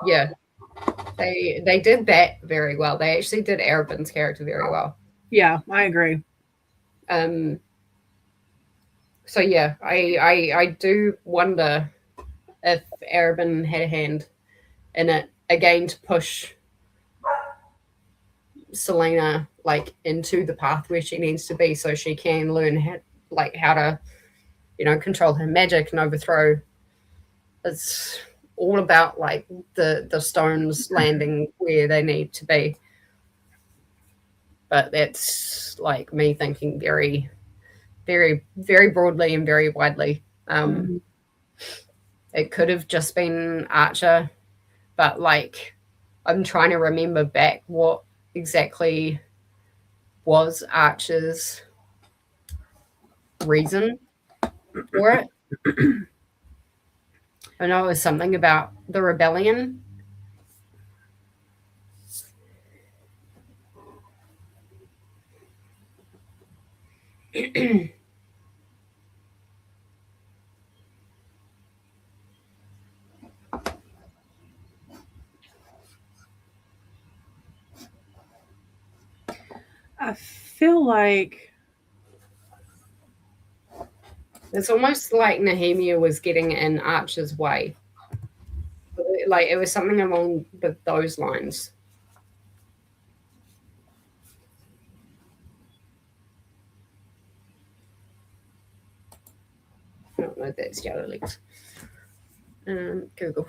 S2: Yeah, they did that very well. They actually did Arabin's character very well.
S1: Yeah, I agree.
S2: So yeah, I do wonder if Arabin had a hand in it again to push Selena like into the path where she needs to be, so she can learn how to, control her magic and overthrow. It's all about like the stones landing where they need to be. But that's like me thinking very, very, very broadly and very widely. It could have just been Archer, but like I'm trying to remember back what exactly was Archer's reason for it. I know it was something about the rebellion.
S1: I feel like
S2: it's almost like Nehemia was getting in Archer's way. Like it was something along those lines. I don't know if that's Yellow Legs. Google.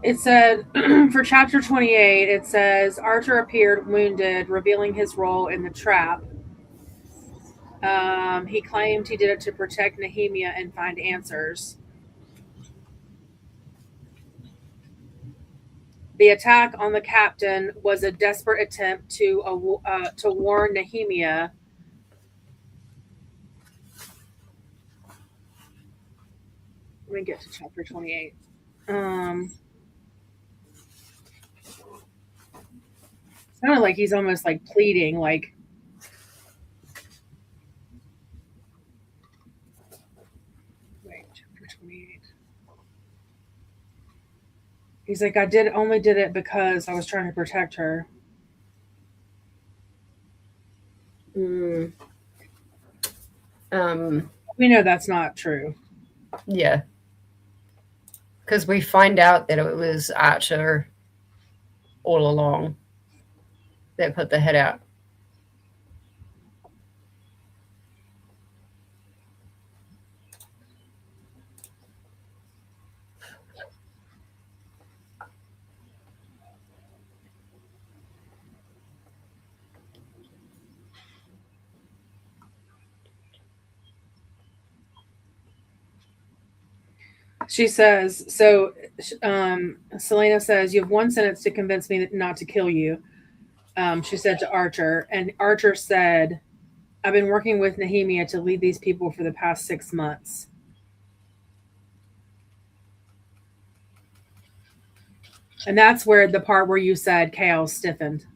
S1: it said for chapter 28, it says Archer appeared wounded, revealing his role in the trap. He claimed he did it to protect Nehemia and find answers. The attack on the captain was a desperate attempt to warn Nehemia. Let me get to chapter 28. sounded like he's almost like pleading, like, wait, chapter 28. He's like, I only did it because I was trying to protect her.
S2: Mm.
S1: We know that's not true.
S2: Yeah. Because we find out that it was Archer all along that put the hit out.
S1: She says, so Selena says, you have one sentence to convince me not to kill you. She said to Archer, and Archer said, I've been working with Nehemia to lead these people for the past 6 months. And that's where the part where you said Chaos stiffened.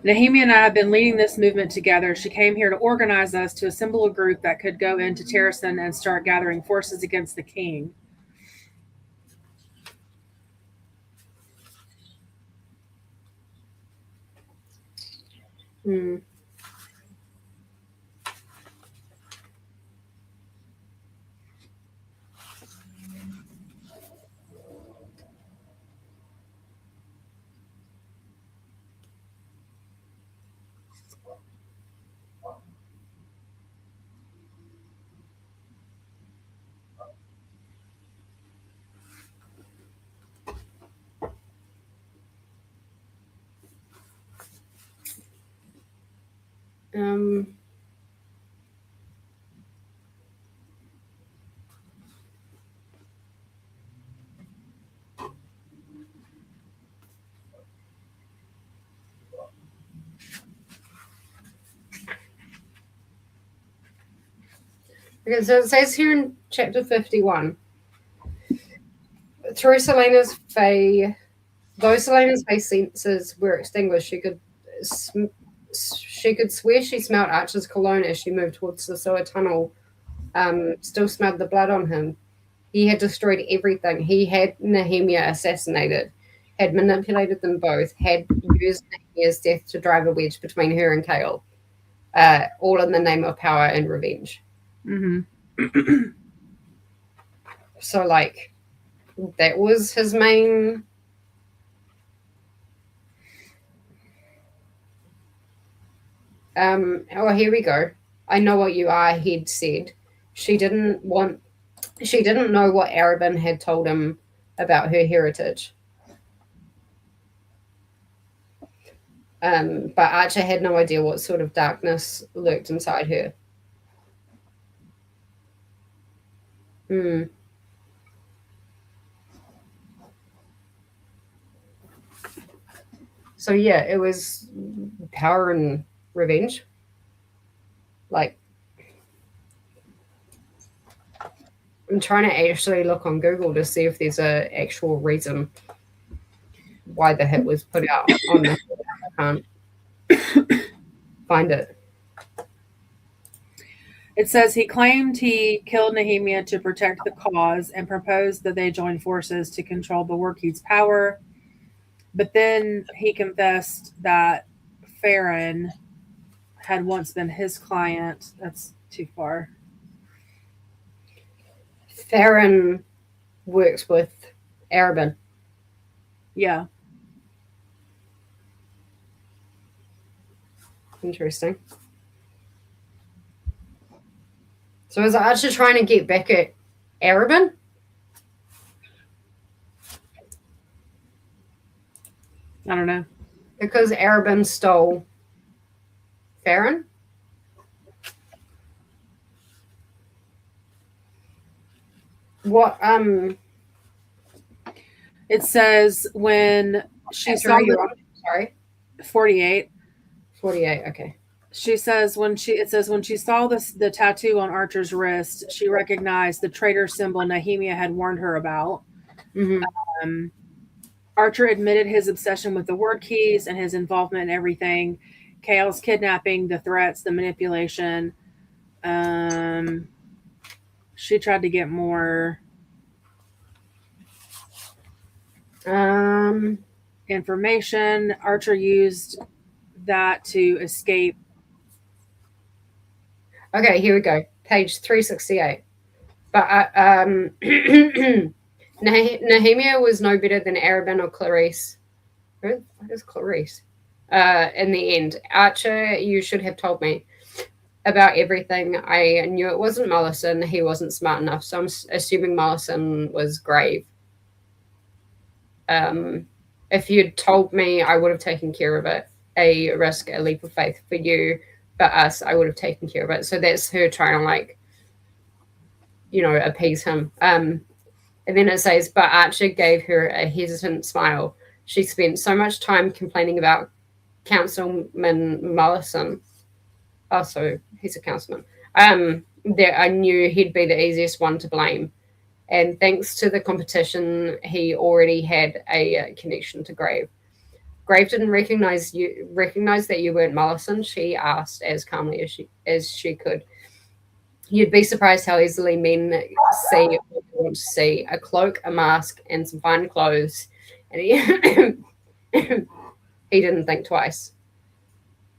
S1: Nehemia and I have been leading this movement together. She came here to organize us to assemble a group that could go into Terrason and start gathering forces against the king.
S2: Hmm. Okay, so it says here in chapter 51, through Selena's Fae, though Selena's Fae senses were extinguished, she could swear she smelled Archer's cologne as she moved towards the sewer tunnel. Still smelled the blood on him. He had destroyed everything. He had Nehemia assassinated, had manipulated them both, had used Nehemia's death to drive a wedge between her and Kale, all in the name of power and revenge.
S1: Mm-hmm.
S2: So, like, that was his main... oh, here we go. I know what you are, he'd said. She didn't know what Arabin had told him about her heritage. But Archer had no idea what sort of darkness lurked inside her. So yeah, it was power and revenge. Like, I'm trying to actually look on Google to see if there's an actual reason why the hit was put out on this. I can't find it.
S1: It says he claimed he killed Nehemia to protect the cause and proposed that they join forces to control the Warkeet's power. But then he confessed that Farron had once been his client. That's too far.
S2: Farron works with Arabin.
S1: Yeah.
S2: Interesting. So is Archer trying to get back at Arabin?
S1: I don't know.
S2: Because Arabin stole Farron? What
S1: It says when she saw
S2: you on? Sorry.
S1: 48.
S2: 48, okay.
S1: She says when she saw the tattoo on Archer's wrist, she recognized the traitor symbol Nehemia had warned her about. Archer admitted his obsession with the word keys and his involvement in everything. Kale's kidnapping, the threats, the manipulation. She tried to get more information. Archer used that to escape.
S2: Okay, here we go. Page 368. But Nehemia was no better than Arabin or Clarice. What is Clarice? In the end, Archer, you should have told me about everything. I knew it wasn't Mollison. He wasn't smart enough, so I'm assuming Mollison was grave. If you'd told me, I would have taken care of it. A risk, a leap of faith for you, for us, I would have taken care of it. So that's her trying to, like, appease him. And then it says, but Archer gave her a hesitant smile. She spent so much time complaining about Councilman Mollison. Oh, so he's a councilman. That I knew he'd be the easiest one to blame. And thanks to the competition, he already had a connection to Grave. Grave didn't recognize that you weren't Mollison, she asked as calmly as she could. You'd be surprised how easily men see what they want to see. A cloak, a mask, and some fine clothes. And he didn't think twice.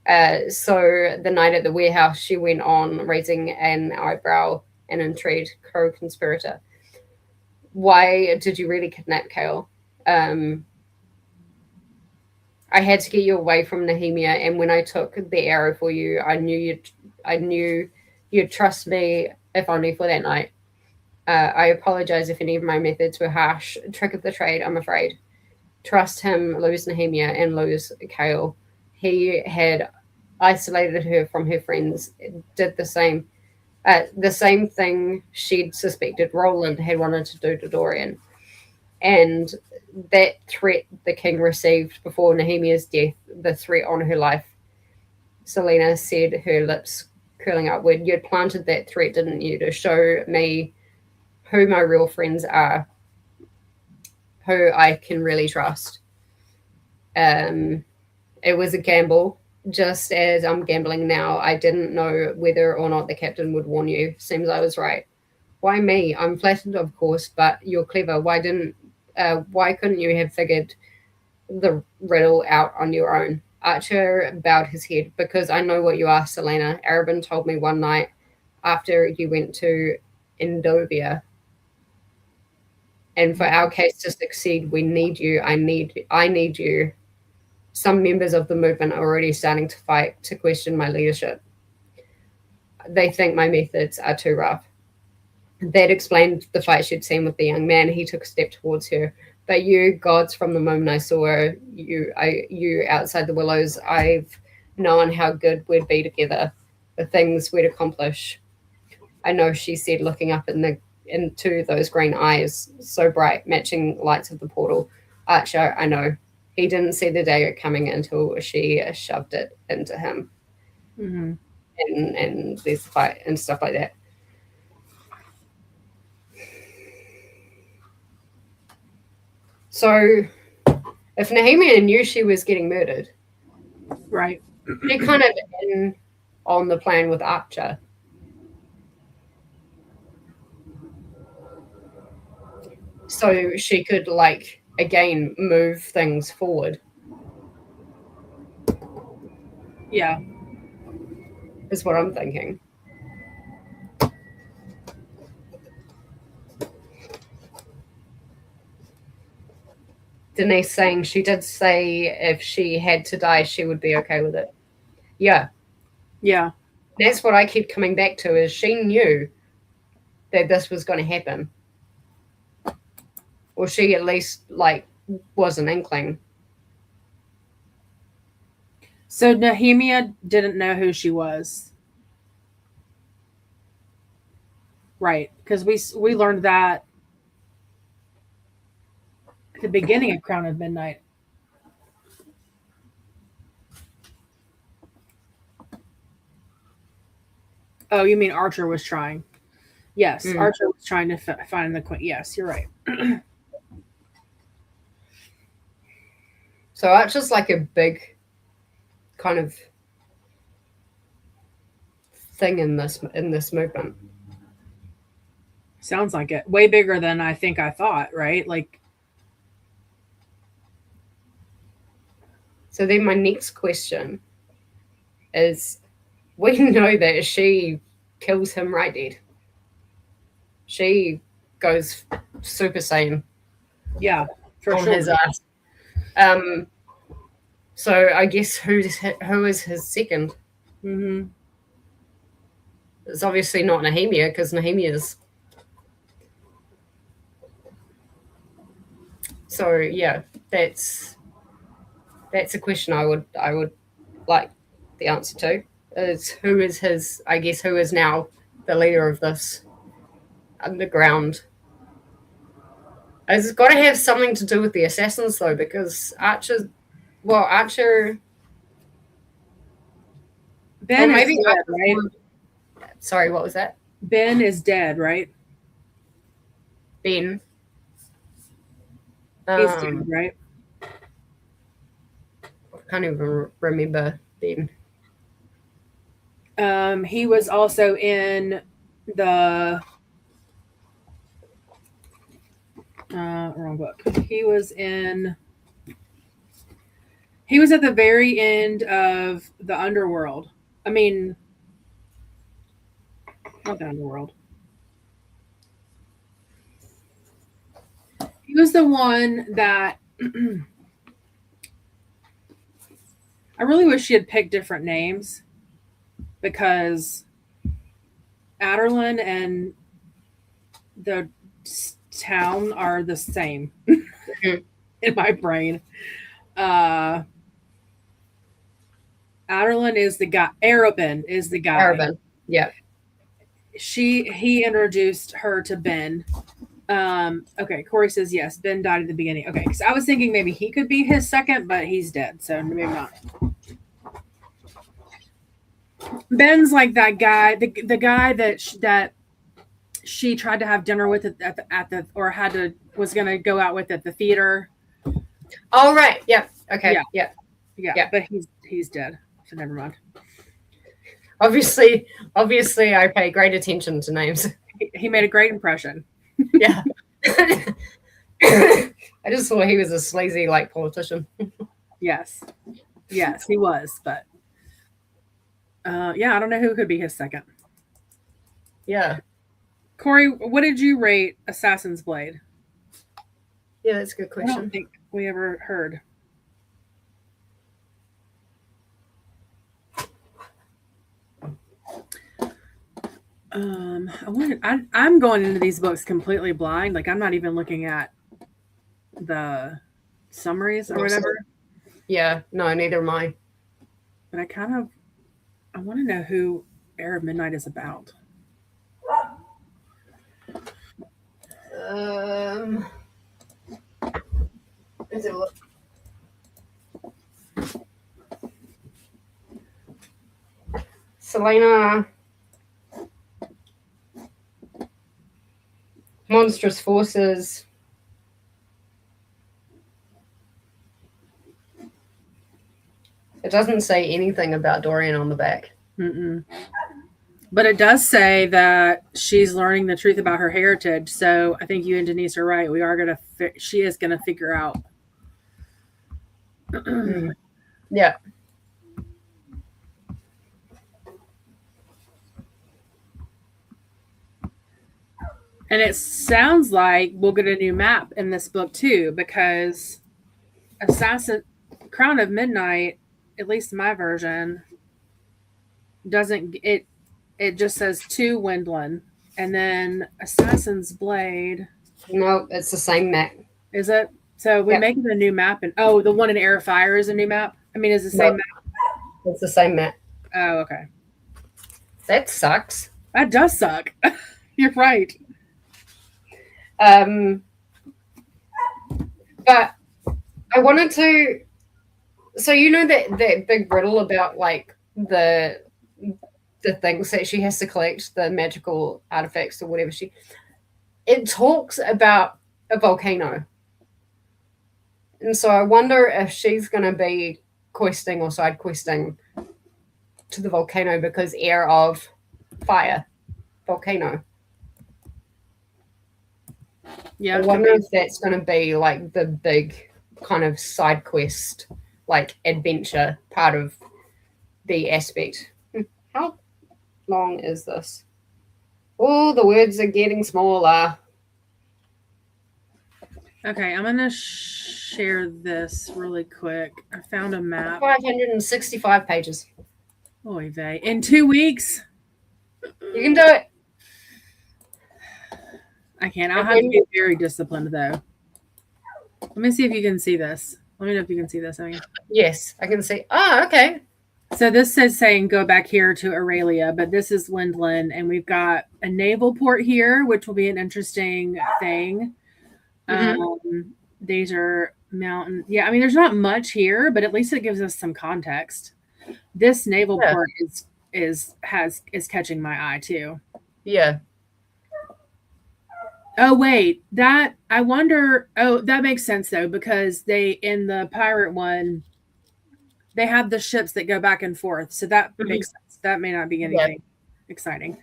S2: So the night at the warehouse, she went on, raising an eyebrow, an intrigued co-conspirator. Why did you really kidnap Kale? I had to get you away from Nehemia, and when I took the arrow for you, I knew you'd trust me, if only for that night. I apologize if any of my methods were harsh. Trick of the trade, I'm afraid. Trust him, lose Nehemia, and lose Kale. He had isolated her from her friends, did the same thing she'd suspected Roland had wanted to do to Dorian. And that threat the king received before Nehemia's death, the threat on her life, Selena said, her lips curling upward. You'd planted that threat, didn't you, to show me who my real friends are, who I can really trust. It was a gamble, just as I'm gambling now. I didn't know whether or not the captain would warn you. Seems I was right. Why me? I'm flattered, of course, but you're clever. Why couldn't you have figured the riddle out on your own? Archer bowed his head. Because I know what you are, Selena. Arabin told me one night after you went to Endovia. And for our case to succeed, we need you. I need you. Some members of the movement are already starting to fight, to question my leadership. They think my methods are too rough. That explained the fight she'd seen with the young man. He took a step towards her. But you, gods, from the moment I saw you outside the willows, I've known how good we'd be together, the things we'd accomplish. I know, she said, looking up into those green eyes, so bright, matching lights of the portal. Archer, I know. He didn't see the day coming until she shoved it into him.
S1: Mm-hmm.
S2: And there's fight and stuff like that. So if Nehemia knew she was getting murdered,
S1: right,
S2: she kind of in on the plan with Archer. So she could, like, again, move things forward.
S1: Yeah.
S2: Is what I'm thinking. Denise saying she did say if she had to die, she would be okay with it. Yeah.
S1: Yeah.
S2: That's what I keep coming back to, is she knew that this was going to happen. Or she at least, like, was an inkling.
S1: So Nehemia didn't know who she was. Right. Because we learned that at the beginning of Crown of Midnight. Oh, you mean Archer was trying? Yes, Archer was trying to find the queen. Yes, you're right.
S2: So Archer's like a big kind of thing in this movement.
S1: Sounds like it. Way bigger than I think I thought, right? Like.
S2: So then my next question is, we know that she kills him right dead. She goes Super Saiyan.
S1: Yeah, for
S2: on
S1: sure.
S2: his ass. So I guess who is his second?
S1: Mm-hmm.
S2: It's obviously not Nehemia, because Nehemia's. So yeah, that's a question I would like the answer to. Is who is his? I guess who is now the leader of this underground? It's got to have something to do with the assassins, though, because Archer.
S1: Ben is dead, right?
S2: Sorry, what was that?
S1: Ben is dead, right?
S2: Ben.
S1: He's dead, right?
S2: I can't even remember Ben.
S1: He was also in the wrong book. He was at the very end of the Underworld. I mean, not the Underworld. He was the one that I really wish she had picked different names, because Aderlin and the town are the same in my brain. Aderlin is the guy. Arabin is the guy.
S2: Arabin, yeah.
S1: He introduced her to Ben. Okay, Corey says yes. Ben died at the beginning. Okay, because I was thinking maybe he could be his second, but he's dead, so maybe not. Ben's like that guy, the guy that she tried to have dinner with at the or was gonna go out with at the theater.
S2: Oh right, yeah, okay, yeah.
S1: But he's dead, so never mind.
S2: Obviously, I pay great attention to names.
S1: He made a great impression.
S2: Yeah. I just thought he was a sleazy politician.
S1: Yes, he was, but I don't know who could be his second.
S2: Yeah.
S1: Corey, what did you rate Assassin's Blade?
S2: Yeah, that's a good question.
S1: I don't think we ever heard. I'm going into these books completely blind. Like, I'm not even looking at the summaries or whatever.
S2: Yeah, no, neither am I.
S1: But I want to know who Heir of Midnight is about.
S2: Is it look? Selena. Monstrous Forces. It doesn't say anything about Dorian on the back.
S1: Mm-mm. But it does say that she's learning the truth about her heritage. So I think you and Denise are right. She is gonna figure out.
S2: Yeah.
S1: And it sounds like we'll get a new map in this book too, because Crown of Midnight, at least my version, doesn't it just says to Wendlin, and then Assassin's Blade.
S2: No, it's the same map.
S1: Is it? So we make it a new map, and the one in Air of Fire is a new map. I mean, is the same map?
S2: It's the same map.
S1: Oh, okay.
S2: That sucks.
S1: That does suck. You're right.
S2: But I wanted to. So you know that big riddle about the the things that she has to collect, the magical artifacts or whatever it talks about a volcano. And so I wonder if she's going to be questing or side questing to the volcano because air of fire, volcano.
S1: Yeah,
S2: I wonder if that's going to be like the big kind of side quest, like adventure part of the aspect. How long is this? Oh, the words are getting smaller.
S1: Okay, I'm gonna share this really quick. I found a map.
S2: 565 pages.
S1: Oy vey. In 2 weeks?
S2: You can do it.
S1: I can't. I'll have to be very disciplined, though. Let me see if you can see this. Let me know if you can see this.
S2: Yes, I can see. Oh, okay.
S1: So this says saying go back here to Aurelia, but this is Lindland, and we've got a naval port here, which will be an interesting thing. These are mountain. Yeah, I mean, there's not much here, but at least it gives us some context. This naval port is catching my eye too.
S2: Yeah.
S1: Oh wait, that I wonder. Oh, that makes sense though, because they in the pirate one, they have the ships that go back and forth, so that makes sense. That may not be anything exciting.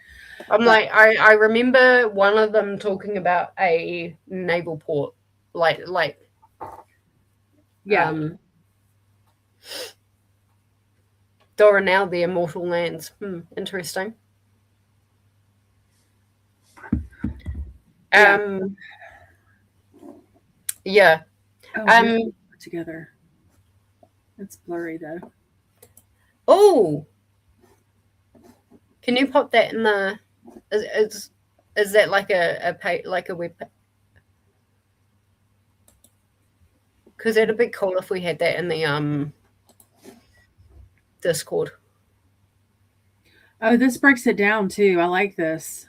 S2: I remember one of them talking about a naval port, Dora now the immortal lands. Interesting. Yeah.
S1: Together. It's blurry though.
S2: Oh, can you pop that in the? Is that like a web? Because it'd be cool if we had that in the Discord.
S1: Oh, this breaks it down too. I like this.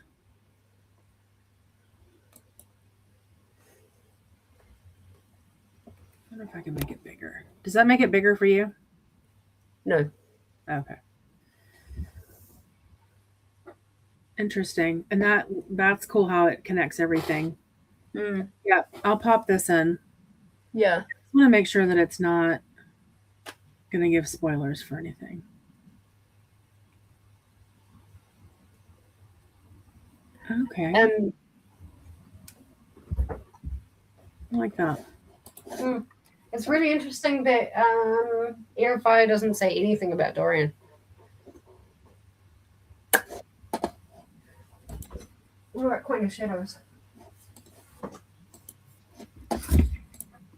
S1: I wonder if I can make it bigger. Does that make it bigger for you?
S2: No.
S1: Okay. Interesting. And that's cool how it connects everything. Yeah, I'll pop this in.
S2: Yeah.
S1: I want to make sure that it's not going to give spoilers for anything. Okay. I like that.
S2: It's really interesting that Air of Fire doesn't say anything about Dorian. What about Queen of Shadows?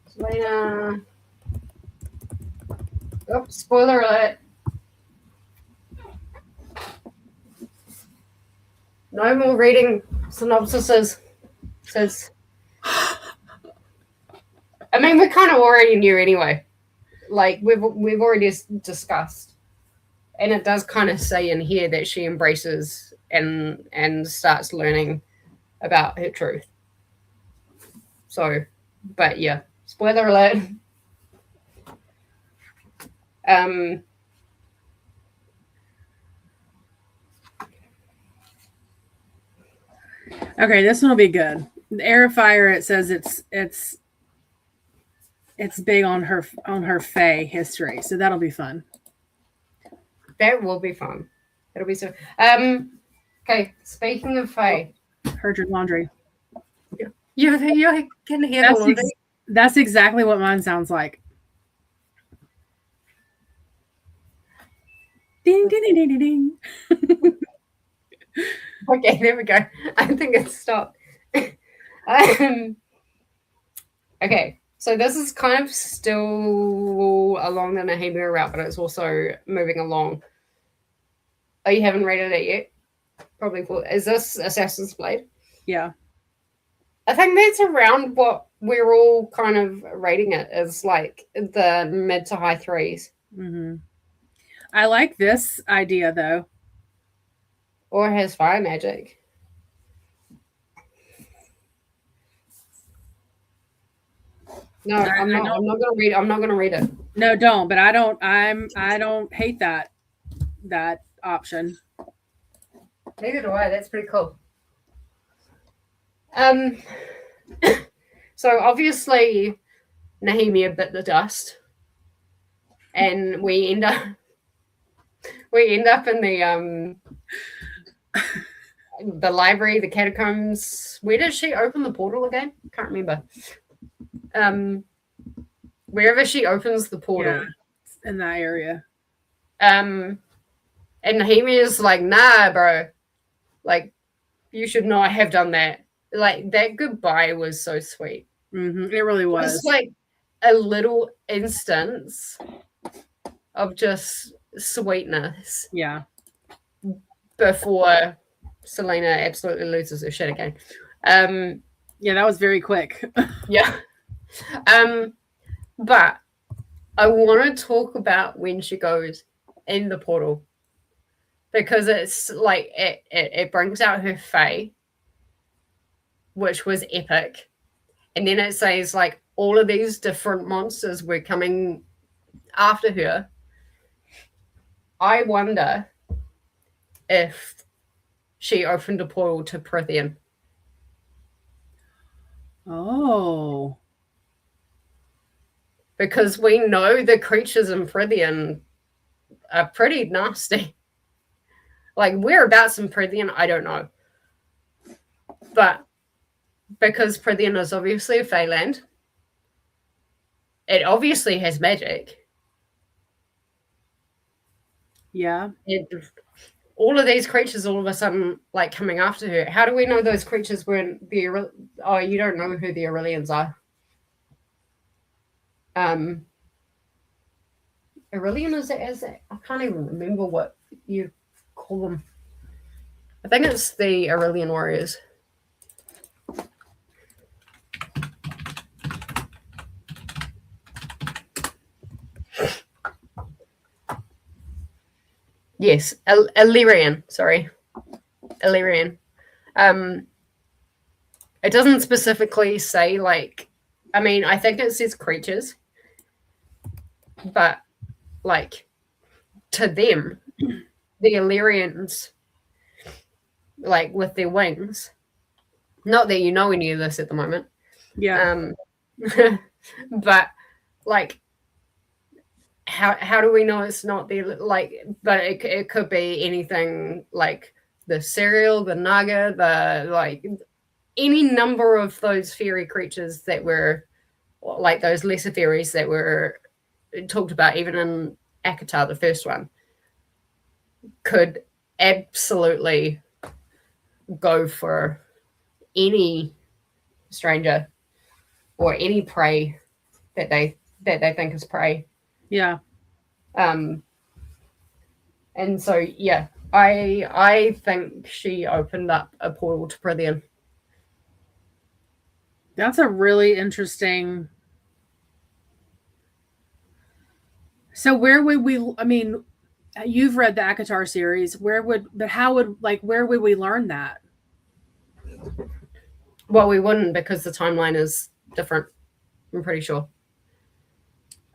S2: Selena. Oh, spoiler alert. No more reading synopsises. Says. I mean, we kind of already knew anyway. Like we've already discussed, and it does kind of say in here that she embraces and starts learning about her truth. So, but yeah, spoiler alert.
S1: Okay, this one will be good. The Air of Fire. It says it's big on her Fae history, so that'll be fun.
S2: That will be fun. It'll be so. Okay, speaking of Fae,
S1: heard your laundry.
S2: You can hear the laundry.
S1: That's exactly what mine sounds like. Ding ding ding ding ding.
S2: Okay, there we go. I think it stopped. Okay, so this is kind of still along the Nehemia route, but it's also moving along. Oh, you haven't rated it yet? Probably. Is this Assassin's Blade?
S1: Yeah.
S2: I think that's around what we're all kind of rating it as, like the mid to high threes.
S1: Mm-hmm. I like this idea though.
S2: Or has fire magic. No, I'm not gonna read. I'm not gonna read it.
S1: No, don't. But I don't hate that option.
S2: Neither do I. That's pretty cool. So obviously Nehemia bit the dust, and we end up in the library, the catacombs. Where does she open the portal again? Can't remember. Wherever she opens the portal,
S1: in that area.
S2: And Nehemia's like, nah, bro, like, you should not have done that. Like, that goodbye was so sweet.
S1: Mm-hmm. It really was.
S2: It's like a little instance of just sweetness.
S1: Yeah.
S2: Before Selena absolutely loses her shit again.
S1: Yeah, that was very quick.
S2: Yeah. But I want to talk about when she goes in the portal, because it's like it brings out her fae, which was epic, and then it says like all of these different monsters were coming after her. I wonder if she opened a portal to Prythian.
S1: Oh.
S2: Because we know the creatures in Prythian are pretty nasty. Like, whereabouts in Prythian, I don't know. But because Prythian is obviously a Feyland, it obviously has magic.
S1: Yeah.
S2: All of these creatures all of a sudden, like, coming after her. How do we know those creatures weren't the... Oh, you don't know who the Aurelians are. Aurelian is it? I can't even remember what you call them. I think it's the Aurelian warriors. Yes, Illyrian. Sorry, Illyrian. It doesn't specifically say, like, I mean, I think it says creatures, but like, to them, the Illyrians, like, with their wings. Not that you know any of this at the moment.
S1: Yeah.
S2: But like, how do we know it's not the, like, but it could be anything, like the cereal, the naga, the, like, any number of those fairy creatures that were, like, those lesser fairies that were talked about even in ACOTAR, the first one, could absolutely go for any stranger or any prey that they think is prey.
S1: Yeah.
S2: And so, yeah, I think she opened up a portal to Prythian.
S1: That's a really interesting. So where would we, I mean, you've read the ACOTAR series. Where would we learn that?
S2: Well, we wouldn't, because the timeline is different, I'm pretty sure.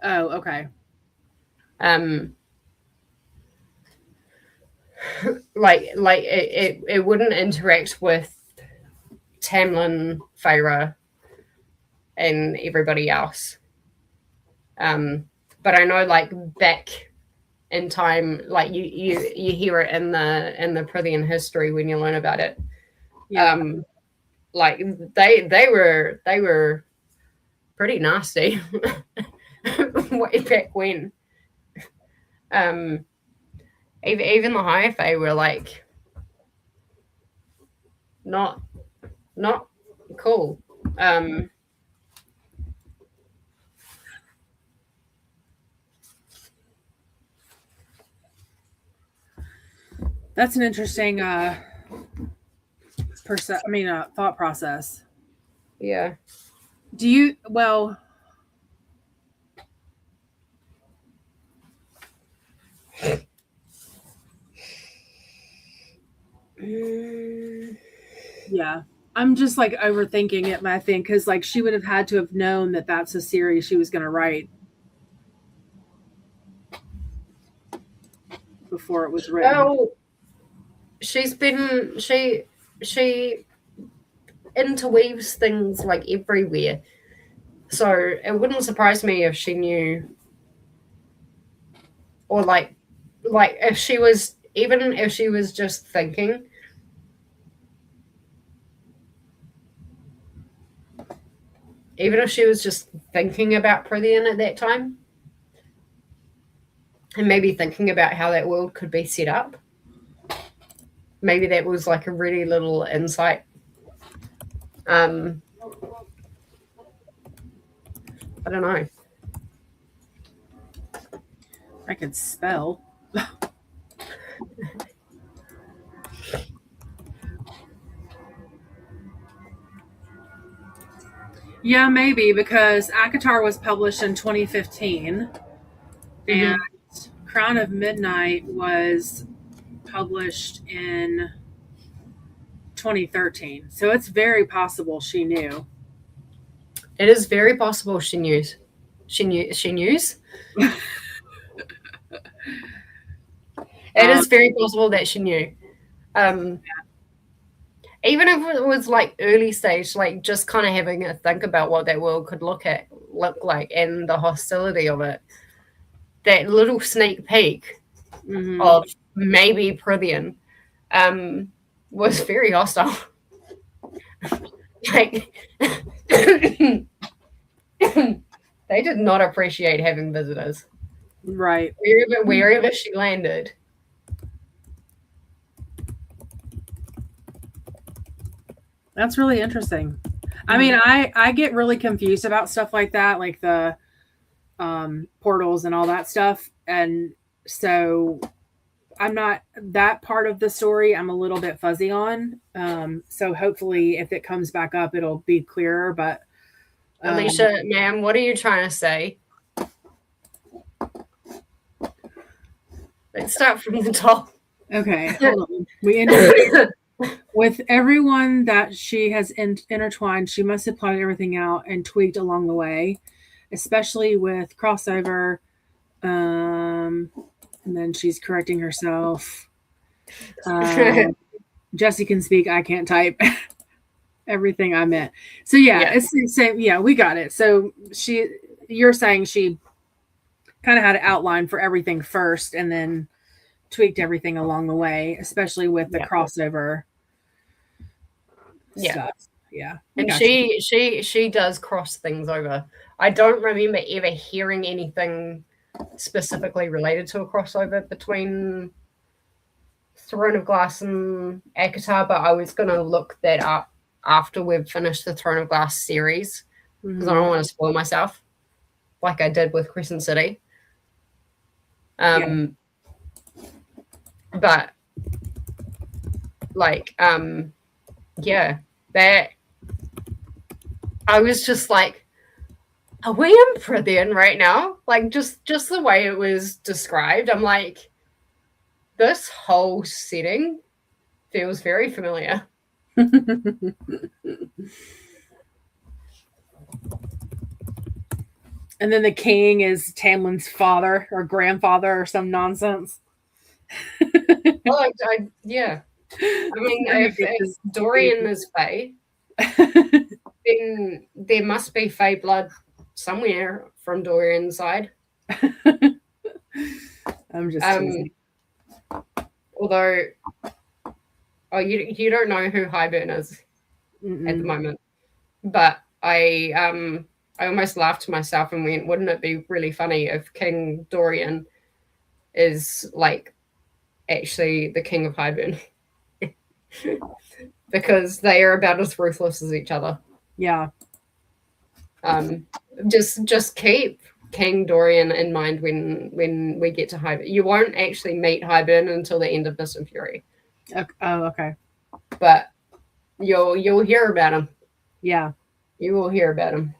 S1: Oh, okay.
S2: Like it wouldn't interact with Tamlin, Feyre, and everybody else. But I know, like, back in time, like, you hear it in the Prythian history when you learn about it. Yeah. Like, they were pretty nasty way back when. Even the High Fae were, like, not cool.
S1: That's an interesting thought process.
S2: Yeah.
S1: Do you, well, yeah, I'm just, like, overthinking it, I think, because, like, she would have had to have known that that's a series she was going to write before it was written.
S2: Oh, she's been she interweaves things like everywhere. So it wouldn't surprise me if she knew, or like if she was, even if she was just thinking. Even if she was just thinking about Prithian at that time, and maybe thinking about how that world could be set up, maybe that was like a really little insight. I don't know.
S1: I could spell. Yeah, maybe, because ACOTAR was published in 2015, and Crown of Midnight was published in 2013. So it's very possible she knew.
S2: It is very possible she knew. She knew. It is very possible that she knew. Even if it was like early stage, like just kind of having a think about what that world could look like and the hostility of it. That little sneak peek of maybe Prithian was very hostile. Like they did not appreciate having visitors.
S1: Right.
S2: Wherever she landed.
S1: That's really interesting. I mean, I get really confused about stuff like that, like the portals and all that stuff. And so I'm not, that part of the story I'm a little bit fuzzy on. So hopefully if it comes back up, it'll be clearer. But
S2: Alicia, ma'am, what are you trying to say? Let's start from the top.
S1: Okay, hold on. We ended with everyone that she has intertwined. She must have plotted everything out and tweaked along the way, especially with crossover. And then she's correcting herself. Jessi can speak. I can't type. Everything I meant. So yeah, it's the same. Yeah, we got it. So you're saying she kind of had an outline for everything first, and then tweaked everything along the way, especially with the crossover stuff. Yeah.
S2: And she does cross things over. I don't remember ever hearing anything specifically related to a crossover between Throne of Glass and ACOTAR, but I was going to look that up after we've finished the Throne of Glass series, because I don't want to spoil myself like I did with Crescent City. But like that I was just like, are we in Prithian right now? Like just the way it was described, I'm like, this whole setting feels very familiar.
S1: And then the king is Tamlin's father or grandfather or some nonsense.
S2: Well, yeah. I mean, if Dorian is Fae, then there must be Fae blood somewhere from Dorian's side.
S1: I'm just
S2: although, you don't know who Highburn is at the moment, but I almost laughed to myself and went, wouldn't it be really funny if King Dorian is like actually the king of Highburn? Because they are about as ruthless as each other.
S1: Yeah.
S2: Just keep King Dorian in mind when we get to Highburn. You won't actually meet Highburn until the end of Mist and Fury.
S1: Oh, okay.
S2: But you'll hear about him.
S1: Yeah.
S2: You will hear about him.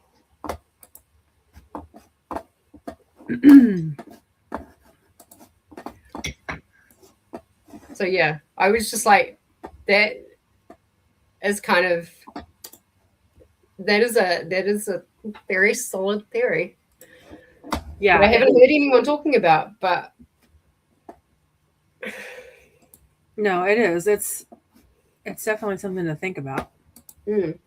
S2: So yeah, I was just like, that is a very solid theory.
S1: Yeah.
S2: That I haven't heard anyone talking about, but
S1: No, it is. It's definitely something to think about.
S2: And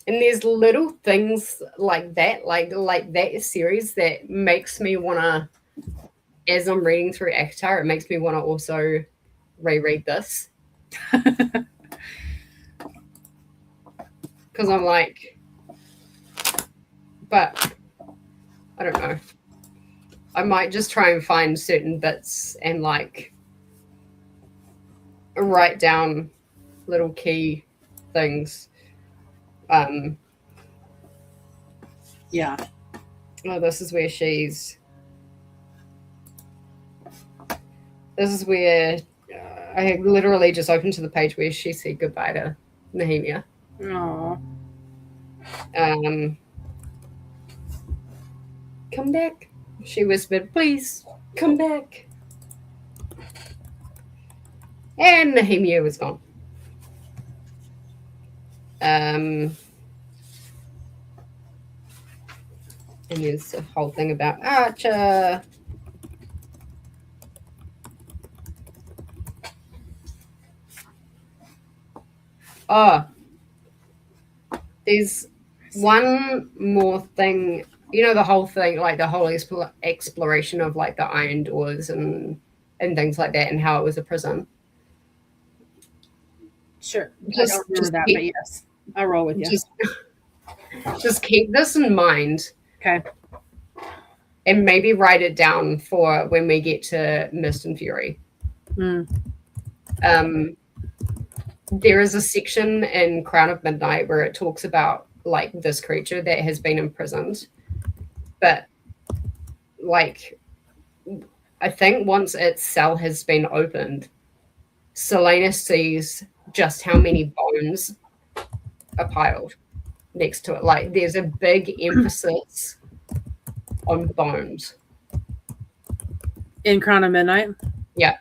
S2: there's little things like that, like that series that makes me want to, as I'm reading through ACOTAR, it makes me want to also reread this. Because I'm like, but I don't know. I might just try and find certain bits and like write down little key things.
S1: Yeah.
S2: Oh, this is where she's. This is where I had literally just opened to the page where she said goodbye to Nehemia.
S1: Aww.
S2: Come back. She whispered, please, come back. And Nehemia was gone. And there's a whole thing about Archer. Oh, there's one more thing. You know, the whole thing, like the whole exploration of like the iron doors and things like that, and how it was a prison.
S1: Sure. I don't remember that, but yes, I'll roll with you.
S2: Just keep this in mind.
S1: Okay.
S2: And maybe write it down for when we get to Mist and Fury. There is a section in Crown of Midnight where it talks about like this creature that has been imprisoned. But like, I think once its cell has been opened, Selena sees just how many bones are piled next to it. Like there's a big emphasis on bones.
S1: In Crown of Midnight?
S2: Yeah.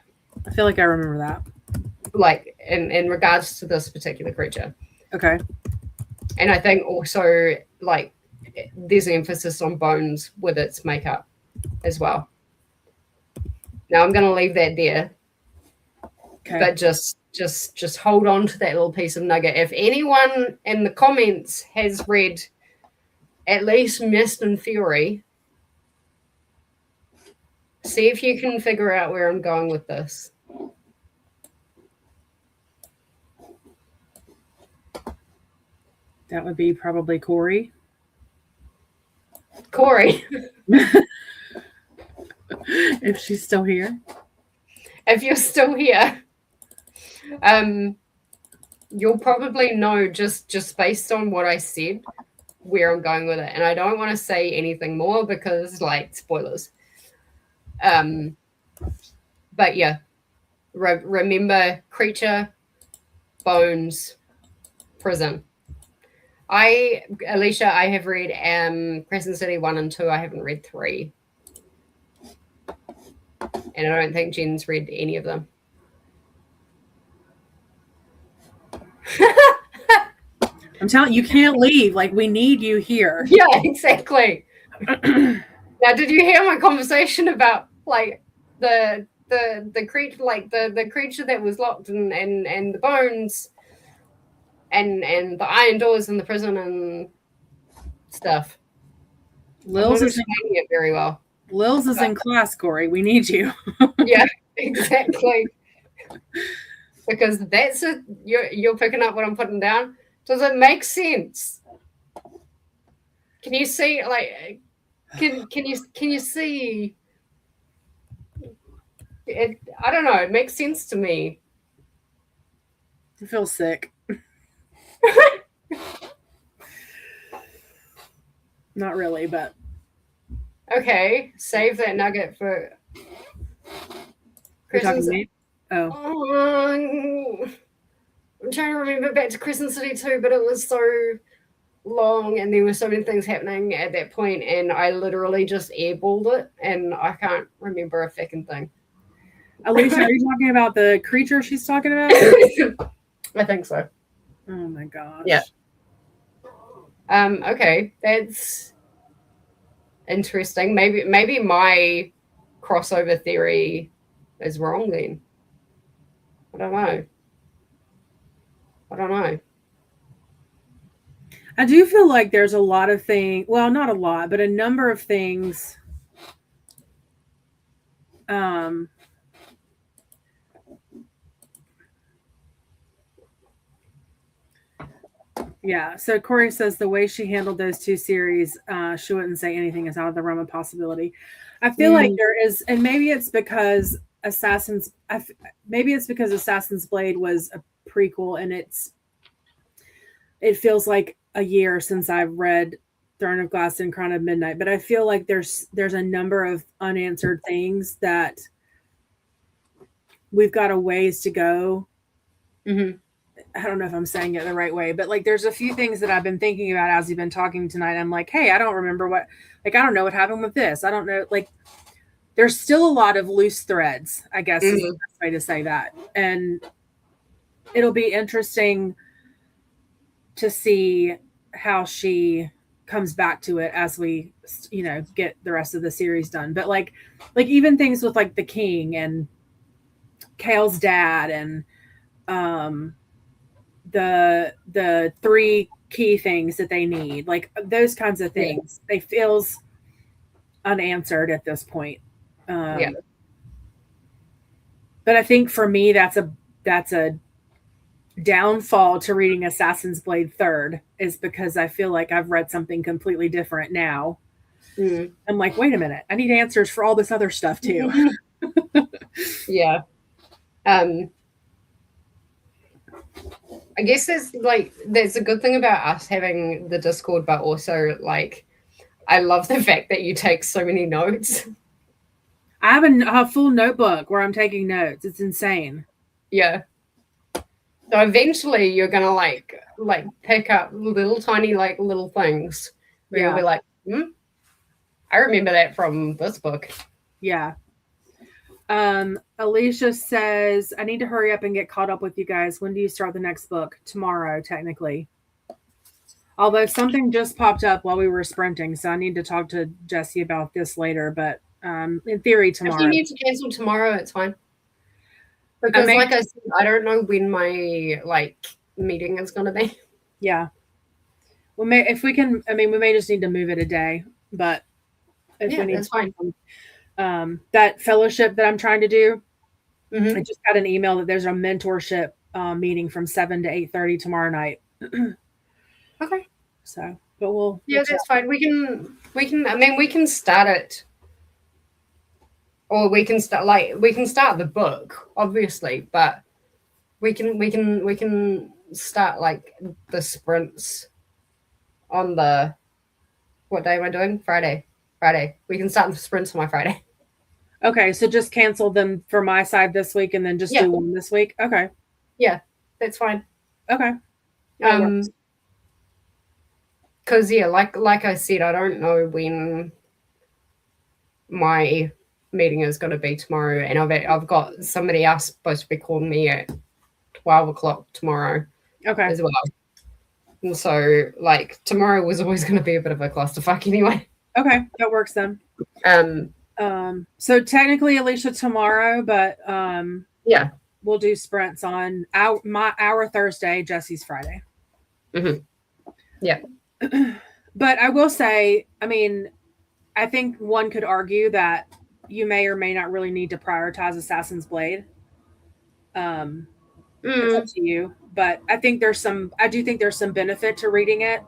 S1: I feel like I remember that.
S2: Like in regards to this particular creature.
S1: Okay.
S2: And I think also like there's an emphasis on bones with its makeup as well. Now I'm going to leave that there. Okay. But just hold on to that little piece of nugget. If anyone in the comments has read at least Mist and Fury, see if you can figure out where I'm going with this.
S1: That would be probably Corey.
S2: Corey.
S1: If she's still here.
S2: If you're still here, you'll probably know just based on what I said where I'm going with it. And I don't want to say anything more because like spoilers. But yeah, remember creature, bones, prison. Alicia, I have read Crescent City 1 and 2. I haven't read 3. And I don't think Jen's read any of them.
S1: I'm telling you, can't leave. Like, we need you here.
S2: Yeah, exactly. Now, did you hear my conversation about like the creature, like the creature that was locked and the bones and the iron doors in the prison and stuff?
S1: Lil's is
S2: explaining it very well.
S1: Lil's is in class, Corey. We need you.
S2: Yeah, exactly. Because that's it. You're picking up what I'm putting down. Does it make sense? Can you see like? Can you see? It, I don't know. It makes sense to me.
S1: I feel sick. Not really, but
S2: okay. Save that nugget for.
S1: You're talking to me?
S2: Oh. I'm trying to remember back to Crescent City 2, but it was so long and there were so many things happening at that point, and I literally just airballed it, and I can't remember a fucking thing.
S1: Alicia, are you talking about the creature she's talking about?
S2: I think so.
S1: Oh my gosh.
S2: Yeah. Okay, that's interesting. Maybe my crossover theory is wrong then. I don't know.
S1: I do feel like there's a lot of things, well, not a lot, but a number of things yeah, so Corey says the way she handled those two series, she wouldn't say anything is out of the realm of possibility. I feel like there is, and maybe it's because Assassin's Blade was a prequel, and it feels like a year since I've read Throne of Glass and Crown of Midnight, but I feel like there's a number of unanswered things that we've got a ways to go.
S2: Mm-hmm.
S1: I don't know if I'm saying it the right way, but like there's a few things that I've been thinking about as you've been talking tonight. I'm like, hey, I don't remember I don't know what happened with this. I don't know. Like there's still a lot of loose threads, I guess is the best way to say that. And it'll be interesting to see how she comes back to it as we, get the rest of the series done. But like even things with like the king and Kale's dad and, the three key things that they need, like those kinds of things, they feels unanswered at this point. But I think for me, that's a downfall to reading Assassin's Blade Third, is because I feel like I've read something completely different now. I'm like, wait a minute, I need answers for all this other stuff too.
S2: Yeah. I guess there's a good thing about us having the Discord, but also like I love the fact that you take so many notes.
S1: I have a full notebook where I'm taking notes. It's insane.
S2: Yeah. So eventually you're gonna like pick up little tiny little things where you'll be like, I remember that from this book.
S1: Yeah. Alicia says, I need to hurry up and get caught up with you guys. When do you start the next book? Tomorrow, technically. Although something just popped up while we were sprinting, so I need to talk to Jessi about this later, but in theory tomorrow.
S2: If you need to cancel tomorrow, it's fine. Because like I said, I don't know when my meeting is gonna be.
S1: Yeah. Well, if we can, we may just need to move it a day, but if we need,
S2: that's fine.
S1: That fellowship that I'm trying to do, I just got an email that there's a mentorship meeting from 7 to 8:30 tomorrow night.
S2: Okay.
S1: So, but we'll
S2: that's fine. We can we can start it, or we can start the book, obviously, but we can start the sprints on the, what day am I doing? Friday. We can start the sprints on my Friday.
S1: Okay, so just cancel them for my side this week and then just do one this week? Okay.
S2: Yeah, that's fine.
S1: Okay.
S2: Because like I said, I don't know when my meeting is going to be tomorrow, and I've got somebody else supposed to be calling me at 12 o'clock tomorrow.
S1: Okay.
S2: As well. And so tomorrow was always going to be a bit of a clusterfuck anyway.
S1: Okay, that works then. So technically Alicia tomorrow, but we'll do sprints on our Thursday, Jessi's Friday.
S2: Yeah.
S1: But I will say, I think one could argue that you may or may not really need to prioritize Assassin's Blade. It's up to you, but I do think there's some benefit to reading it.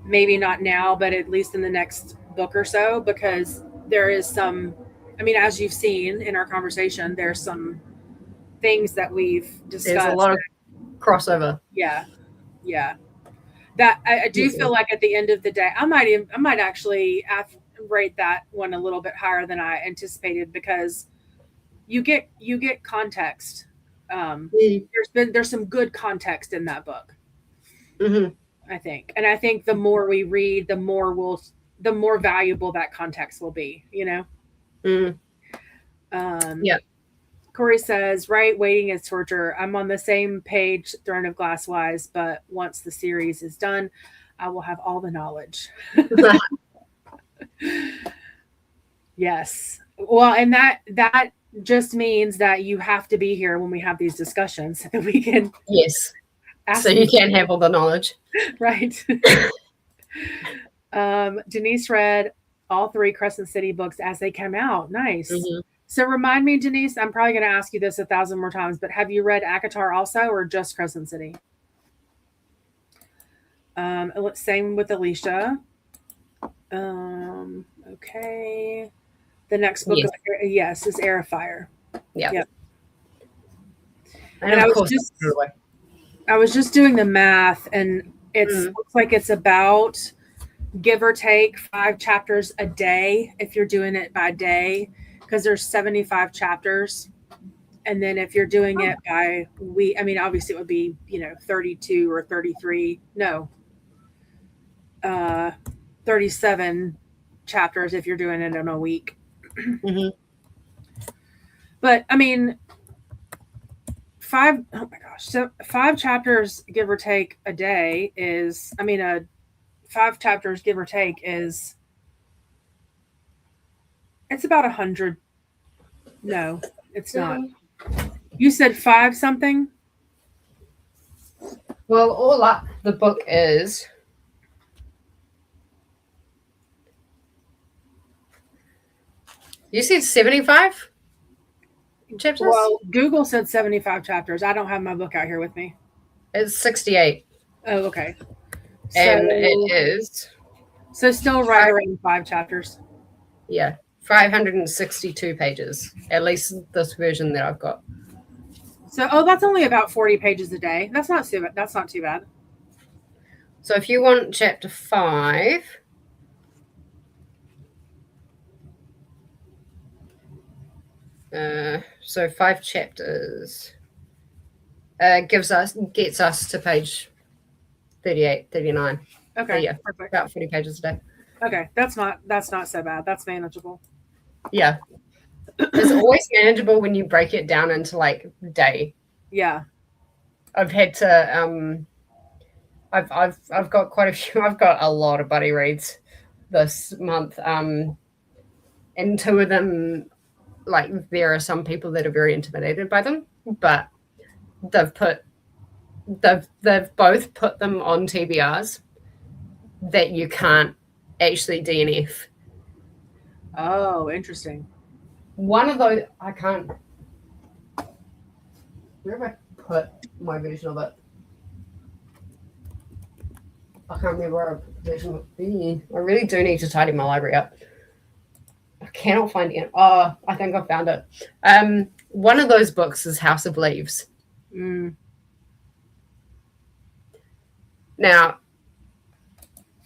S1: Maybe not now, but at least in the next book or so, because there is some, as you've seen in our conversation, there's some things that we've discussed.
S2: There's a lot of crossover.
S1: Yeah. That I do feel like at the end of the day, I might actually rate that one a little bit higher than I anticipated, because you get context. There's some good context in that book. I think. And I think the more we read, the more valuable that context will be, Corey says, right, waiting is torture. I'm on the same page, Throne of Glass wise, but once the series is done, I will have all the knowledge. Yes. Well, and that just means that you have to be here when we have these discussions so that we can
S2: Yes.
S1: ask
S2: So you can have all the knowledge.
S1: Right. Denise read all 3 Crescent City books as they came out. Nice. Mm-hmm. So remind me, Denise, I'm probably going to ask you this 1,000 more times, but have you read ACOTAR also or just Crescent City? Same with Alicia. Okay. The next book, yes, is Air of Fire.
S2: Yeah.
S1: Yep.
S2: And of course,
S1: I was just doing the math, and it looks like it's about, give or take, 5 chapters a day if you're doing it by day, because there's 75 chapters. And then if you're doing it by week, I mean, obviously it would be, 32 or 33. No. 37 chapters if you're doing it in a week. Mm-hmm. But I mean, 5 chapters give or take a day is, 5 chapters give or take is, it's about 100. No, it's not. You said 5 something?
S2: Well, all up the book is, you said 75 chapters?
S1: Well, Google said 75 chapters. I don't have my book out here with me.
S2: It's 68.
S1: Oh, okay.
S2: And it is.
S1: So still right around 5 chapters.
S2: Yeah. 562 pages. At least this version that I've got.
S1: So, that's only about 40 pages a day. That's not too bad.
S2: So if you want chapter 5... so 5 chapters gets us to page 38, 39.
S1: Okay,
S2: so yeah,
S1: perfect.
S2: About 40 pages a day.
S1: Okay, that's not so bad. That's manageable.
S2: Yeah, it's always manageable when you break it down into like day.
S1: Yeah,
S2: I've had to. I've got quite a few. I've got a lot of buddy reads this month. And 2 of them. Like there are some people that are very intimidated by them, but they've both put them on TBRs that you can't actually DNF.
S1: Oh, interesting.
S2: One of those I can't. Where have I put my version of it? I can't remember where a version would be. I really do need to tidy my library up. I cannot find it. Oh, I think I found it. One of those books is House of Leaves. Now,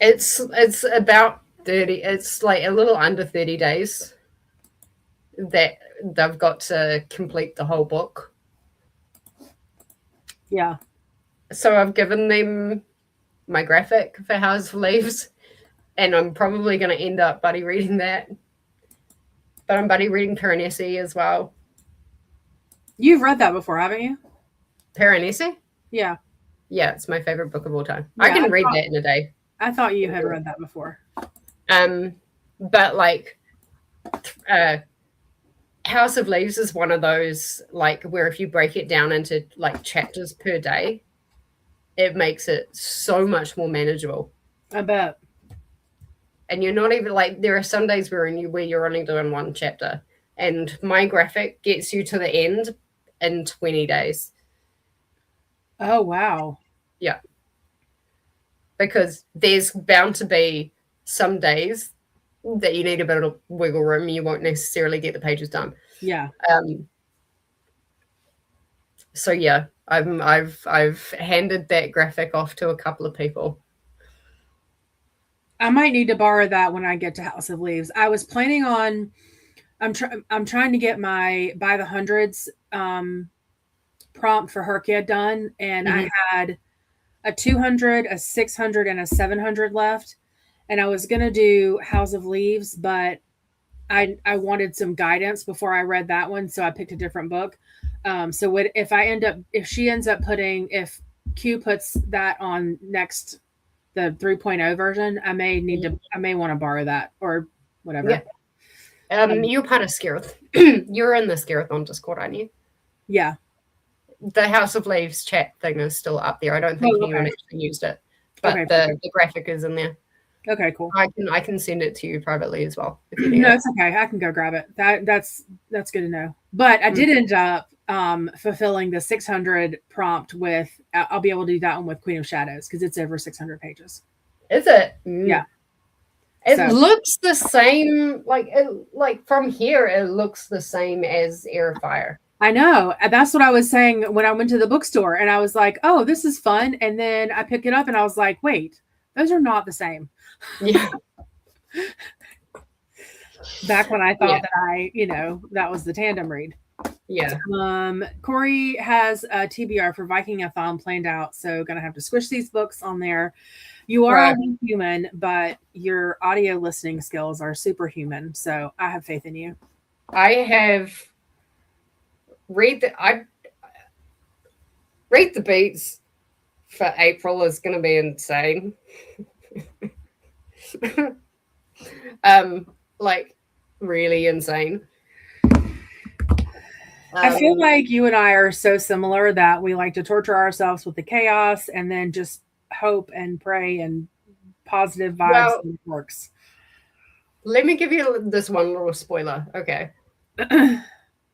S2: it's about 30. It's like a little under 30 days that they've got to complete the whole book.
S1: Yeah.
S2: So I've given them my graphic for House of Leaves, and I'm probably going to end up buddy reading that. But I'm buddy reading Piranesi as well.
S1: You've read that before, haven't you?
S2: Piranesi?
S1: Yeah.
S2: Yeah, it's my favorite book of all time. Yeah, I can read that in a day.
S1: I thought you had read that before.
S2: But like, House of Leaves is one of those like where if you break it down into like chapters per day, it makes it so much more manageable.
S1: I bet.
S2: And you're not even like, there are some days where you're only doing 1 chapter, and my graphic gets you to the end in 20 days.
S1: Oh, wow.
S2: Yeah. Because there's bound to be some days that you need a bit of wiggle room. You won't necessarily get the pages done.
S1: Yeah.
S2: So yeah, I've handed that graphic off to a couple of people.
S1: I might need to borrow that when I get to House of Leaves. I was planning on, I'm trying to get my by the hundreds prompt for Herkia done, and I had a 200, a 600, and a 700 left, and I was gonna do House of Leaves, but I wanted some guidance before I read that one, so I picked a different book. So if she ends up putting, if Q puts that on next, the 3.0 version, I may want to borrow that or whatever. Yeah.
S2: You're part of Scareth. You're in the Scarethon Discord, aren't you?
S1: Yeah.
S2: The House of Leaves chat thing is still up there. I don't think anyone actually used it, but the graphic is in there.
S1: Okay, cool.
S2: I can send it to you privately as well. If you
S1: need it. It's okay. I can go grab it. That's good to know. But I did end up fulfilling the 600 prompt with. I'll be able to do that one with Queen of Shadows because it's over 600 pages.
S2: Is it?
S1: Yeah.
S2: It looks the same. Like from here, it looks the same as Air of Fire.
S1: I know. And that's what I was saying when I went to the bookstore, and I was like, "Oh, this is fun." And then I picked it up, and I was like, "Wait, those are not the same."
S2: Yeah.
S1: Back when I thought that that was the tandem read.
S2: Yeah.
S1: Corey has a TBR for Vikingathon planned out, so gonna have to squish these books on there. You are only human, but your audio listening skills are superhuman. So I have faith in you.
S2: I have read the beats for April is gonna be insane. Like really insane.
S1: I feel like you and I are so similar that we like to torture ourselves with the chaos and then just hope and pray and positive vibes and it works.
S2: Let me give you this one little spoiler. Okay.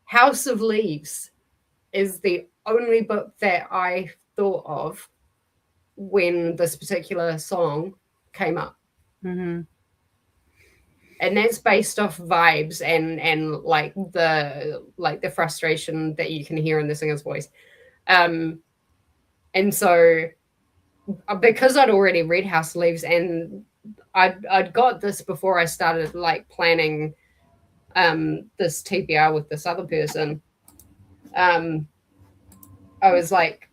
S2: House of Leaves is the only book that I thought of when this particular song came up.
S1: Mm-hmm.
S2: And that's based off vibes and like the frustration that you can hear in the singer's voice. And so because I'd already read House of Leaves and I'd got this before I started like planning this TBR with this other person, I was like,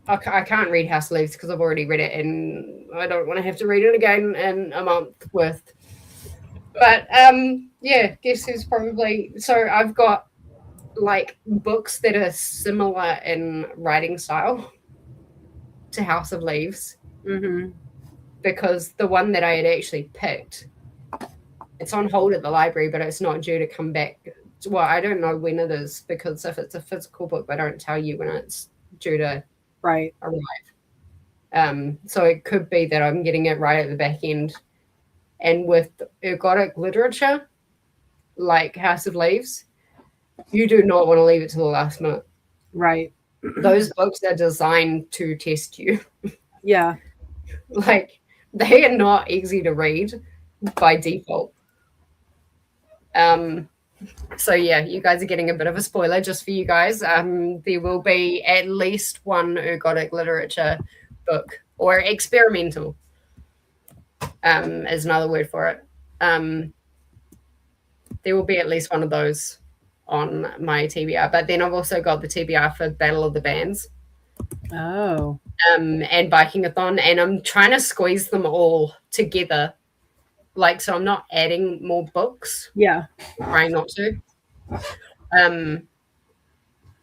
S2: I can't read House of Leaves because I've already read it and I don't want to have to read it again in a month worth. But guess who's probably so I've got like books that are similar in writing style to House of Leaves.
S1: Mm-hmm.
S2: Because the one that I had actually picked, it's on hold at the library, but it's not due to come back. Well, I don't know when it is because if it's a physical book, they don't tell you when it's due to arrive. So it could be that I'm getting it right at the back end. And with ergodic literature, like House of Leaves, you do not want to leave it to the last minute.
S1: Right.
S2: Those books are designed to test you.
S1: Yeah.
S2: Like, they are not easy to read by default. So yeah, you guys are getting a bit of a spoiler just for you guys. There will be at least one ergodic literature book or experimental. Is another word for it. There will be at least one of those on my TBR. But then I've also got the TBR for Battle of the Bands.
S1: Oh.
S2: And Vikingathon, and I'm trying to squeeze them all together. Like, so I'm not adding more books.
S1: Yeah.
S2: Trying not to.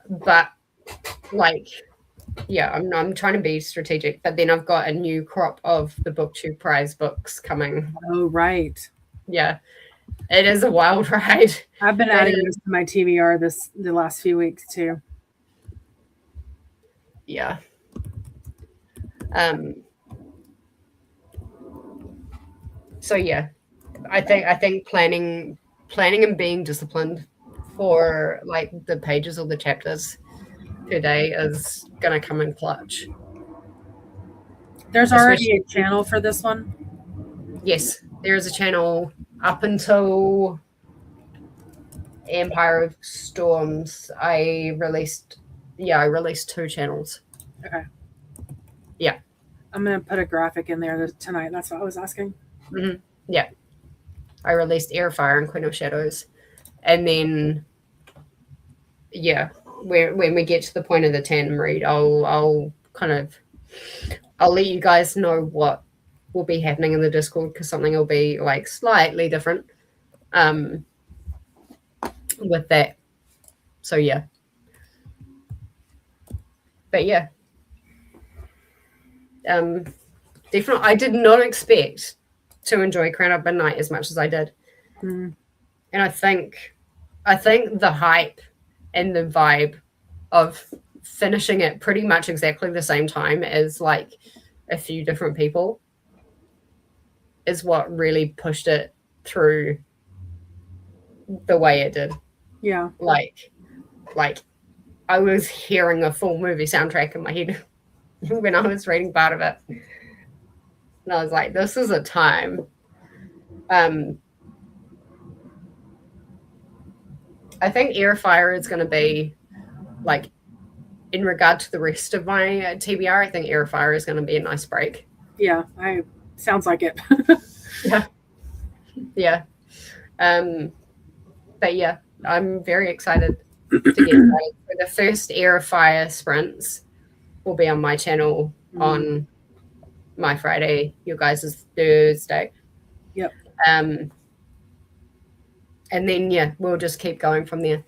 S2: But like, yeah, I'm trying to be strategic, but then I've got a new crop of the BookTube prize books coming.
S1: Oh, right.
S2: Yeah. It is a wild ride.
S1: I've been adding this to my TBR the last few weeks too.
S2: Yeah. So yeah, I think planning and being disciplined for like the pages or the chapters per day is gonna come in clutch.
S1: There's already a channel for this one?
S2: Yes, there is a channel up until Empire of Storms. I released 2 channels.
S1: Okay.
S2: Yeah.
S1: I'm going to put a graphic in there tonight. That's what I was asking.
S2: Mm-hmm. Yeah. I released Airfire and Queen of Shadows. And then, yeah, when we get to the point of the tandem read, I'll let you guys know what will be happening in the Discord because something will be like slightly different with that. So, yeah. But, yeah. Definitely, I did not expect to enjoy Crown Up Midnight as much as I did. And I think the hype and the vibe of finishing it pretty much exactly the same time as like a few different people is what really pushed it through the way it did.
S1: Yeah.
S2: Like I was hearing a full movie soundtrack in my head when I was reading part of it. And I was like, this is a time. I think Airfire is going to be like, in regard to the rest of my TBR, I think Airfire is going to be a nice break.
S1: Yeah, sounds like it.
S2: Yeah. But yeah, I'm very excited to get started. The first Airfire sprints will be on my channel on my Friday, you guys' Thursday.
S1: Yep.
S2: And then, yeah, we'll just keep going from there.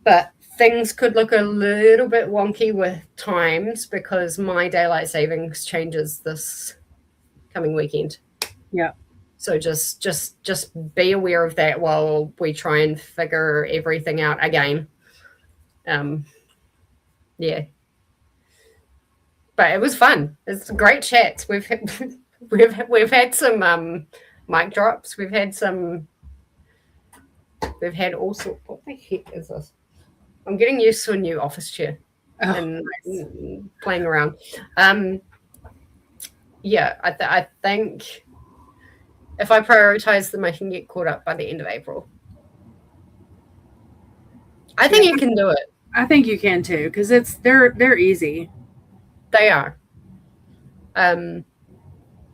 S2: But things could look a little bit wonky with times because my daylight savings changes this coming weekend.
S1: Yeah.
S2: So just be aware of that while we try and figure everything out again. Yeah. But it was fun. It's great chats. We've had some mic drops. We've had all sorts. What the heck is this? I'm getting used to a new office chair and playing around. Yeah, I think if I prioritize them, I can get caught up by the end of April. I think you can do it.
S1: I think you can too, because they're easy.
S2: They are.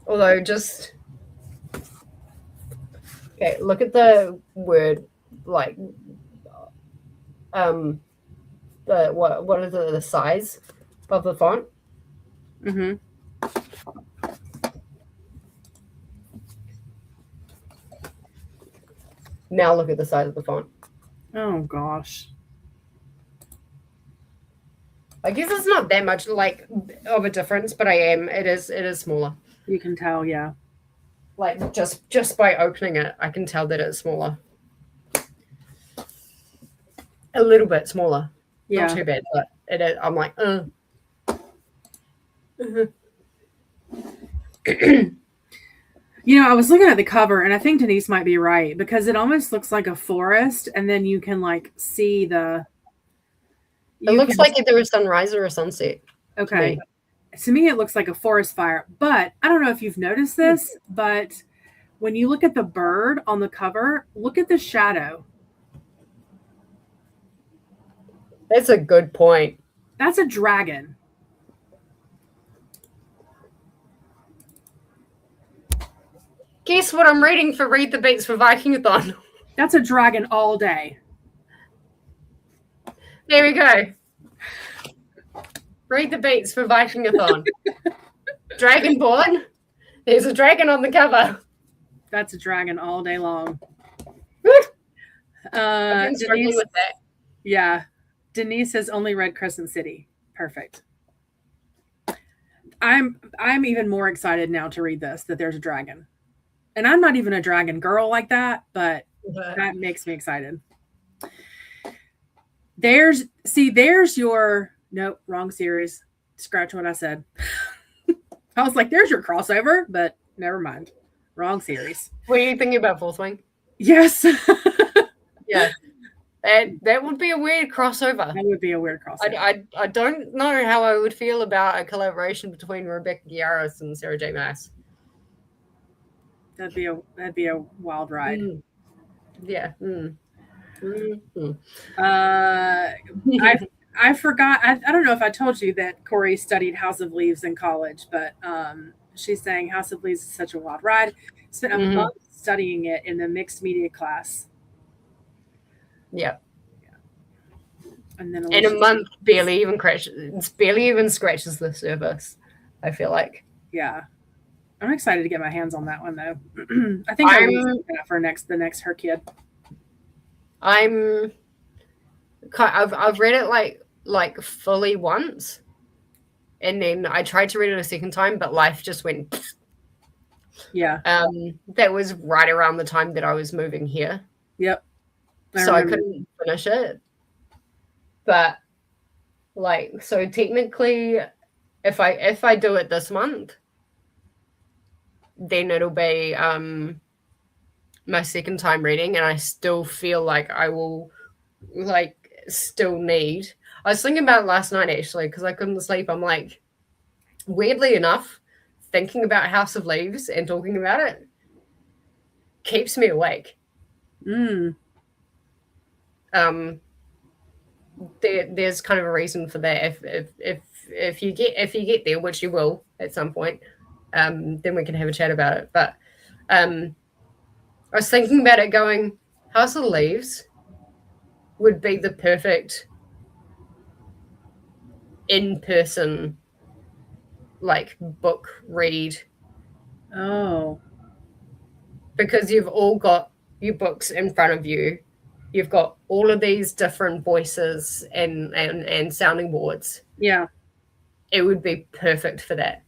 S2: Although just okay, look at the word like the what is the size of the font?
S1: Mm-hmm.
S2: Now look at the size of the font.
S1: Oh gosh.
S2: I guess it's not that much like of a difference, but it is smaller.
S1: You can tell, yeah.
S2: Like just by opening it, I can tell that it's smaller. A little bit smaller.
S1: Yeah.
S2: Not too bad, but it is, I'm like,
S1: You know, I was looking at the cover and I think Denise might be right because it almost looks like a forest and then you can like see the...
S2: It looks like either a sunrise or a sunset.
S1: Okay. To me, it looks like a forest fire, but I don't know if you've noticed this, but when you look at the bird on the cover, look at the shadow.
S2: That's a good point.
S1: That's a dragon.
S2: Guess what I'm reading for Read the Beats for Vikingathon?
S1: That's a dragon all day.
S2: There we go. Read the Beats for Vikingathon. Dragonborn. There's a dragon on the cover.
S1: That's a dragon all day long.
S2: I've been struggling with that.
S1: Yeah. Denise has only read Crescent City. Perfect. I'm even more excited now to read this, that there's a dragon. And I'm not even a dragon girl like that, but that makes me excited. There's your, nope, wrong series. Scratch what I said. I was like, there's your crossover, but never mind. Wrong series.
S2: What are you thinking about, Fourth Wing?
S1: Yes.
S2: Yeah. That would be a weird crossover.
S1: That would be a weird crossover.
S2: I don't know how I would feel about a collaboration between Rebecca Giaros and Sarah J. Maas.
S1: That'd be a wild ride.
S2: Yeah.
S1: I forgot. I don't know if I told you that Corey studied House of Leaves in college, but she's saying House of Leaves is such a wild ride. Spent a month studying it in the mixed media class.
S2: Yeah.
S1: And then
S2: in a month barely even scratches the surface, I feel like.
S1: Yeah. I'm excited to get my hands on that one though. I think I'm for the next Her Kid.
S2: I've read it like fully once, and then I tried to read it a second time, but life just went.
S1: Yeah.
S2: That was right around the time that I was moving here.
S1: Yep.
S2: I couldn't finish it. But like, so technically, if I do it this month, then it'll be my second time reading, and I still feel like I will like still need. I was thinking about it last night actually because I couldn't sleep. I'm like, weirdly enough, thinking about House of Leaves and talking about it keeps me awake. There's kind of a reason for that. If you get there, which you will at some point, then we can have a chat about it. But I was thinking about it, going, House of Leaves would be the perfect in-person like book read.
S1: Oh.
S2: Because you've all got your books in front of you. You've got all of these different voices and sounding boards.
S1: Yeah.
S2: It would be perfect for that.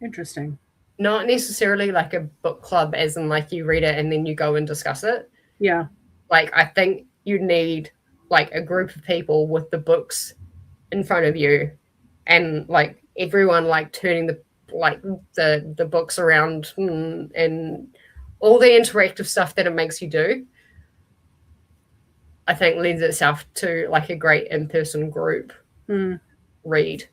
S1: Interesting.
S2: Not necessarily like a book club as in like you read it and then you go and discuss it.
S1: Yeah.
S2: Like I think you need like a group of people with the books in front of you and like everyone like turning the books around and all the interactive stuff that it makes you do, I think lends itself to like a great in-person group read.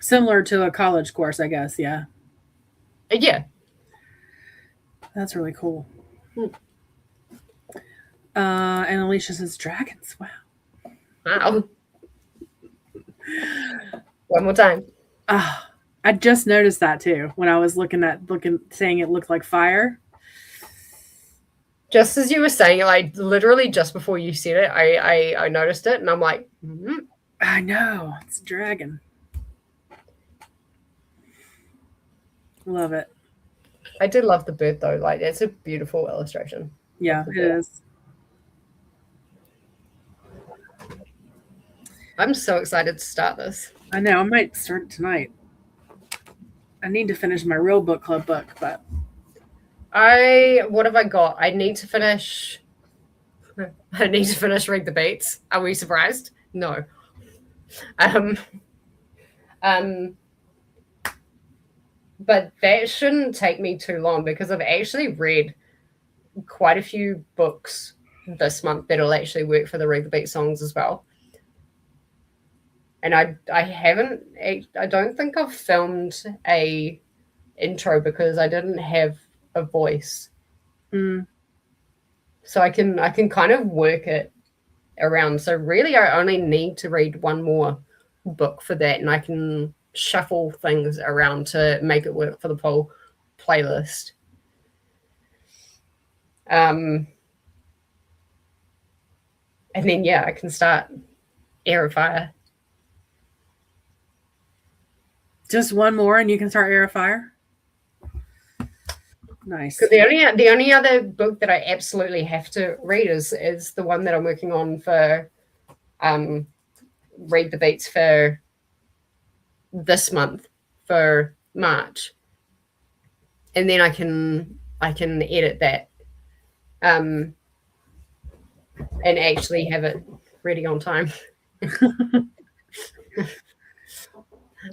S1: Similar to a college course, I guess. Yeah.
S2: Yeah.
S1: That's really cool. And Alicia says dragons.
S2: Wow. One more time.
S1: I just noticed that too when I was saying it looked like fire.
S2: Just as you were saying it, like literally just before you said it, I noticed it and I'm like,
S1: I know, it's a dragon. Love it.
S2: I did love the bird though. Like it's a beautiful illustration.
S1: Yeah, it is.
S2: I'm so excited to start this.
S1: I know. I might start it tonight. I need to finish my real book club book, but
S2: what have I got? I need to finish Read the Beats. Are we surprised? No. But that shouldn't take me too long because I've actually read quite a few books this month that'll actually work for the Read the Beat songs as well. And I don't think I've filmed a intro because I didn't have a voice. So I can kind of work it around. So really I only need to read one more book for that and I can shuffle things around to make it work for the whole playlist. And then I can start Air of Fire.
S1: Just one more and you can start Air of Fire? Nice.
S2: The only other book that I absolutely have to read is the one that I'm working on for Read the Beats for this month for March. And then I can edit that and actually have it ready on time.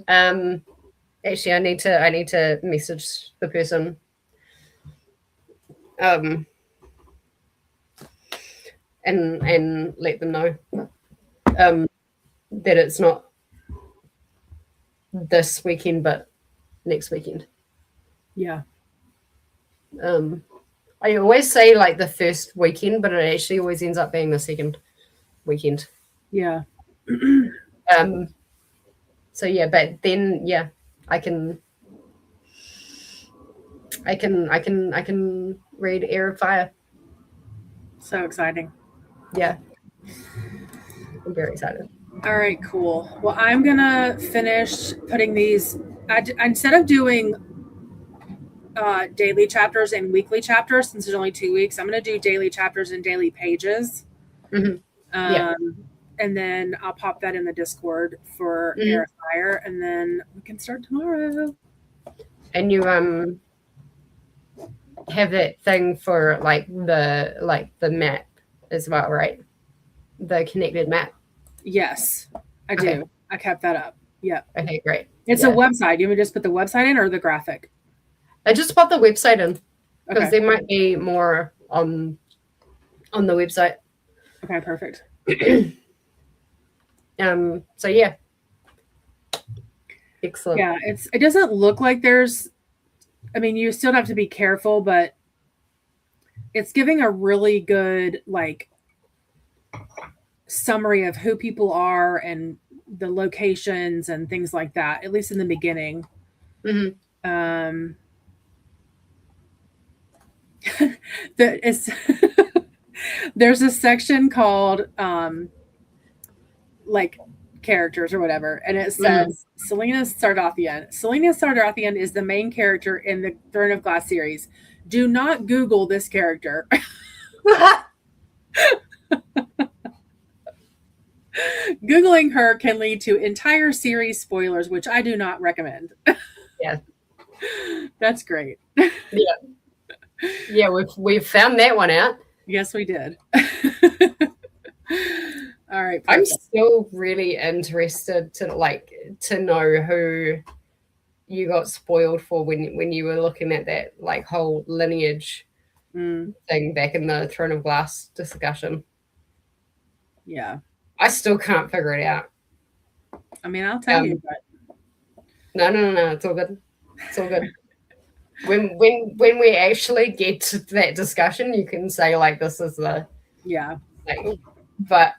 S2: Actually I need to message the person and let them know that it's not this weekend but next weekend.
S1: Yeah.
S2: I always say like the first weekend, but it actually always ends up being the second weekend.
S1: Yeah.
S2: So but then I can read Air of Fire.
S1: So exciting.
S2: Yeah. I'm very excited.
S1: All right, cool. Well, I'm going to finish putting these, instead of doing daily chapters and weekly chapters, since there's only 2 weeks, I'm going to do daily chapters and daily pages. And then I'll pop that in the Discord for Air of Fire, and then we can start tomorrow.
S2: And you have that thing for like the map as well, right? The connected map.
S1: Yes, I do.
S2: Okay.
S1: I kept that up. Yeah.
S2: Okay, great.
S1: It's a website. You want me to just put the website in or the graphic?
S2: I just put the website in because
S1: Okay.
S2: there might be more on the website.
S1: Okay, perfect.
S2: So yeah. Excellent.
S1: Yeah, it doesn't look like there's, I mean, you still have to be careful, but it's giving a really good like summary of who people are and the locations and things like that, at least in the beginning.
S2: Mm-hmm.
S1: There's a section called like characters or whatever, and it says Selena Sardathian. Selena Sardathian is the main character in the Throne of Glass series. Do not Google this character. Googling her can lead to entire series spoilers, which I do not recommend.
S2: Yeah.
S1: That's great.
S2: Yeah. Yeah, we've found that one out.
S1: Yes, we did. All right. Perfect.
S2: I'm still really interested to know who you got spoiled for when you were looking at that like whole lineage thing back in the Throne of Glass discussion.
S1: Yeah.
S2: I still can't figure it out.
S1: I mean, I'll tell you, but
S2: no, it's all good. It's all good. When we actually get to that discussion, you can say like this is the thing. But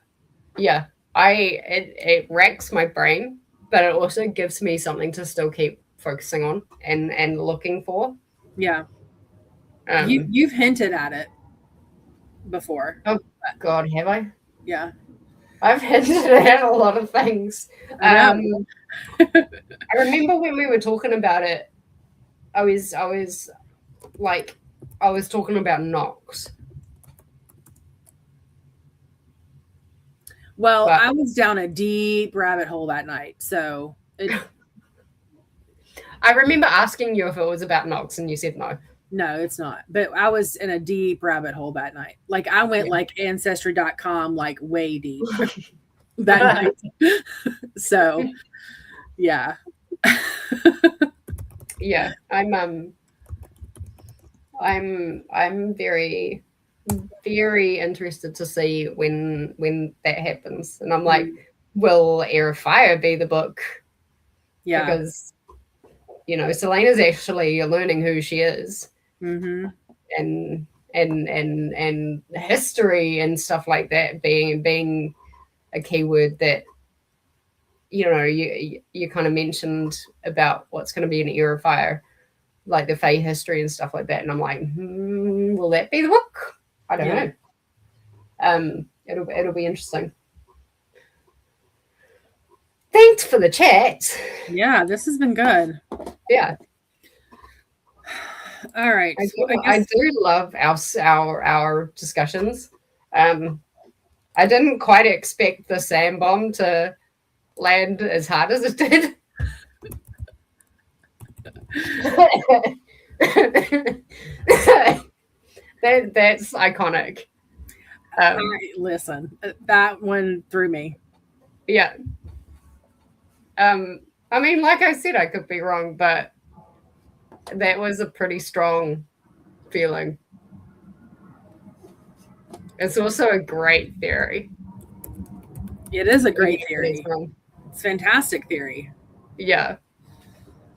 S2: yeah, it racks my brain, but it also gives me something to still keep focusing on and looking for.
S1: Yeah. You've hinted at it before.
S2: Oh God, have I?
S1: Yeah.
S2: I've hinted at a lot of things. I remember when we were talking about it, I was talking about Nox.
S1: Well, I was down a deep rabbit hole that night, so
S2: I remember asking you if it was about Nox, and you said no.
S1: No, it's not. But I was in a deep rabbit hole that night. Like I went like Ancestry.com, like way deep that night. So, yeah.
S2: Yeah, I'm very, very interested to see when that happens. And I'm like, will Air of Fire be the book?
S1: Yeah.
S2: Because, Selena's actually learning who she is.
S1: Mm-hmm.
S2: And history and stuff like that being a keyword that, you kind of mentioned about what's going to be in Air of Fire, like the Fae history and stuff like that. And I'm like, will that be the book? I don't know. It'll be interesting. Thanks for the chat.
S1: Yeah, this has been good.
S2: Yeah.
S1: All right.
S2: I do love our discussions. I didn't quite expect the sand bomb to land as hard as it did. That's iconic.
S1: Listen, that one threw me.
S2: Yeah. I mean, like I said, I could be wrong, but that was a pretty strong feeling. It's also a great theory.
S1: It is a great theory. It's fantastic theory.
S2: Yeah.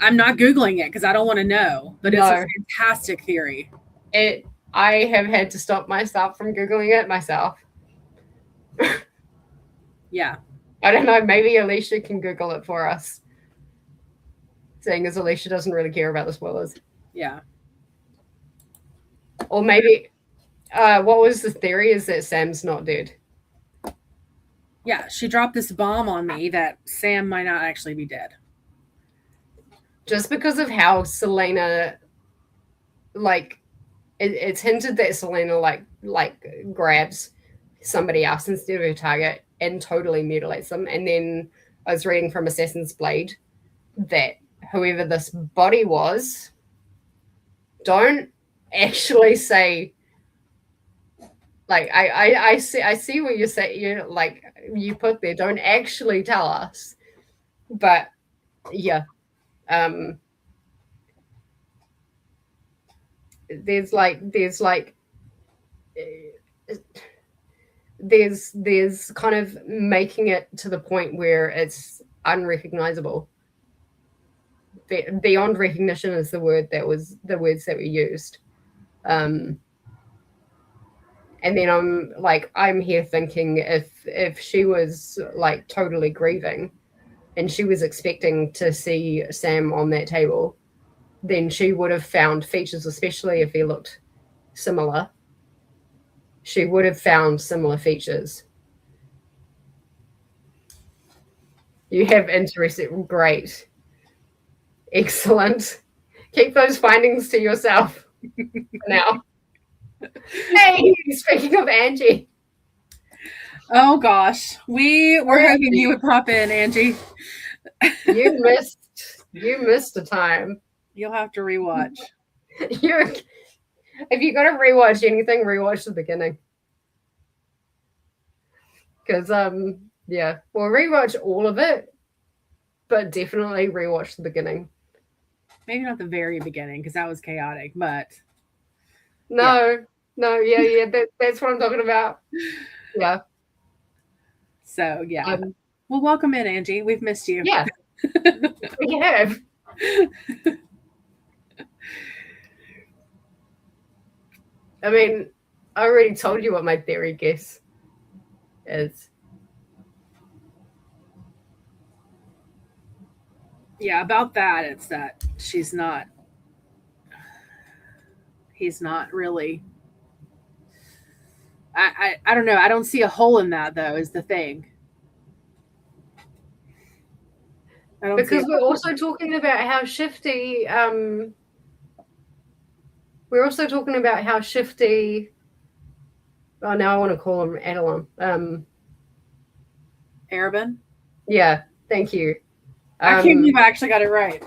S1: I'm not Googling it because I don't want to know, but it's a fantastic theory.
S2: I have had to stop myself from Googling it myself.
S1: Yeah.
S2: I don't know. Maybe Alicia can Google it for us. Seeing as Alicia doesn't really care about the spoilers.
S1: Yeah.
S2: Or maybe, what was the theory? Is that Sam's not dead?
S1: Yeah, she dropped this bomb on me that Sam might not actually be dead.
S2: Just because of how Selena, like, it's hinted that Selena like grabs somebody else instead of her target and totally mutilates them. And then I was reading from Assassin's Blade that whoever this body was, don't actually say, like, I see what you say, you put there, don't actually tell us. But yeah, there's kind of making it to the point where it's unrecognizable. Beyond recognition is the words that we used. And then I'm here thinking, if she was like totally grieving and she was expecting to see Sam on that table, then she would have found features, especially if he looked similar. She would have found similar features. You have interesting, great, excellent. Keep those findings to yourself now. Hey, speaking of Angie.
S1: Oh gosh, we were hoping you would pop in, Angie.
S2: You missed a time.
S1: You'll have to rewatch.
S2: If you got to rewatch anything, rewatch the beginning. Because yeah, we'll rewatch all of it, but definitely rewatch the beginning.
S1: Maybe not the very beginning, because that was chaotic, but
S2: yeah, that's what I'm talking about. Yeah.
S1: So yeah. Well, welcome in, Angie. We've missed you.
S2: Yeah. We have. I mean, I already told you what my theory guess is.
S1: Yeah, about that, it's that he's not really. I don't know. I don't see a hole in that, though, is the thing.
S2: Because we're also talking about how shifty. We're also talking about how shifty. Oh, now I want to call him Readalong.
S1: Arabin?
S2: Yeah, thank you.
S1: I can't believe I actually got it right.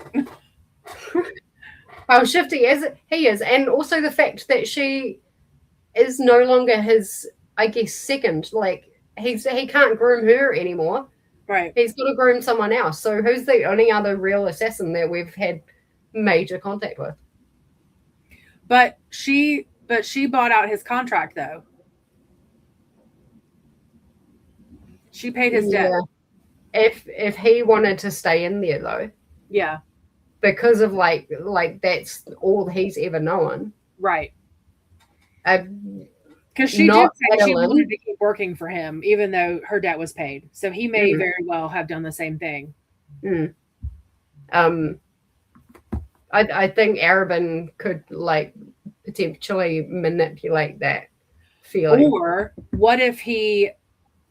S2: How shifty as he is, and also the fact that she is no longer his, I guess, second. Like he can't groom her anymore.
S1: Right.
S2: He's got to groom someone else. So who's the only other real assassin that we've had major contact with?
S1: But she bought out his contract, though. She paid his debt.
S2: If he wanted to stay in there, though.
S1: Yeah.
S2: Because of like that's all he's ever known.
S1: Right. Because she did say she wanted to keep working for him, even though her debt was paid. So he may very well have done the same thing.
S2: I think Arabin could like potentially manipulate that feeling.
S1: Or what if he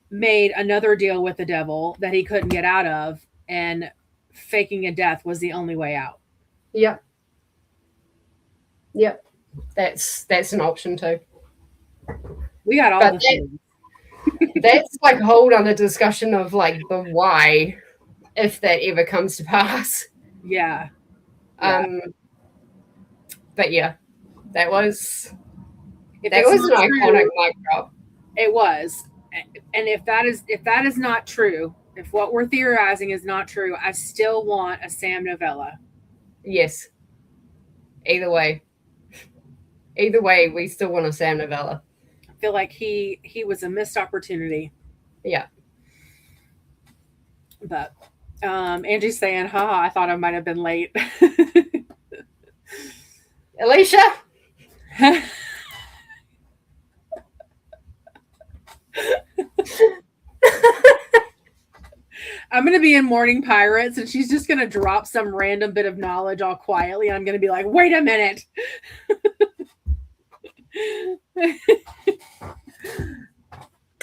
S1: made another deal with the devil that he couldn't get out of, and faking a death was the only way out?
S2: Yep. That's an option too.
S1: We got all the things.
S2: That's like a whole other discussion of like the why, if that ever comes to pass.
S1: Yeah.
S2: But yeah, that was an iconic mic drop.
S1: It was. And if that is not true, if what we're theorizing is not true, I still want a Sam novella.
S2: Yes. Either way, we still want a Sam novella.
S1: I feel like he was a missed opportunity.
S2: Yeah.
S1: But Angie's saying, haha, I thought I might have been late.
S2: Alicia?
S1: I'm going to be in Morning Pirates, and she's just going to drop some random bit of knowledge all quietly. I'm going to be like, wait a minute.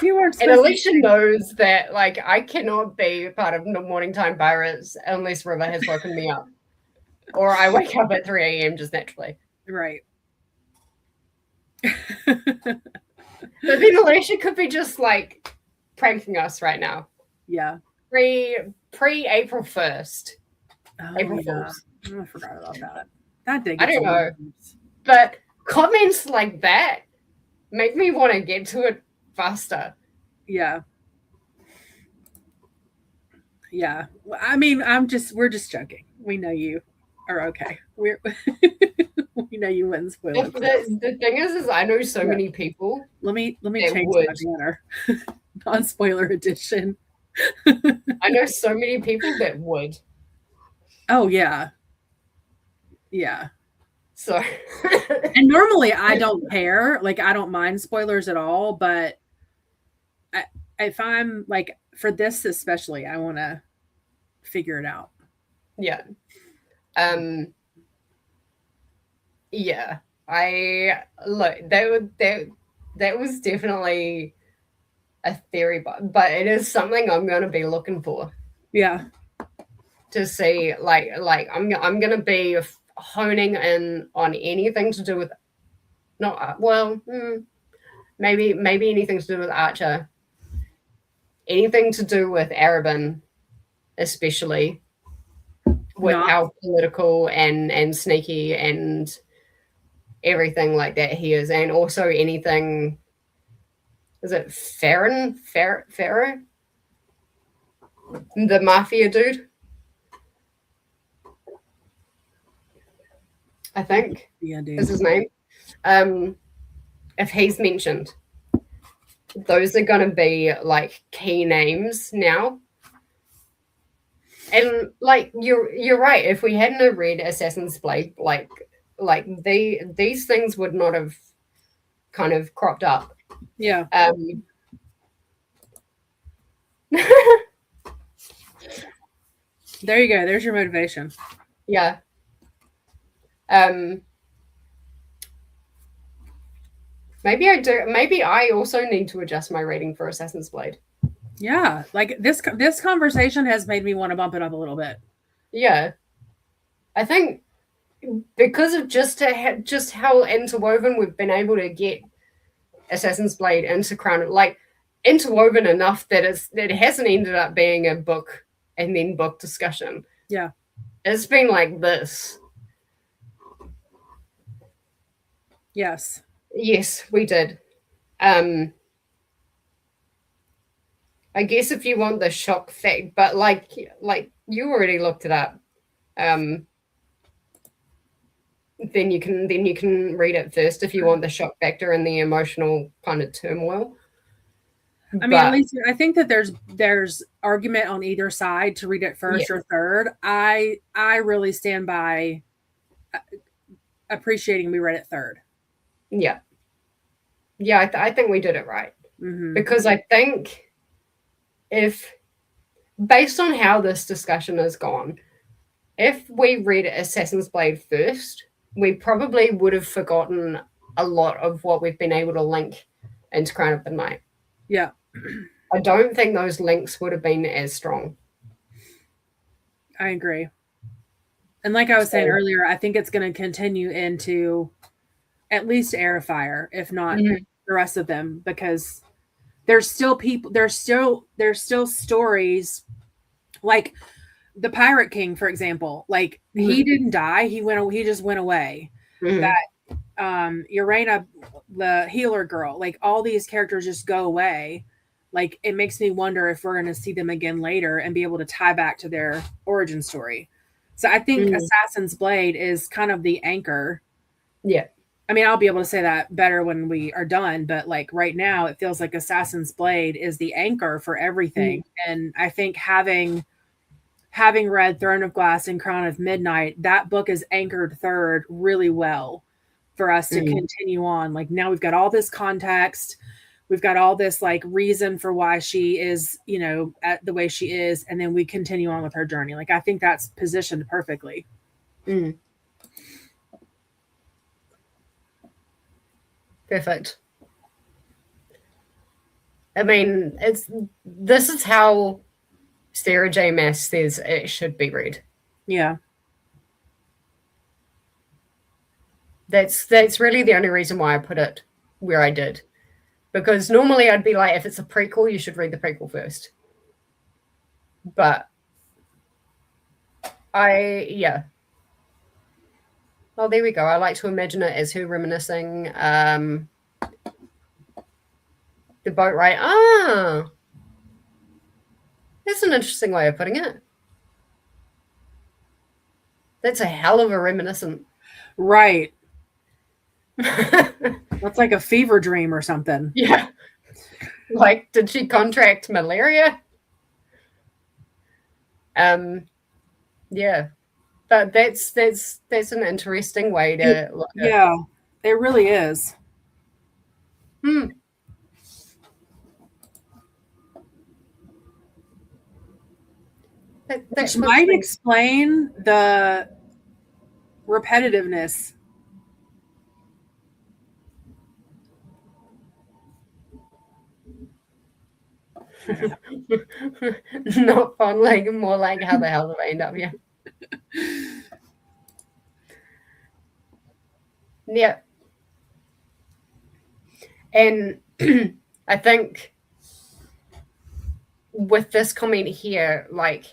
S2: And Alicia knows that, like, I cannot be part of the Morning Time Pirates unless River has woken me up. Or I wake up at 3 a.m. just naturally.
S1: Right.
S2: But then Alicia could be just, like, pranking us right now.
S1: Yeah.
S2: Pre-April 1st.
S1: Oh,
S2: April
S1: yeah.
S2: Fools.
S1: I forgot about that. That did
S2: I
S1: get
S2: don't
S1: some
S2: know.
S1: vibes.
S2: But comments like that make me want to get to it faster.
S1: Yeah. Yeah. I mean, we're just joking. We know you are okay. We know you wouldn't spoil it.
S2: The thing is I know so many people.
S1: Let me
S2: that
S1: change
S2: would.
S1: my banner. Non-spoiler edition.
S2: I know so many people that would.
S1: Oh yeah. Yeah.
S2: So
S1: And normally I don't care. Like I don't mind spoilers at all, but if I'm like for this especially, I want to figure it out.
S2: Yeah. Yeah. I look that was definitely a theory, but it is something I'm going to be looking for.
S1: Yeah.
S2: To see like I'm going to be honing in on anything to do with maybe anything to do with Archer, anything to do with Arabin, especially with how political and sneaky and everything like that he is, and also anything. Is it Farron? Farrow? The mafia dude? I think is his name. If he's mentioned, those are going to be like key names now. And like you're right. If we hadn't read Assassin's Blade, like these things would not have kind of cropped up.
S1: Yeah. There you go. There's your motivation.
S2: Yeah. Maybe I do. Maybe I also need to adjust my rating for Assassin's Blade.
S1: Yeah, like this conversation has made me want to bump it up a little bit.
S2: Yeah, I think because of just how interwoven we've been able to get Assassin's Blade into Crown, like interwoven enough that it hasn't ended up being a book and then book discussion.
S1: Yeah,
S2: it's been like this.
S1: Yes,
S2: we did. I guess if you want the shock fact, but like you already looked it up, then you can read it first if you want the shock factor and the emotional kind of turmoil.
S1: I mean, at least I think that there's argument on either side to read it first or third. I really stand by appreciating we read it third.
S2: Yeah, I think we did it right because I think. If based on how this discussion has gone, if we read Assassin's Blade first, we probably would have forgotten a lot of what we've been able to link into Crown of the Night.
S1: Yeah.
S2: I don't think those links would have been as strong.
S1: I agree. And like I was saying earlier, I think it's going to continue into at least Heir of Fire, if not the rest of them, because there's still people, there's still stories like the Pirate King, for example. Like he didn't die, he just went away. That Urena, the healer girl, like all these characters just go away. Like it makes me wonder if we're going to see them again later and be able to tie back to their origin story. So I think Assassin's Blade is kind of the anchor.
S2: Yeah.
S1: I mean, I'll be able to say that better when we are done, but like right now it feels like Assassin's Blade is the anchor for everything. And I think having read Throne of Glass and Crown of Midnight, that book is anchored third really well for us to continue on. Like now we've got all this context, we've got all this like reason for why she is, at the way she is, and then we continue on with her journey. Like I think that's positioned perfectly.
S2: Perfect. I mean, this is how Sarah J. Maas says it should be read.
S1: Yeah.
S2: That's really the only reason why I put it where I did. Because normally I'd be like, if it's a prequel, you should read the prequel first. But Yeah. Oh, there we go. I like to imagine it as her reminiscing. The boat ride. Ah, that's an interesting way of putting it. That's a hell of a reminiscent.
S1: Right. That's like a fever dream or something.
S2: Yeah. Like, did she contract malaria? Yeah. But that's an interesting way to look at it.
S1: Yeah, it really is. Which might explain the repetitiveness.
S2: Not fun, like more like how the hell did I end up here? Yeah. And I think with this comment here, like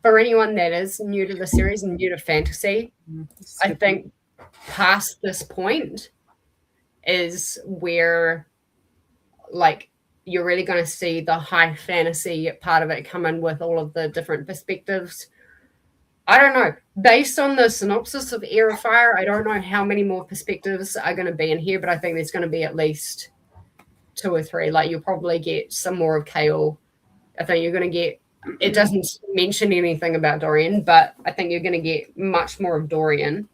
S2: for anyone that is new to the series and new to fantasy, I think past this point is where like you're really going to see the high fantasy part of it come in with all of the different perspectives. I don't know. Based on the synopsis of Air of Fire, I don't know how many more perspectives are going to be in here, but I think there's going to be at least 2 or 3. Like you'll probably get some more of Kale. I think you're going to get, it doesn't mention anything about Dorian, but I think you're going to get much more of Dorian.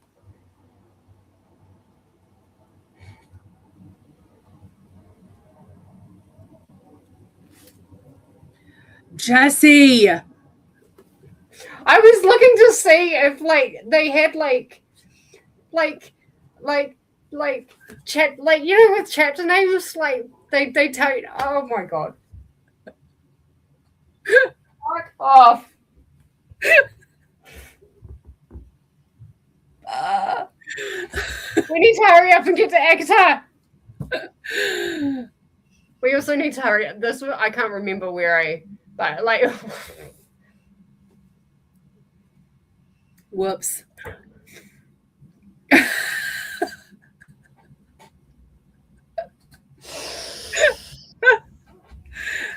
S1: Jessi!
S2: I was looking to see if like they had like chat, like, you know, with chapter names, like they tell you, oh my god. Fuck off. We need to hurry up and get to ACOTAR. We also need to hurry up. This I can't remember where but like
S1: Whoops.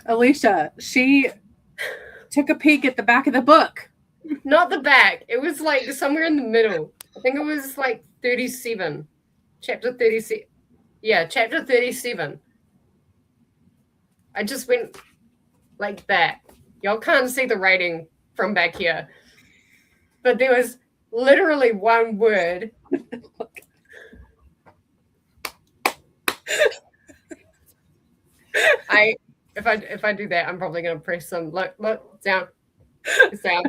S1: Alicia, she took a peek at the back of the book.
S2: Not the back. It was like somewhere in the middle. I think it was like 37. Chapter 37. Yeah, chapter 37. I just went like that. Y'all can't see the writing from back here. But there was literally one word. If I do that, I'm probably gonna press some look down. It's down.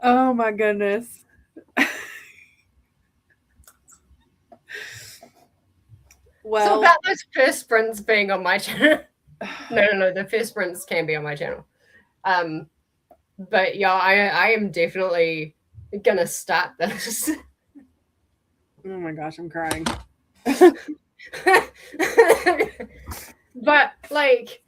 S1: Oh my goodness. Well,
S2: so about those first sprints being on my channel. No, the first sprints can be on my channel. But yeah, I am definitely gonna start this.
S1: Oh my gosh, I'm crying.
S2: But like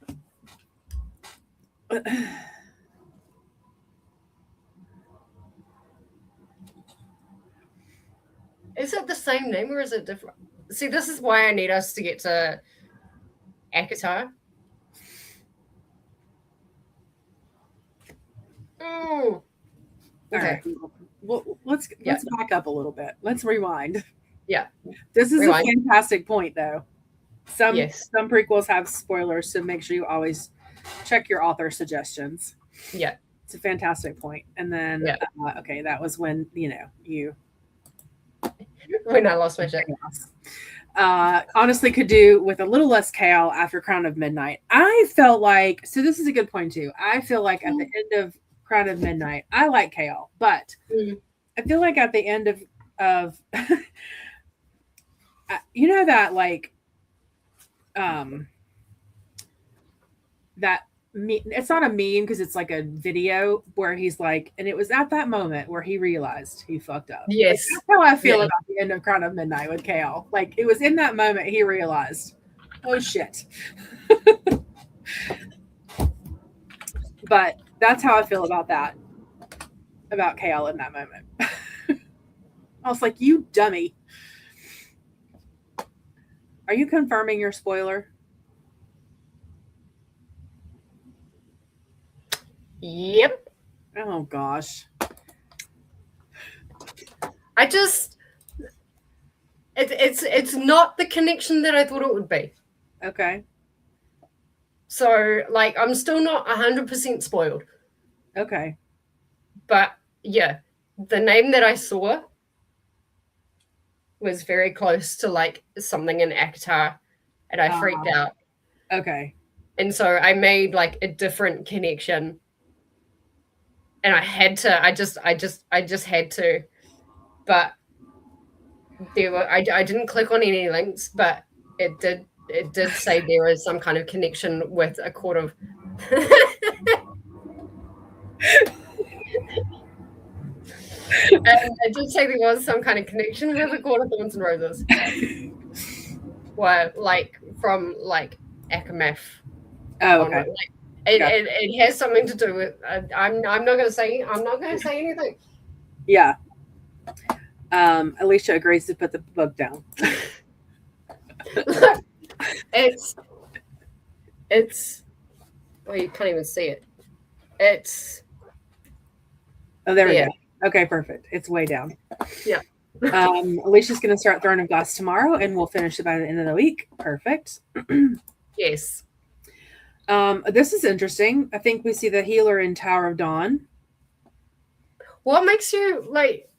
S2: is it the same name or is it different? See, this is why I need us to get to ACOTAR.
S1: Okay. Well, let's back up a little bit. Let's rewind.
S2: Yeah.
S1: This is a fantastic point, though. Some prequels have spoilers, so make sure you always check your author suggestions.
S2: Yeah.
S1: It's a fantastic point. And then, okay, that was when,
S2: when I lost my shit.
S1: Honestly could do with a little less Kale after Crown of Midnight. I felt like, so this is a good point too. I feel like at the end of Crown of Midnight, I like Kale, but I feel like at the end of that like that it's not a meme because it's like a video where he's like, and it was at that moment where he realized he fucked up.
S2: Yes.
S1: Like, that's how I feel about the end of Crown of Midnight with Kale. Like it was in that moment he realized, oh shit. But that's how I feel about that. About Kale in that moment. I was like, you dummy. Are you confirming your spoiler?
S2: Yep.
S1: Oh gosh.
S2: It's not the connection that I thought it would be.
S1: Okay.
S2: So like I'm still not 100% spoiled.
S1: Okay.
S2: But yeah, the name that I saw was very close to like something in ACOTAR, and I freaked out.
S1: Okay.
S2: And so I made like a different connection. And I had to, I just had to. But I didn't click on any links, but it did say there is some kind of connection with a court of and it did say there was some kind of connection with a court of Thorns and Roses. Well, like from like ACOMAF.
S1: Oh, okay.
S2: It has something to do with. I'm not going to say anything.
S1: Yeah. Alicia agrees to put the book down.
S2: It's. Well, you can't even see it. It's.
S1: Oh, there we go. Okay, perfect. It's way down.
S2: Yeah.
S1: Alicia's going to start Throne of Glass tomorrow, and we'll finish it by the end of the week. Perfect.
S2: Yes.
S1: This is interesting. I think we see the healer in Tower of Dawn.
S2: What makes you like?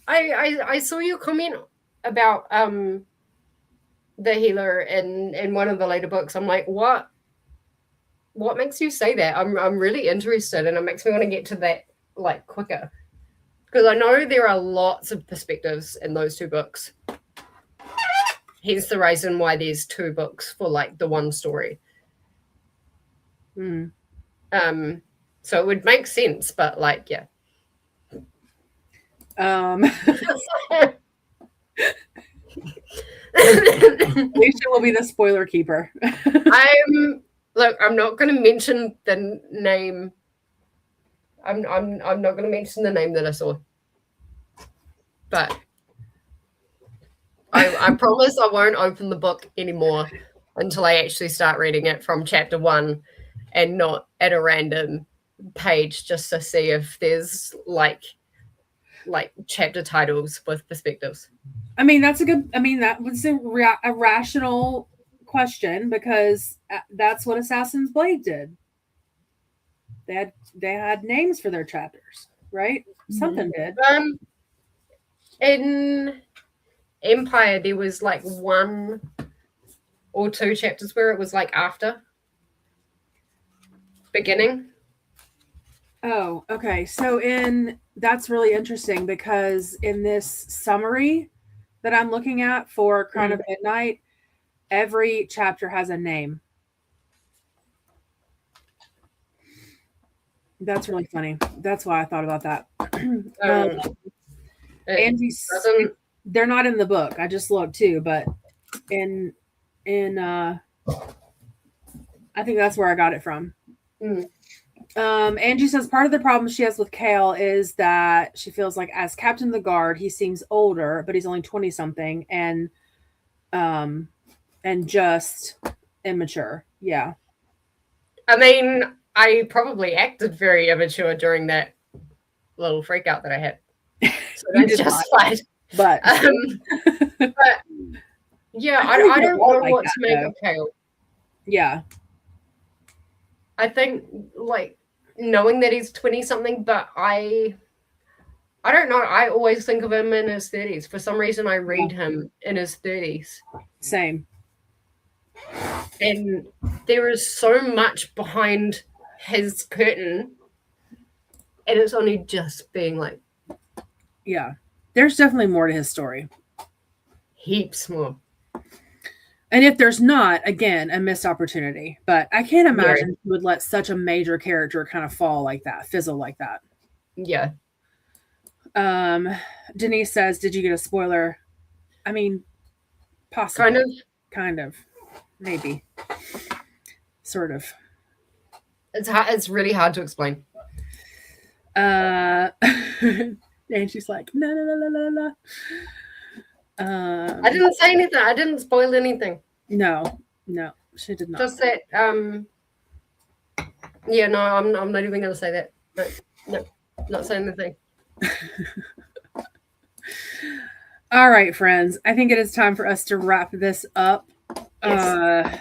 S2: I saw your comment about the healer in one of the later books. I'm like, what makes you say that? I'm really interested, and it makes me want to get to that like quicker, because I know there are lots of perspectives in those two books. Hence the reason why there's two books for like the one story. So it would make sense, but like, yeah.
S1: Alicia will be the spoiler keeper.
S2: I'm not going to mention the name. I'm not going to mention the name that I saw, but I promise I won't open the book anymore until I actually start reading it from chapter 1 and not at a random page, just to see if there's like chapter titles with perspectives.
S1: I mean, that was a rational question, because that's what Assassin's Blade did. They had names for their chapters, right? Something did.
S2: In Empire, there was like 1 or 2 chapters where it was like after beginning.
S1: Oh, okay. So that's really interesting, because in this summary that I'm looking at for Crown of Midnight, every chapter has a name. That's really funny. That's why I thought about that. Angie's, they're not in the book. I just looked too, but in I think that's where I got it from. Angie says part of the problem she has with Kale is that she feels like as Captain of the Guard, he seems older, but he's only 20 something and just immature. Yeah.
S2: I mean, I probably acted very immature during that little freak out that I had. So that's justified.
S1: But
S2: yeah, I don't know what to make of Kale.
S1: Yeah.
S2: I think like knowing that he's 20 something, but I don't know. I always think of him in his 30s. For some reason, I read him in his 30s.
S1: Same.
S2: And there is so much behind his curtain, and it's only just being like,
S1: yeah, there's definitely more to his story.
S2: Heaps more.
S1: And if there's not, again, a missed opportunity. But I can't imagine you would let such a major character kind of fall like that, fizzle like that.
S2: Yeah.
S1: Denise says, "Did you get a spoiler?" I mean, possibly. Kind of. Maybe. Sort of.
S2: It's really hard to explain.
S1: And she's like, no, no, no, no, no, no.
S2: I didn't say anything. I didn't spoil anything.
S1: No, she did not.
S2: Just that. Yeah, no, I'm not even going to say that. No, not saying anything.
S1: All right, friends. I think it is time for us to wrap this up. Yes.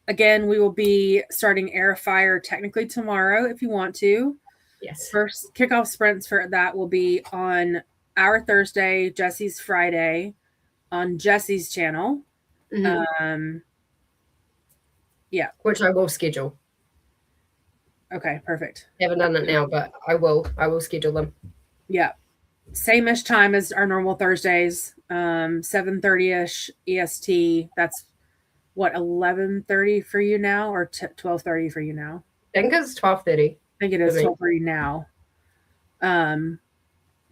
S1: Again, we will be starting Air Fire technically tomorrow if you want to.
S2: Yes.
S1: First kickoff sprints for that will be on our Thursday, Jessi's Friday, on Jessi's channel.
S2: Mm-hmm.
S1: Yeah.
S2: Which I will schedule.
S1: Okay, perfect.
S2: Haven't done it now, but I will schedule them.
S1: Yeah. Same-ish time as our normal Thursdays, 7:30ish EST. That's what, 11:30 for you now, or 12:30 for you now?
S2: I think it's 12:30.
S1: I think it is 12:30 now.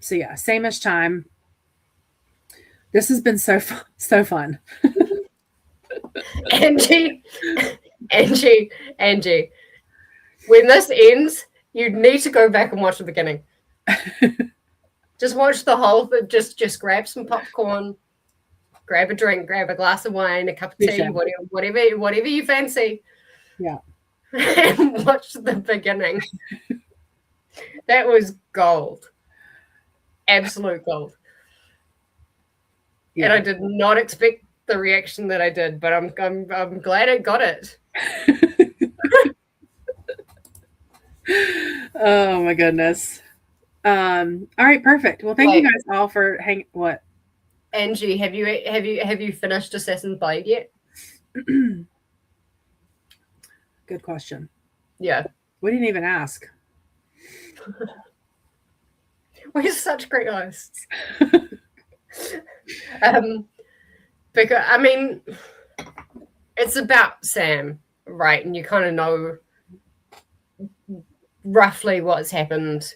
S1: So yeah, same-ish time. This has been so fun.
S2: Angie. When this ends, you need to go back and watch the beginning. Just watch the whole thing. Just grab some popcorn, grab a drink, grab a glass of wine, a cup of tea, whatever you fancy.
S1: Yeah.
S2: And watch the beginning. That was gold. Absolute gold. Yeah. And I did not expect the reaction that I did, but I'm glad I got it.
S1: Oh my goodness. All right, perfect. Well, thank you guys all for hanging. What?
S2: Angie, have you finished Assassin's Blade yet?
S1: Good question.
S2: Yeah.
S1: We didn't even ask.
S2: We're such great hosts. Because I mean, it's about Sam, right? And you kind of know roughly what's happened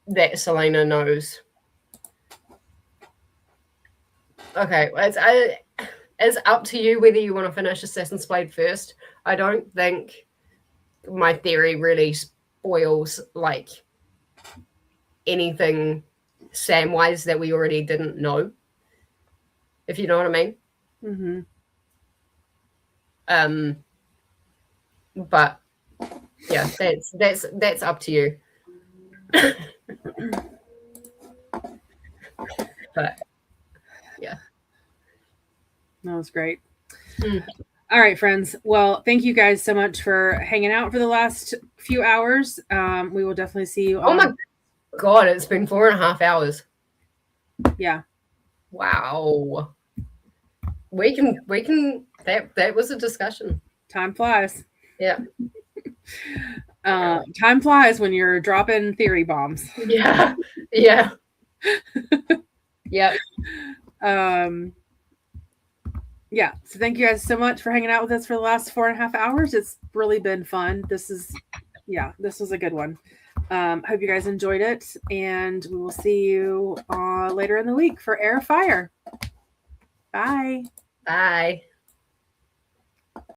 S2: that Selena knows. Okay, it's up to you whether you want to finish Assassin's Blade first. I don't think my theory really spoils like anything Sam-wise that we already didn't know, if you know what I mean.
S1: Mm-hmm.
S2: But yeah, that's up to you. But yeah,
S1: that was great. All right, friends. Well, thank you guys so much for hanging out for the last few hours. We will definitely see you.
S2: Oh my God, it's been 4.5 hours.
S1: Yeah.
S2: Wow. We can that was a discussion.
S1: Time flies.
S2: Yeah.
S1: Time flies when you're dropping theory bombs.
S2: Yeah. Yeah. Yep.
S1: Yeah. So thank you guys so much for hanging out with us for the last 4.5 hours. It's really been fun. This was a good one. Hope you guys enjoyed it, and we will see you later in the week for Air Fire. Bye.
S2: Bye.